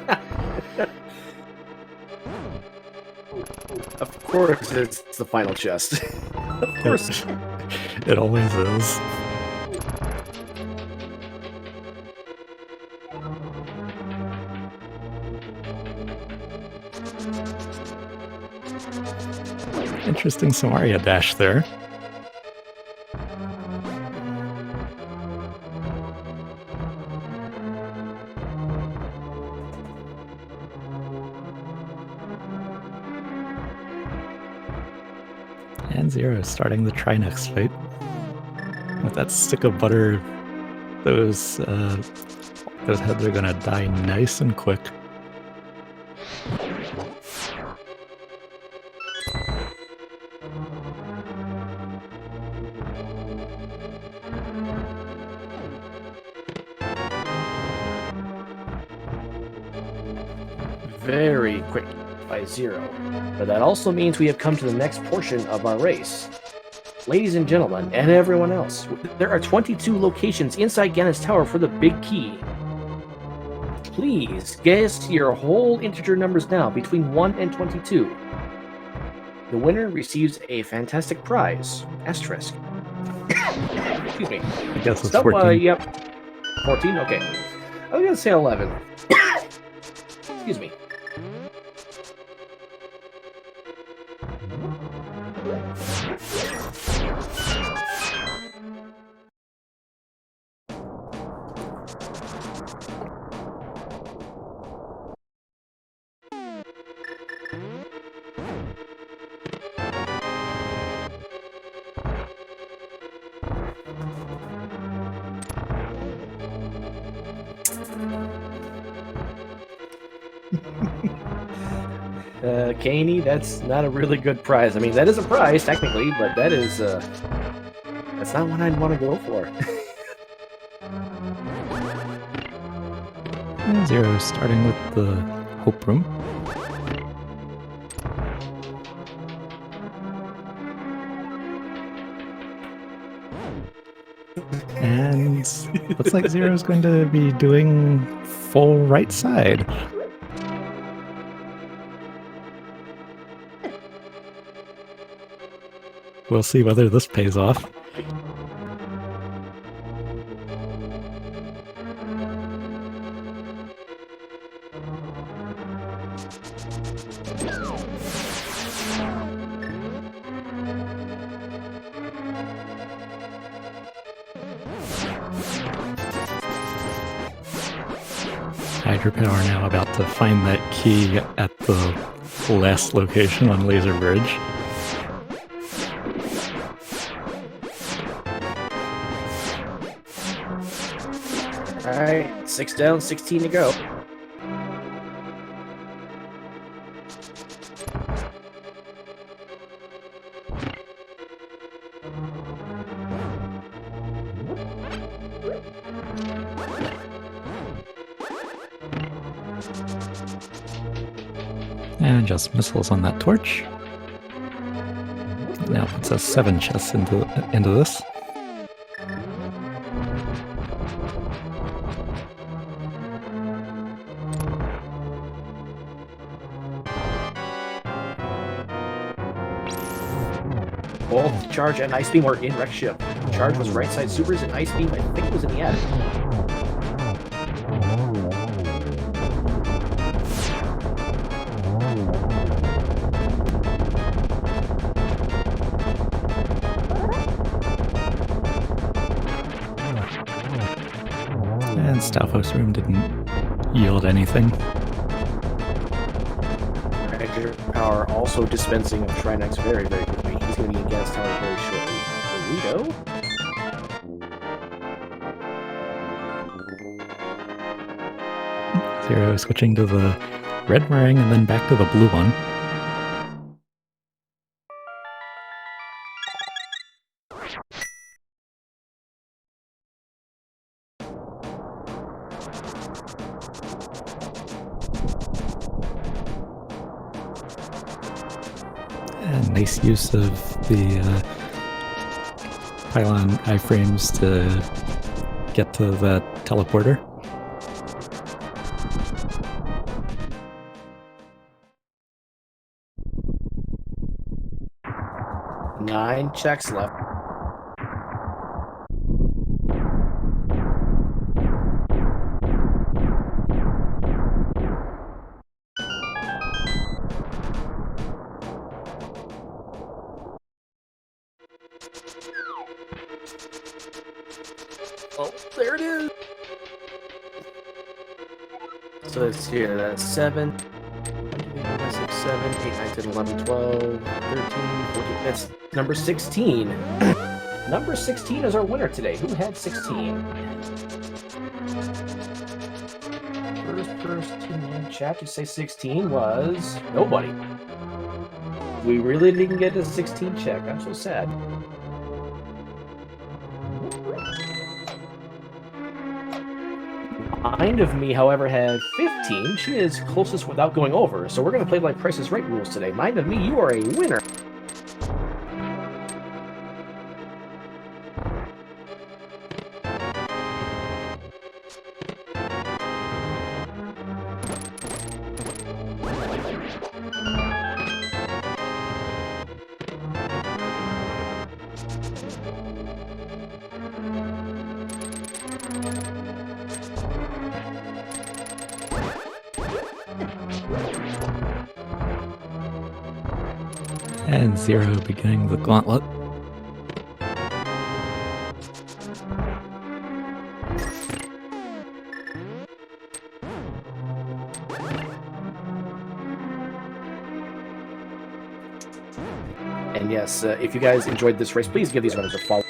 Of course, it's the final chest. Of course. It always is. Interesting Samaria dash there. And Zero starting the Trinex fight. With that stick of butter, those heads are gonna die nice and quick. Very quick by Zero. But that also means we have come to the next portion of our race. Ladies and gentlemen, and everyone else, there are 22 locations inside Ganon's Tower for the big key. Please guess your whole integer numbers now between 1 and 22. The winner receives a fantastic prize. Asterisk. Excuse me. I guess it's 14. Yep. 14? Okay. I was going to say 11. Excuse me. Caney, that's not a really good prize. I mean, that is a prize, technically, but that is, that's not what I'd want to go for. Zero starting with the Hope Room. And looks like Zero's going to be doing full right side. We'll see whether this pays off. Hydropower now about to find that key at the last location on Laser Bridge. Alright, 6 down, 16 to go. And just missiles on that torch. Now puts us 7 chests into this. Both Charge and Ice Beam were in Wreck Ship. Charge was right side supers, and Ice Beam, I think, was in the attic. And Stavros' room didn't yield anything. Power also dispensing of Shrinex very, very quickly. He's going to be in Gas Tower very shortly. Zero switching to the red meringue and then back to the blue one. And nice use of the pylon iframes to get to the teleporter. Nine checks left. Oh, there it is. So let's see here. That's 7, 6, 7, 8, 9, 10, 11, 12, 13, 14. That's number 16. Number 16 is our winner today. Who had 16? First person in chat to say 16 was nobody. We really didn't get a 16 check. I'm so sad. Mind of Me, however, had 15. She is closest without going over, so we're going to play like Price is Right rules today. Mind of Me, you are a winner. And Zero beginning the gauntlet. And yes, if you guys enjoyed this race, please give these runners a follow.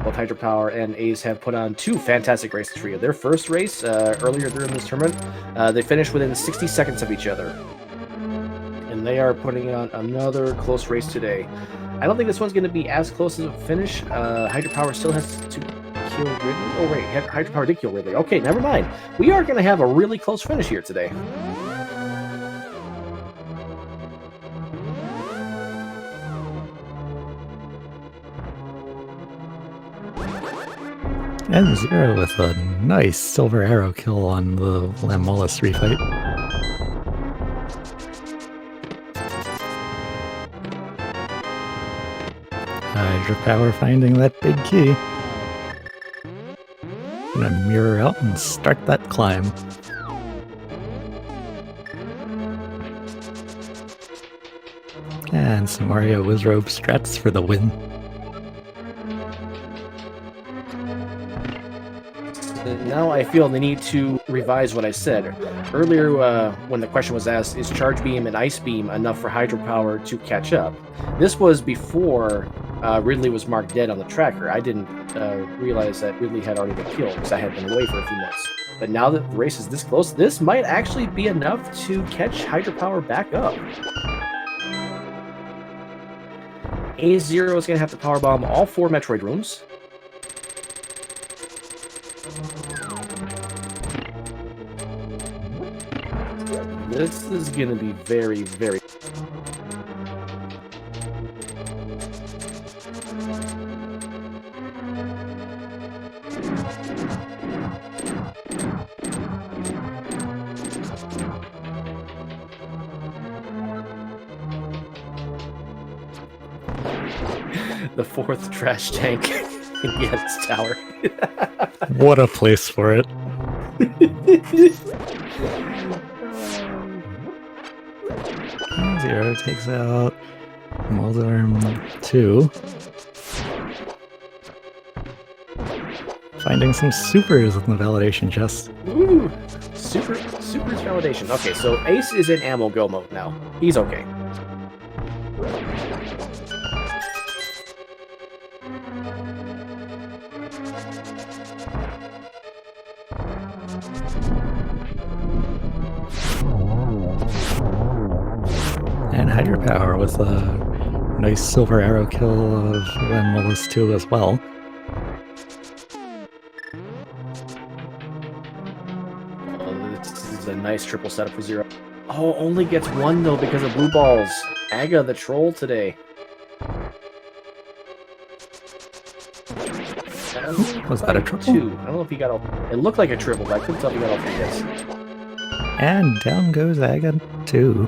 Both Hydropower and Ace have put on 2 fantastic races for you. Their first race, earlier during this tournament, they finished within 60 seconds of each other. And they are putting on another close race today. I don't think this one's going to be as close as a finish. Hydropower still has to kill Ridley. Oh, wait, Hydropower did kill Ridley. Okay, never mind. We are going to have a really close finish here today. And Zero with a nice silver arrow kill on the Lamolus refight. Hydropower finding that big key. Gonna mirror out and start that climb. And some Mario Wizrobe strats for the win. Now I feel the need to revise what I said. Earlier, when the question was asked, is Charge Beam and Ice Beam enough for Hydropower to catch up? This was before Ridley was marked dead on the tracker. I didn't realize that Ridley had already been killed because I had been away for a few minutes. But now that the race is this close, this might actually be enough to catch Hydropower back up. AceZer0 is going to have to powerbomb all 4 Metroid rooms. This is going to be very, very... the fourth trash tank in Yen's tower. What a place for it. Zero takes out Moldarm 2. Finding some supers in the validation chest. Ooh, super validation. Okay, so Ace is in ammo go mode now. He's okay. And Hydrapower with a nice silver arrow kill of Mollis 2 as well. This is a nice triple setup for Zero. Oh, only gets one though because of blue balls. Aga the troll today. Was that a triple? Two. I don't know if he got all... It looked like a triple, but I couldn't tell if he got all three hits. And down goes Aga 2.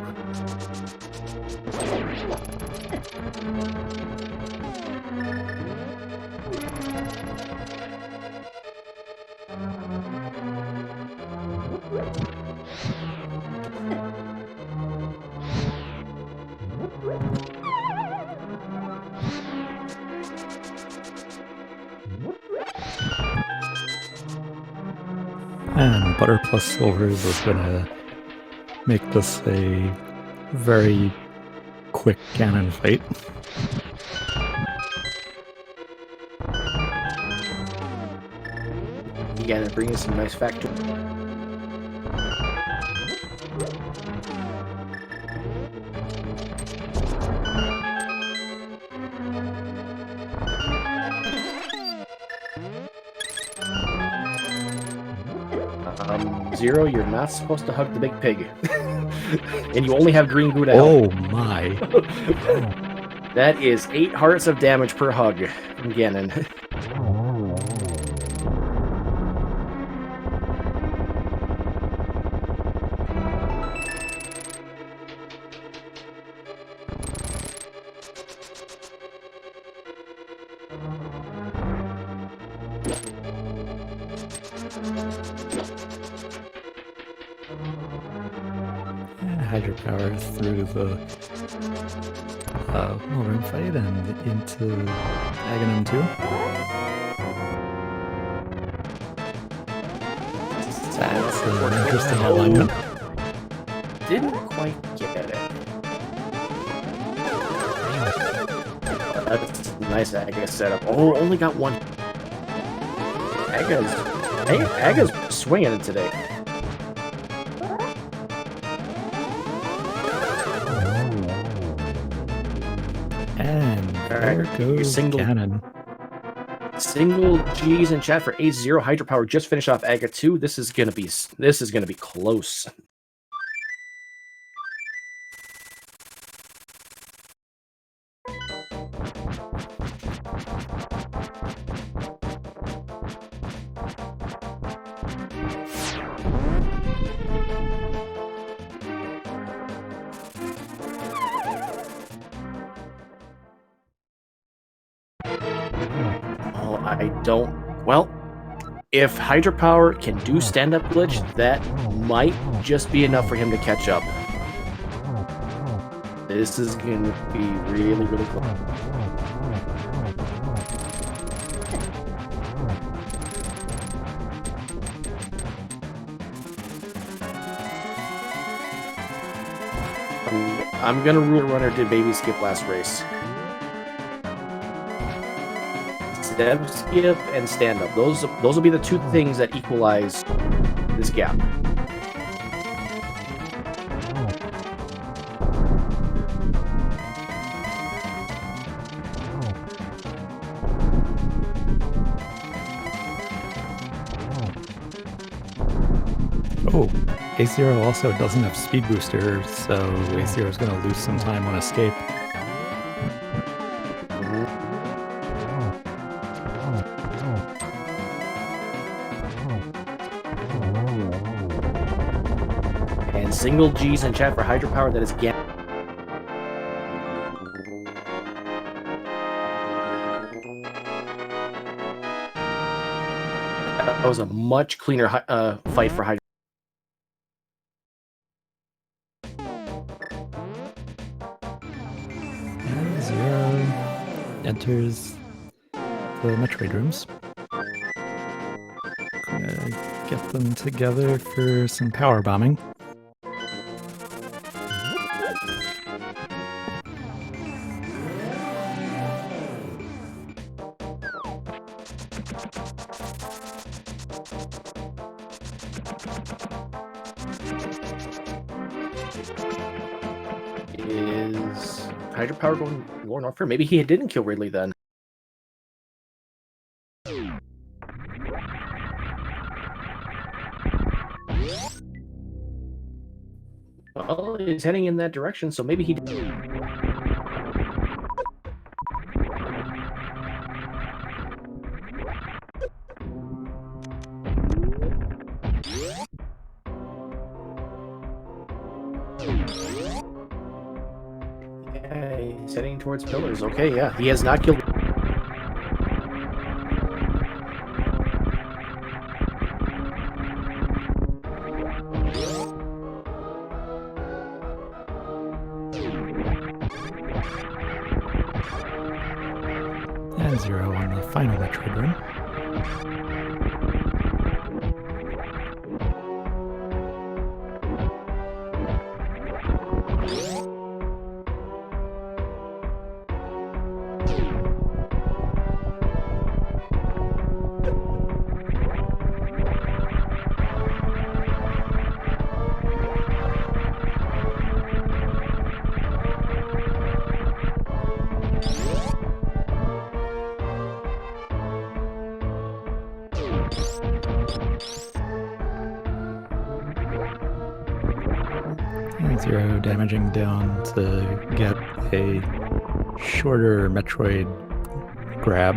And Butter plus Silvers is gonna make this a very quick cannon fight. Again, it brings some nice factor. Zero, you're not supposed to hug the big pig. And you only have green goo to help. Oh my. That is 8 hearts of damage per hug from Ganon. Hydropower through the room fight and into Aghanim 2. That's an interesting alignment. Didn't quite get it. That's a nice Aga setup. Oh, only got one. Aga's swinging it today. And there goes Ganon. Single G's in chat for AceZer0. Hydrapower just finished off Aga 2. This is gonna be close. I don't... Well, if Hydrapower can do stand-up glitch, that might just be enough for him to catch up. This is going to be really, really close. I'm going to rule runner did baby skip last race. Dev skip and stand up. Those will be the two things that equalize this gap. Oh, AceZer0 also doesn't have speed booster, so AceZer0 is going to lose some time on escape. And single G's in chat for Hydrapower. That is Ganon. That was a much cleaner fight for Hydra. And Zero enters the Metroid rooms. Gonna get them together for some power bombing. Is Hydropower going more north? Maybe he didn't kill Ridley then. Well, he's heading in that direction, so maybe he did. Yeah, he's heading towards pillars. Okay, yeah, he has not killed. And Zero on the final Metroid room. And Zero damaging down to get a shorter Metroid grab.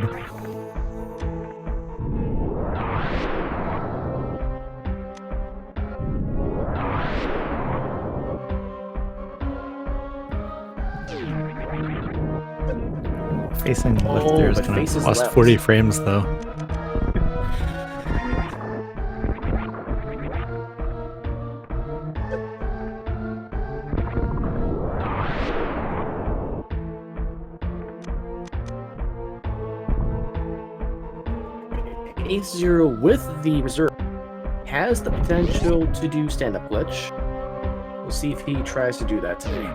Facing left there is kind of lost 40 frames though. AceZer0 with the reserve has the potential to do stand-up glitch. We'll see if he tries to do that today.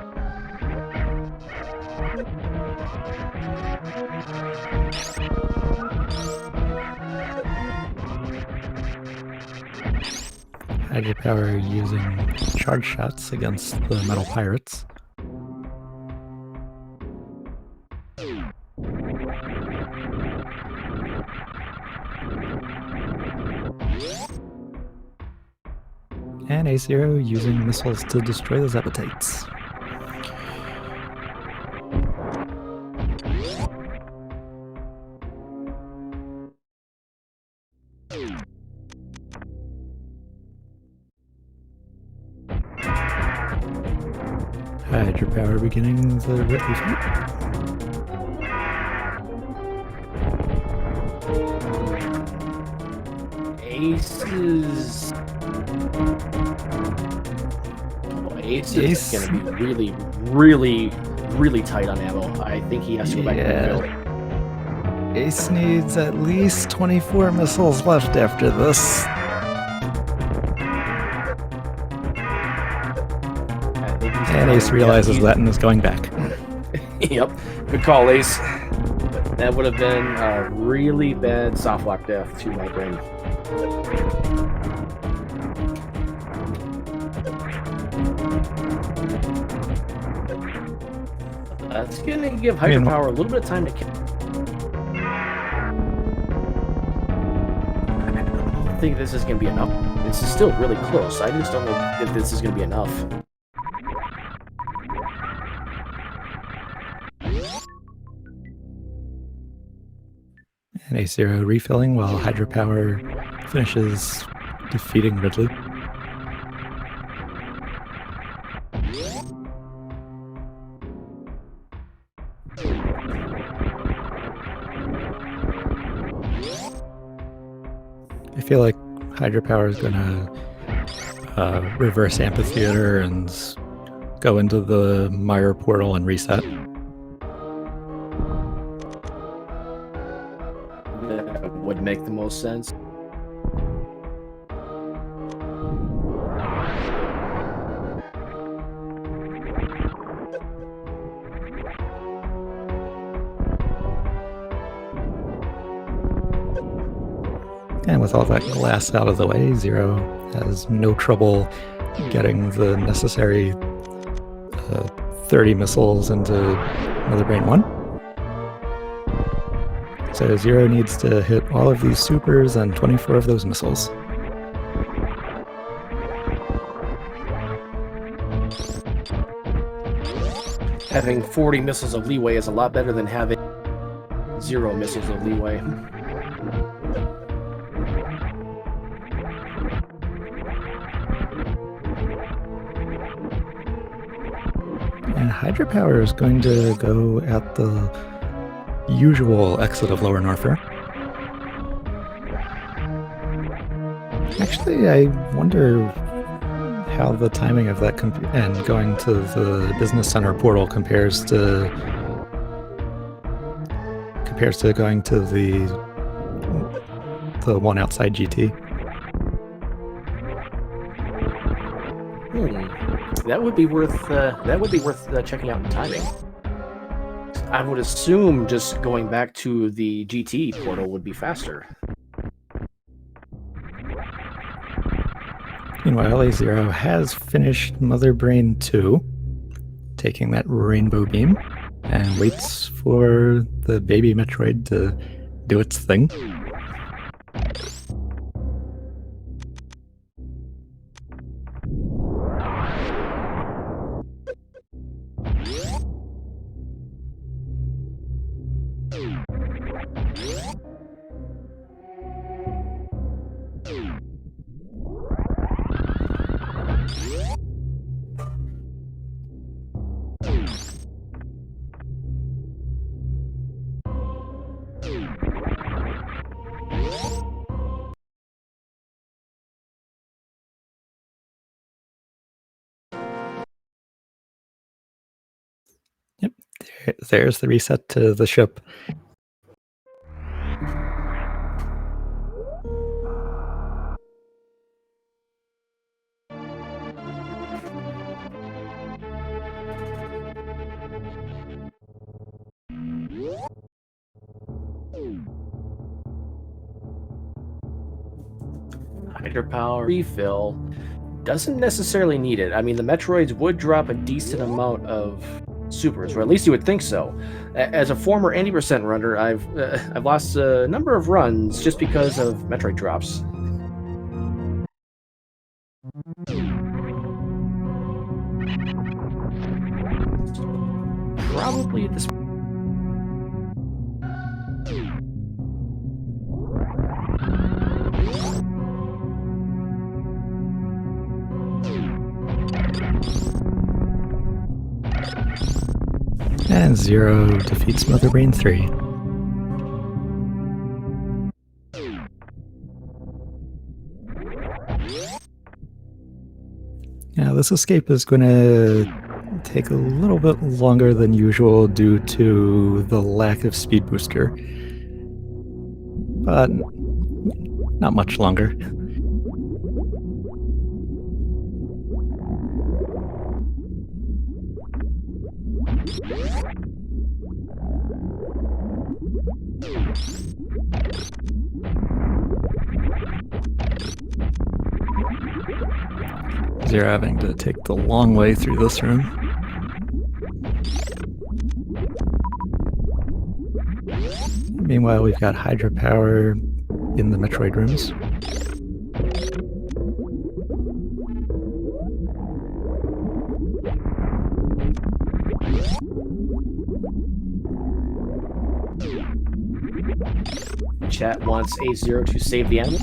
Hydrapower using charge shots against the metal pirates. And AceZer0 using missiles to destroy those appetites. Hydrapower beginning the Ridley fight. Ace is going to be really tight on ammo. I think he has to go back to the Ace needs at least 24 missiles left after this. And Ace realizes that and is going back. Yep, good call, Ace. That would have been a really bad softlock death to my brain. That's gonna give Hydrapower a little bit of time to kill. I don't think this is gonna be enough. This is still really close. I just don't know if this is gonna be enough. And AceZer0 refilling while Hydrapower finishes defeating Ridley. I feel like hydropower is gonna reverse amphitheater and go into the mire portal and reset. That would make the most sense. And with all that glass out of the way, Zero has no trouble getting the necessary 30 missiles into Mother Brain 1. So Zero needs to hit all of these supers and 24 of those missiles. Having 40 missiles of leeway is a lot better than having 0 missiles of leeway. And hydropower is going to go at the usual exit of Lower Norfair. Actually, I wonder how the timing of that and going to the business center portal compares to going to the one outside GT. That would be worth checking out in timing. I would assume just going back to the GT portal would be faster. Meanwhile, AceZer0 has finished Mother Brain 2, taking that rainbow beam, and waits for the baby Metroid to do its thing. Yep, there's the reset to the ship. Hydropower refill doesn't necessarily need it. I mean, the Metroids would drop a decent amount of supers, or at least you would think so. As a former 80% runner, I've lost a number of runs just because of Metroid drops. Probably at this. And Zero defeats Mother Brain 3. Now this escape is going to take a little bit longer than usual due to the lack of speed booster, but not much longer. Zero having to take the long way through this room. Meanwhile, we've got hydropower in the Metroid rooms. Chat wants AceZer0 to save the animal.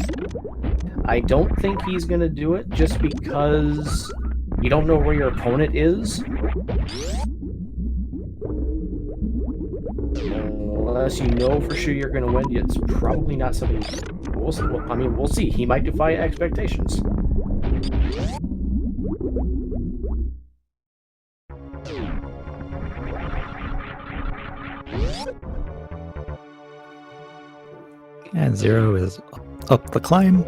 I don't think he's going to do it just because you don't know where your opponent is. unless you know for sure you're going to win, it's probably not something. We'll see. Well, I mean, we'll see. He might defy expectations. And Zero is up the climb.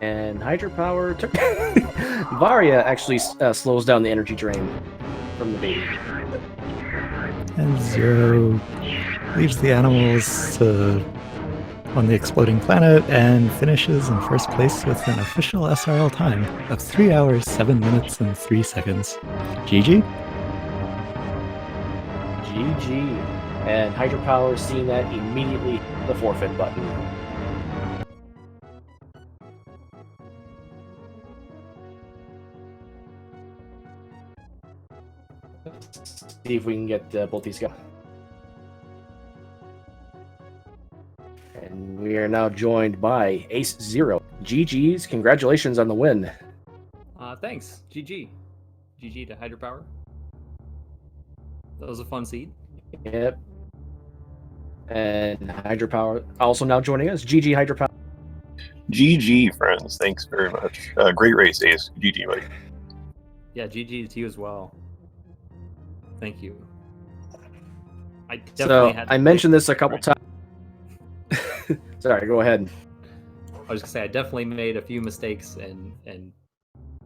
And hydropower took. Varia actually slows down the energy drain from the baby. And Zero leaves the animals on the exploding planet and finishes in first place with an official SRL time of 3 hours, 7 minutes, and 3 seconds. GG? GG. And hydropower, seeing that, immediately hit the forfeit button. Let's see if we can get both these guys. And we are now joined by AceZer0. GG's, congratulations on the win. Thanks. GG. GG to hydropower. That was a fun seed. Yep. And hydropower also now joining us. GG hydropower. GG, friends. Thanks very much. Great race, Ace. GG, buddy. Yeah, GG to you as well. Thank you. I mentioned this a couple times. Sorry, go ahead. I was gonna say I definitely made a few mistakes and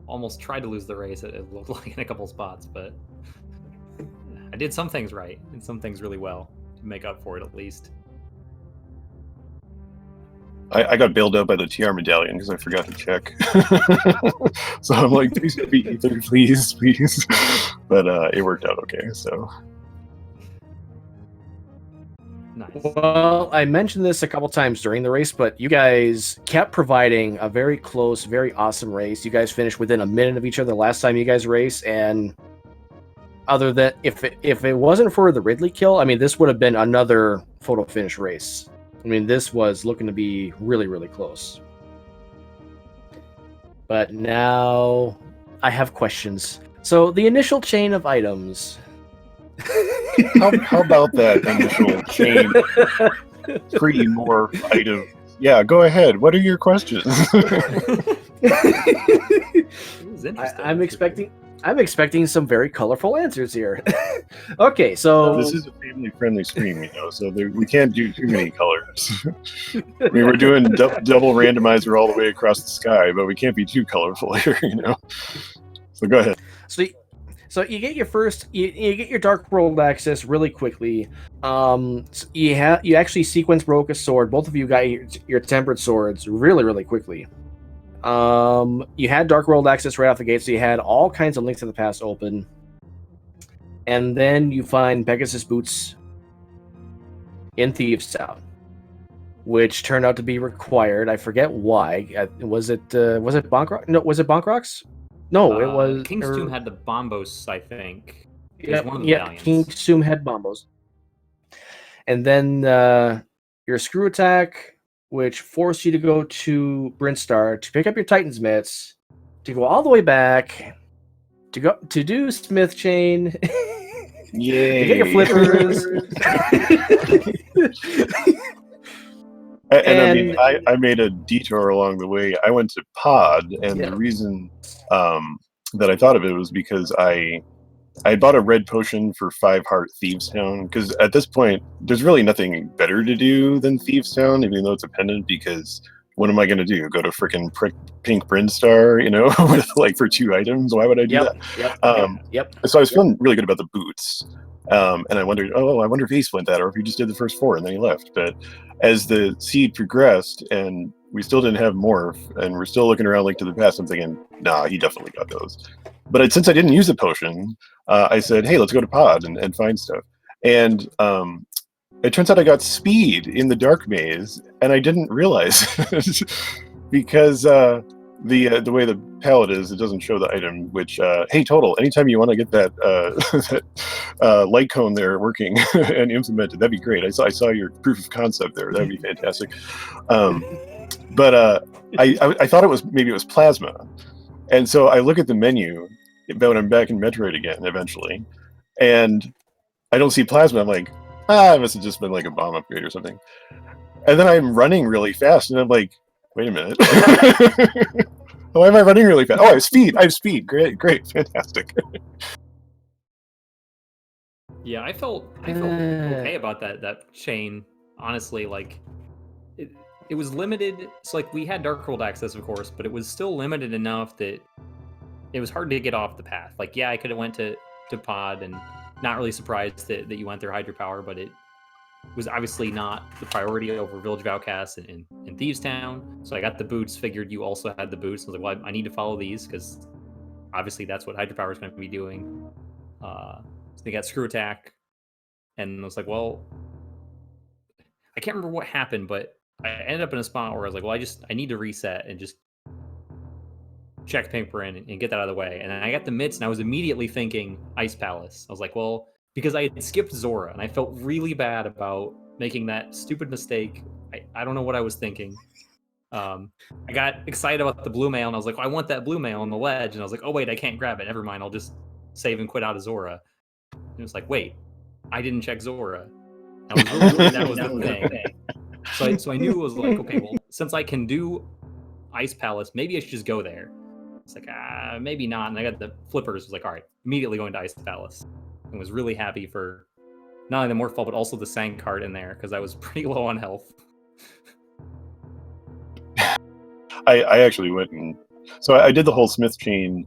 almost tried to lose the race. It looked like in a couple spots, but I did some things right and some things really well to make up for it at least. I got bailed out by the TR medallion because I forgot to check. So I'm like, please be ether, please. But it worked out okay, so. Nice. Well, I mentioned this a couple times during the race, but you guys kept providing a very close, very awesome race. You guys finished within a minute of each other last time you guys raced, and other than if it wasn't for the Ridley kill, I mean, this would have been another photo finish race. I mean, this was looking to be really, really close. But now I have questions. So the initial chain of items. How about that initial chain? 3 more items. Yeah, go ahead. What are your questions? I'm expecting some very colorful answers here. Okay, so this is a family-friendly stream, so we can't do too many colors. I mean, we're doing double randomizer all the way across the sky, but we can't be too colorful here, So go ahead. So you get your you get your Dark World access really quickly. You actually sequence broke a sword. Both of you got your tempered swords really, really quickly. You had Dark World access right off the gate, so you had all kinds of links to the past open. And then you find Pegasus boots in Thieves Town, which turned out to be required. I forget why. Was it Bonk Rock? No, was it Bonk Rocks? No, it was King's Tomb had the bombos, I think. Yeah, King's Tomb had bombos. And then your screw attack, which forced you to go to Brinstar to pick up your Titan's mitts, to go all the way back, to do Smith Chain. Yay! To get your flippers. And I mean, I made a detour along the way. I went to Pod, and the reason that I thought of it was because I bought a red potion for 5 heart Thieves Town, because at this point, there's really nothing better to do than Thieves Town, even though it's a pendant, because what am I going to do? Go to frickin' Pink Brinstar, with like for 2 items? Why would I do that? Yep. So I was feeling really good about the boots. And I wondered, I wonder if Ace went that, or if he just did the first 4 and then he left. But as the seed progressed and we still didn't have Morph, and we're still looking around Link to the Past, I'm thinking, nah, he definitely got those. But since I didn't use the potion, I said, hey, let's go to Pod and find stuff. And it turns out I got speed in the Dark Maze, and I didn't realize because the way the palette is, it doesn't show the item. Which hey, Total, anytime you want to get that that light cone there working and implemented, that'd be great. I saw your proof of concept there. That'd be fantastic. But I thought maybe it was plasma, and so I look at the menu when I'm back in Metroid again eventually, and I don't see plasma. I'm like, it must have just been like a bomb upgrade or something. And then I'm running really fast, and I'm like, wait a minute. Why am I running really fast? Oh, I have speed. I have speed. Great, fantastic. Yeah, I felt okay about that chain. Honestly, like it was limited. So like we had Dark World access, of course, but it was still limited enough that it was hard to get off the path. Like, yeah, I could have went to pod, and not really surprised that you went through Hydropower, but it was obviously not the priority over Village of Outcasts and Thieves Town. So I got the boots, figured you also had the boots. I was like, well, I need to follow these because obviously that's what Hydropower is going to be doing. So they got Screw Attack, and I was like, well, I can't remember what happened, but I ended up in a spot where I was like, well, I need to reset and just check Paper in and get that out of the way. And then I got the mitts, and I was immediately thinking Ice Palace. I was like, well, because I had skipped Zora, and I felt really bad about making that stupid mistake. I don't know what I was thinking. I got excited about the blue mail, and I was like, I want that blue mail on the ledge. And I was like, oh, wait, I can't grab it. Never mind. I'll just save and quit out of Zora. And it was like, wait, I didn't check Zora. That was the thing. So I knew it was like, okay, well, since I can do Ice Palace, maybe I should just go there. It's like, maybe not. And I got the flippers. Was like, all right, immediately going to Ice Palace. And was really happy for not only the Morphball, but also the Sang card in there, because I was pretty low on health. I actually went and so I did the whole Smith chain,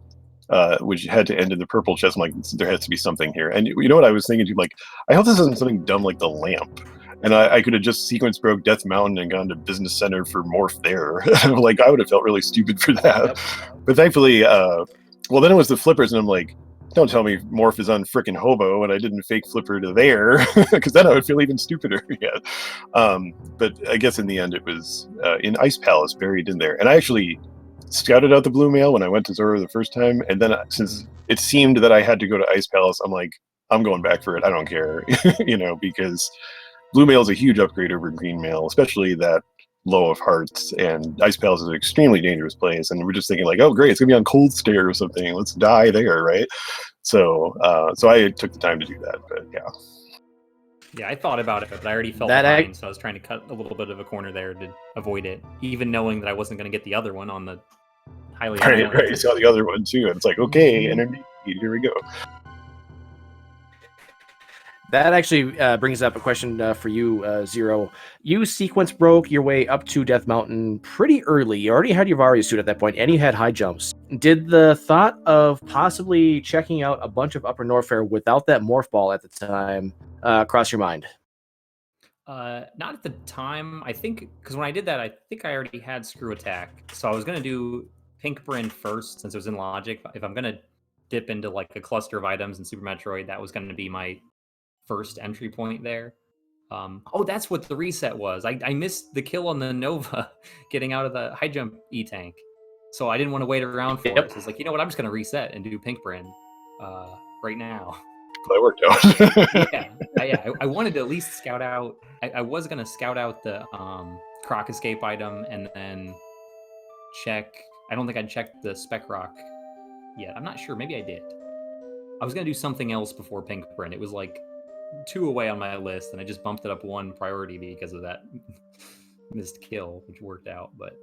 which had to end in the purple chest. I'm like, there has to be something here. And you know what I was thinking too? Like, I hope this isn't something dumb like the lamp. And I could have just sequence broke Death Mountain and gone to Business Center for Morph there. Like, I would have felt really stupid for that. Yep. But thankfully, well, then it was the flippers, and I'm like, don't tell me Morph is on frickin' Hobo and I didn't fake flipper to there, because then I would feel even stupider. Yeah. But I guess in the end it was in Ice Palace, buried in there. And I actually scouted out the blue mail when I went to Zora the first time, and then since it seemed that I had to go to Ice Palace, I'm like, I'm going back for it. I don't care, because blue mail is a huge upgrade over green mail, especially that low of hearts, and Ice Palace is an extremely dangerous place, and we're just thinking like, oh great, it's gonna be on Cold Stare or something, let's die there, right? So I took the time to do that. But yeah, I thought about it, but I already felt behind, so I was trying to cut a little bit of a corner there to avoid it, even knowing that I wasn't going to get the other one on the highly right. You saw the other one too, and it's like, okay, intermediate, here we go. That actually brings up a question for you, Zero. You sequence broke your way up to Death Mountain pretty early. You already had your Varia suit at that point, and you had high jumps. Did the thought of possibly checking out a bunch of Upper Norfair without that Morph Ball at the time cross your mind? Not at the time. I think, because when I did that, I think I already had Screw Attack. So I was going to do Pink Bryn first, since it was in Logic. If I'm going to dip into like a cluster of items in Super Metroid, that was going to be my first entry point there. Oh, that's what the reset was. I missed the kill on the Nova getting out of the high jump E-Tank. So I didn't want to wait around for it. So it's like, you know what, I'm just going to reset and do Pink Bryn right now. That worked out. Yeah, I wanted to at least scout out. I was going to scout out the Croc Escape item and then check. I don't think I'd checked the Spec Rock yet. I'm not sure. Maybe I did. I was going to do something else before Pink Bryn. It was like 2 away on my list, and I just bumped it up 1 priority because of that missed kill, which worked out. But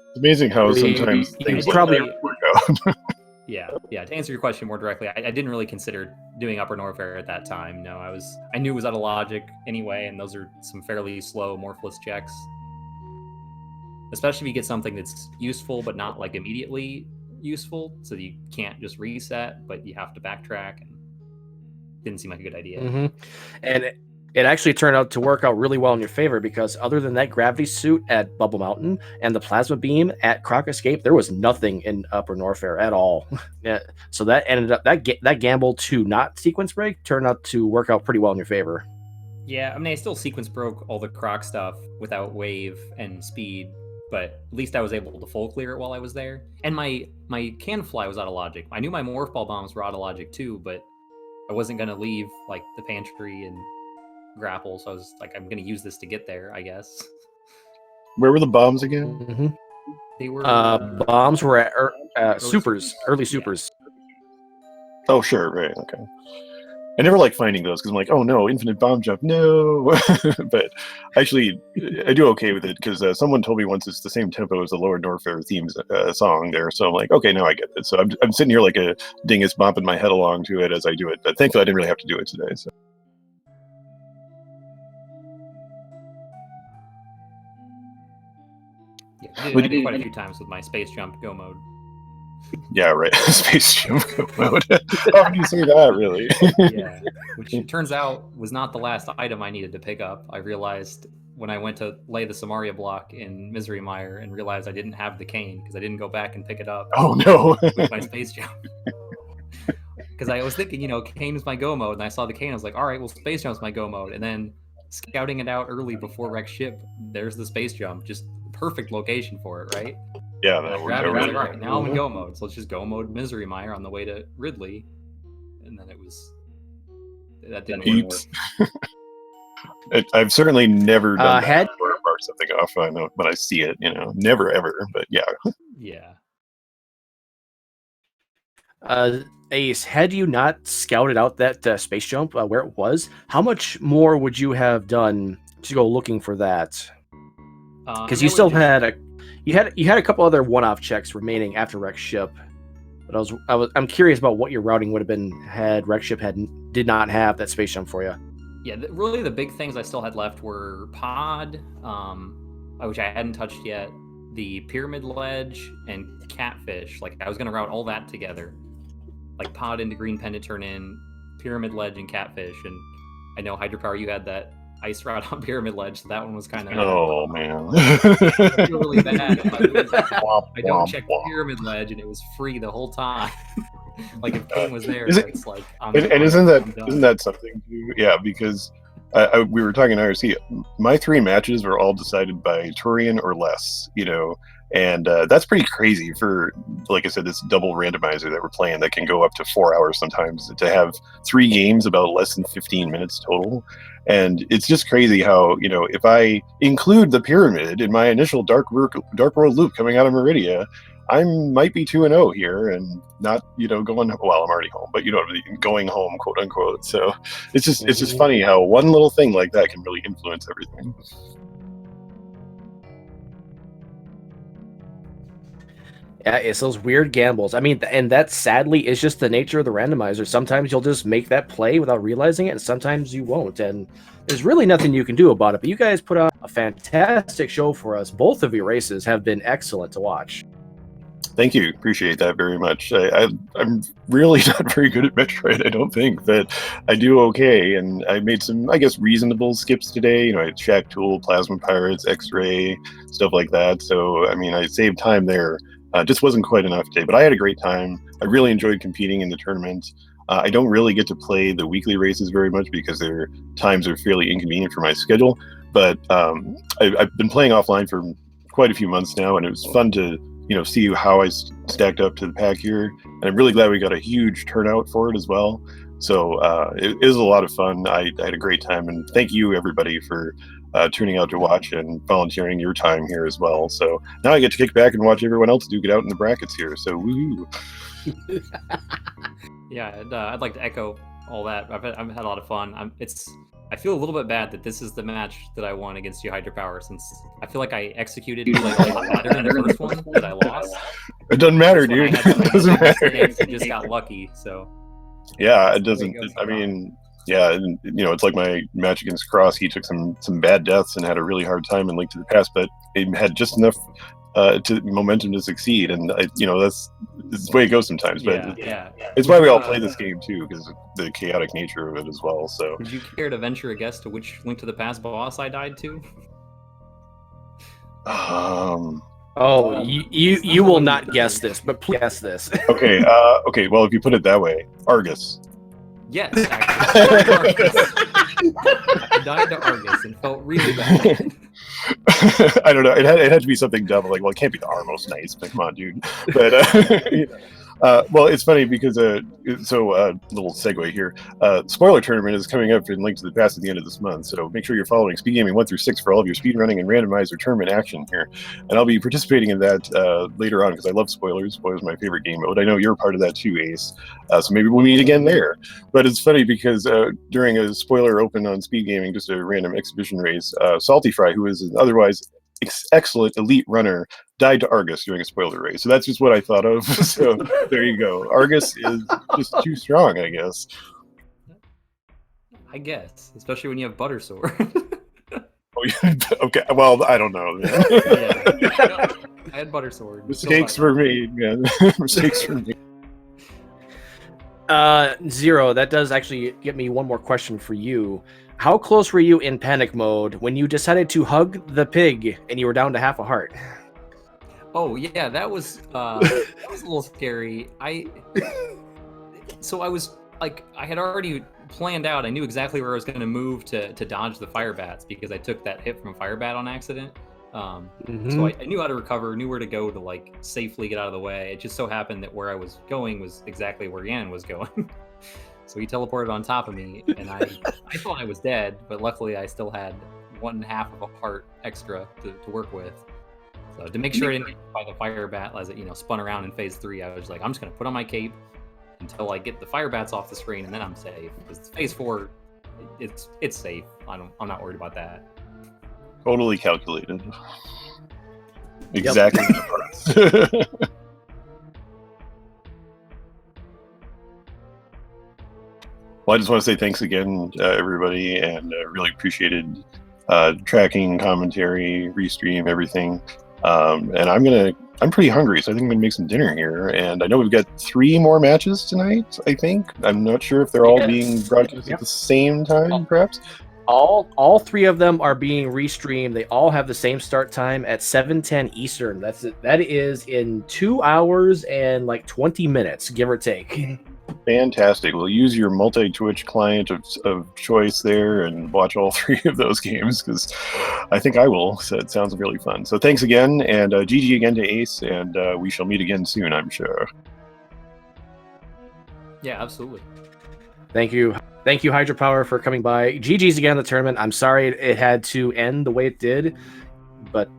it's amazing how sometimes things probably work out. Yeah. To answer your question more directly, I didn't really consider doing Upper Norfair at that time. No, I knew it was out of Logic anyway, and those are some fairly slow Morphless checks. Especially if you get something that's useful, but not like immediately useful, so you can't just reset, but you have to backtrack. And didn't seem like a good idea. Mm-hmm. And it actually turned out to work out really well in your favor, because other than that gravity suit at Bubble Mountain and the plasma beam at Croc Escape, there was nothing in Upper Norfair at all. Yeah, so that ended up that gamble to not sequence break turned out to work out pretty well in your favor. Yeah, I mean, I still sequence broke all the Croc stuff without wave and speed but at least I was able to full clear it while I was there. And my can fly was out of logic. I knew my morph ball bombs were out of logic too, but I wasn't gonna leave like the pantry and grapple, so I was like, I'm gonna use this to get there, I guess. Where were the bombs again? Mm-hmm. They were Bombs were at supers, early supers. Oh, sure, right, okay. I never like finding those because I'm like, oh no, infinite bomb jump, no. But actually, I do okay with it because someone told me once it's the same tempo as the Lower Norfair themes song there. So I'm like, okay, now I get it. So I'm sitting here like a dingus bopping my head along to it as I do it. But thankfully, I didn't really have to do it today. So. Yeah, I did quite a few times with my space jump go mode. Yeah, right. Space jump go mode. How can you say that, really? Yeah, which it turns out was not the last item I needed to pick up. I realized when I went to lay the Samaria block in Misery Mire and realized I didn't have the cane because I didn't go back and pick it up. Oh no! With my space jump. Because I was thinking, cane is my go mode, and I saw the cane. I was like, all right, well, space jump's my go mode, and then scouting it out early before wreck ship, there's the space jump, just perfect location for it, right? Yeah, I grabbed it, I was like, all right, now I'm in go mode, so let's just go mode Misery Mire on the way to Ridley, and then that didn't work. I've certainly never done that or bar something off when I see it, never ever, but yeah. Yeah. Ace, had you not scouted out that space jump where it was, how much more would you have done to go looking for that? Because you still had a couple other one-off checks remaining after wreck ship, but I'm curious about what your routing would have been had wreck ship did not have that space jump for you. Yeah, really the big things I still had left were pod, which I hadn't touched yet, the pyramid ledge, and catfish. Like I was gonna route all that together, like pod into green pendant turn in, pyramid ledge, and catfish. And I know Hydropower, you had that ice route on pyramid ledge, so that one was kind of man. I feel really bad. I don't check pyramid ledge, and it was free the whole time. Like if Kane was there, it's like. Isn't that something? Yeah, because we were talking IRC. My 3 matches were all decided by Turian or less, and that's pretty crazy for, like I said, this double randomizer that we're playing that can go up to 4 hours sometimes, to have 3 games about less than 15 minutes total. And it's just crazy how, if I include the pyramid in my initial Dark World loop coming out of Meridia, I might be 2-0 here and not, going, well, I'm already home, but going home, quote unquote. So it's just funny how one little thing like that can really influence everything. Yeah, it's those weird gambles. I mean, and that sadly is just the nature of the randomizer. Sometimes you'll just make that play without realizing it, and sometimes you won't. And there's really nothing you can do about it. But you guys put on a fantastic show for us. Both of your races have been excellent to watch. Thank you. Appreciate that very much. I'm really not very good at Metroid, I don't think, but I do okay. And I made some, I guess, reasonable skips today. I had Shack Tool, Plasma Pirates, X-Ray, stuff like that. So, I mean, I saved time there. Just wasn't quite enough today, but I had a great time. I really enjoyed competing in the tournament. I don't really get to play the weekly races very much because their times are fairly inconvenient for my schedule. But I've been playing offline for quite a few months now, and it was fun to see how I stacked up to the pack here. And I'm really glad we got a huge turnout for it as well. So it is a lot of fun. I had a great time, and thank you everybody for tuning out to watch and volunteering your time here as well. So now I get to kick back and watch everyone else get out in the brackets here. So woo! Yeah, I'd like to echo all that. I've had a lot of fun. I feel a little bit bad that this is the match that I won against you, Hydropower, since I feel like I executed like a lot better in the first one that I lost. It doesn't matter, dude. It doesn't matter. I just got lucky, so. Yeah, it doesn't. I mean, yeah, and, it's like my match against Cross. He took some bad deaths and had a really hard time in Link to the Past, but he had just enough momentum to succeed, and that's the way it goes sometimes. But yeah. It's why we all play this game too, because of the chaotic nature of it as well. So, would you care to venture a guess to which Link to the Past boss I died to? Oh, you will not guess this, but please guess this. Okay. Okay. Well, if you put it that way, Argus. Yes, actually. I died to Argus and felt really bad. I don't know. It had to be something dumb. Like, well, it can't be the Armos Knights. But come on, dude. But well, it's funny because little segue here. Spoiler tournament is coming up in Link to the Past at the end of this month. So make sure you're following SpeedGaming 1 through 6 for all of your speedrunning and randomizer tournament action here. And I'll be participating in that later on because I love spoilers. Spoilers are my favorite game mode. I know you're part of that too, Ace. So maybe we'll meet again there. But it's funny because during a spoiler open on SpeedGaming, just a random exhibition race, Salty Fry, who is an otherwise excellent elite runner, died to Argus during a spoiler race. So that's just what I thought of. So there you go. Argus is just too strong, I guess. I guess, especially when you have Butter Sword. Oh, yeah. Okay. Well, I don't know. Yeah. I had Butter Sword. Mistakes for me. Yeah. Mistakes for me. Zero, that does actually get me one more question for you. How close were you in panic mode when you decided to hug the pig and you were down to half a heart? Oh yeah, that was a little scary. I was like, I had already planned out. I knew exactly where I was going to move to dodge the fire bats because I took that hit from fire bat on accident. So I knew how to recover, knew where to go to like safely get out of the way. It just so happened that where I was going was exactly where Yan was going. So he teleported on top of me, and I thought I was dead, but luckily I still had 1/2 of a heart extra to work with. So to make sure I didn't get by the fire bat as it spun around in phase 3, I was like, I'm just gonna put on my cape until I get the fire bats off the screen, and then I'm safe. Because phase 4, it's safe. I'm not worried about that. Totally calculated. Exactly. Yep. Well, I just want to say thanks again, everybody, and really appreciated tracking, commentary, restream, everything. And I'm pretty hungry, so I think I'm gonna make some dinner here. And I know we've got 3 more matches tonight. I think I'm not sure if they're all being broadcast at the same time, perhaps. All 3 of them are being restreamed. They all have the same start time at 7:10 Eastern. That is in 2 hours and like 20 minutes, give or take. Fantastic. We'll use your multi-Twitch client of choice there and watch all 3 of those games because I think I will. So it sounds really fun. So thanks again, and GG again to Ace, and we shall meet again soon, I'm sure. Yeah, absolutely. Thank you, Hydropower, for coming by. GG's again in the tournament. I'm sorry it had to end the way it did, but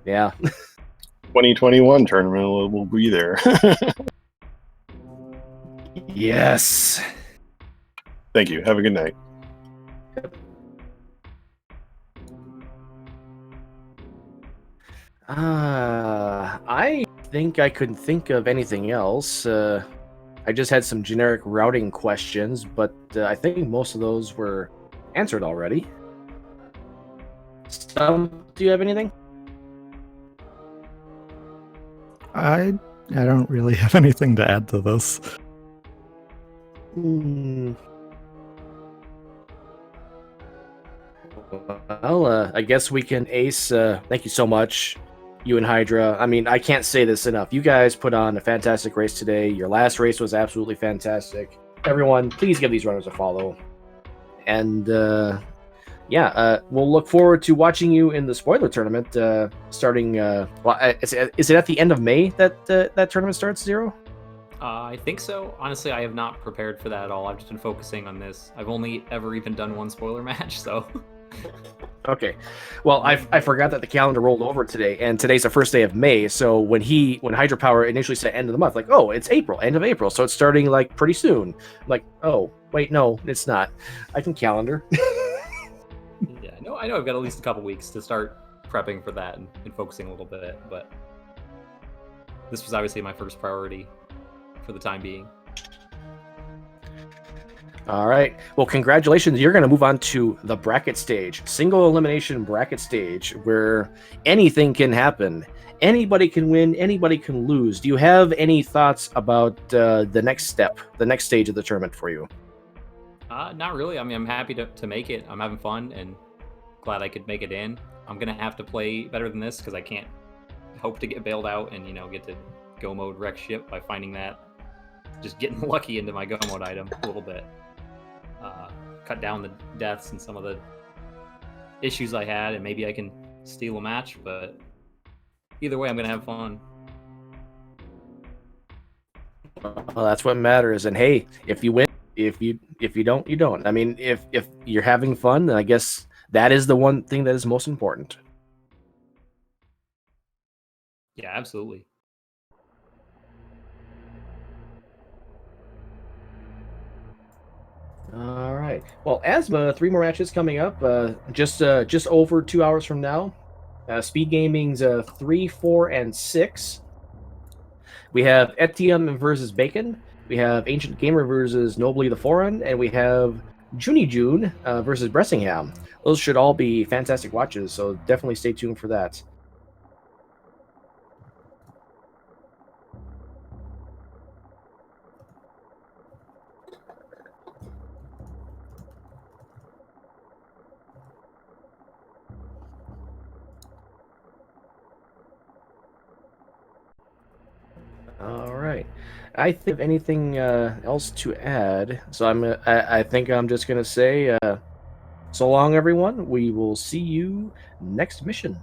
yeah. 2021 tournament will be there. Yes. Thank you. Have a good night. I think I couldn't think of anything else. I just had some generic routing questions, but I think most of those were answered already. Do you have anything? I don't really have anything to add to this. Well, I guess we can Ace. Thank you so much, you and Hydra. I mean, I can't say this enough. You guys put on a fantastic race today. Your last race was absolutely fantastic. Everyone, please give these runners a follow. And we'll look forward to watching you in the spoiler tournament starting. Is it at the end of May that that tournament starts, Zero? I think so. Honestly, I have not prepared for that at all. I've just been focusing on this. I've only ever even done 1 spoiler match, so. Okay. Well, I forgot that the calendar rolled over today, and today's the first day of May. So when Hydropower initially said end of the month, like, oh, it's April, end of April, so it's starting like pretty soon. Like, oh, wait, no, it's not. I can calendar. Yeah, no, I know I've got at least a couple weeks to start prepping for that and focusing a little bit, but this was obviously my first priority for the time being. All right. Well, congratulations. You're going to move on to the bracket stage, single elimination bracket stage, where anything can happen. Anybody can win. Anybody can lose. Do you have any thoughts about the next step, the next stage of the tournament for you? Not really. I mean, I'm happy to make it. I'm having fun and glad I could make it in. I'm going to have to play better than this because I can't hope to get bailed out and, get to go mode wreck ship by finding that. Just getting lucky into my go mode item a little bit. Cut down the deaths and some of the issues I had, and maybe I can steal a match. But either way, I'm gonna have fun. Well, that's what matters. And hey, if you win, if you don't, you don't. I mean, if you're having fun, then I guess that is the one thing that is most important. Yeah, absolutely. All right. Well, Asthma, 3 more matches coming up. Just over 2 hours from now. SpeedGaming's 3, 4, and 6. We have Etium versus Bacon. We have Ancient Gamer versus Nobly the Foreign, and we have Junie June versus Bressingham. Those should all be fantastic watches, so definitely stay tuned for that. All right. I think anything else to add. So I think I'm just gonna say so long, everyone. We will see you next mission.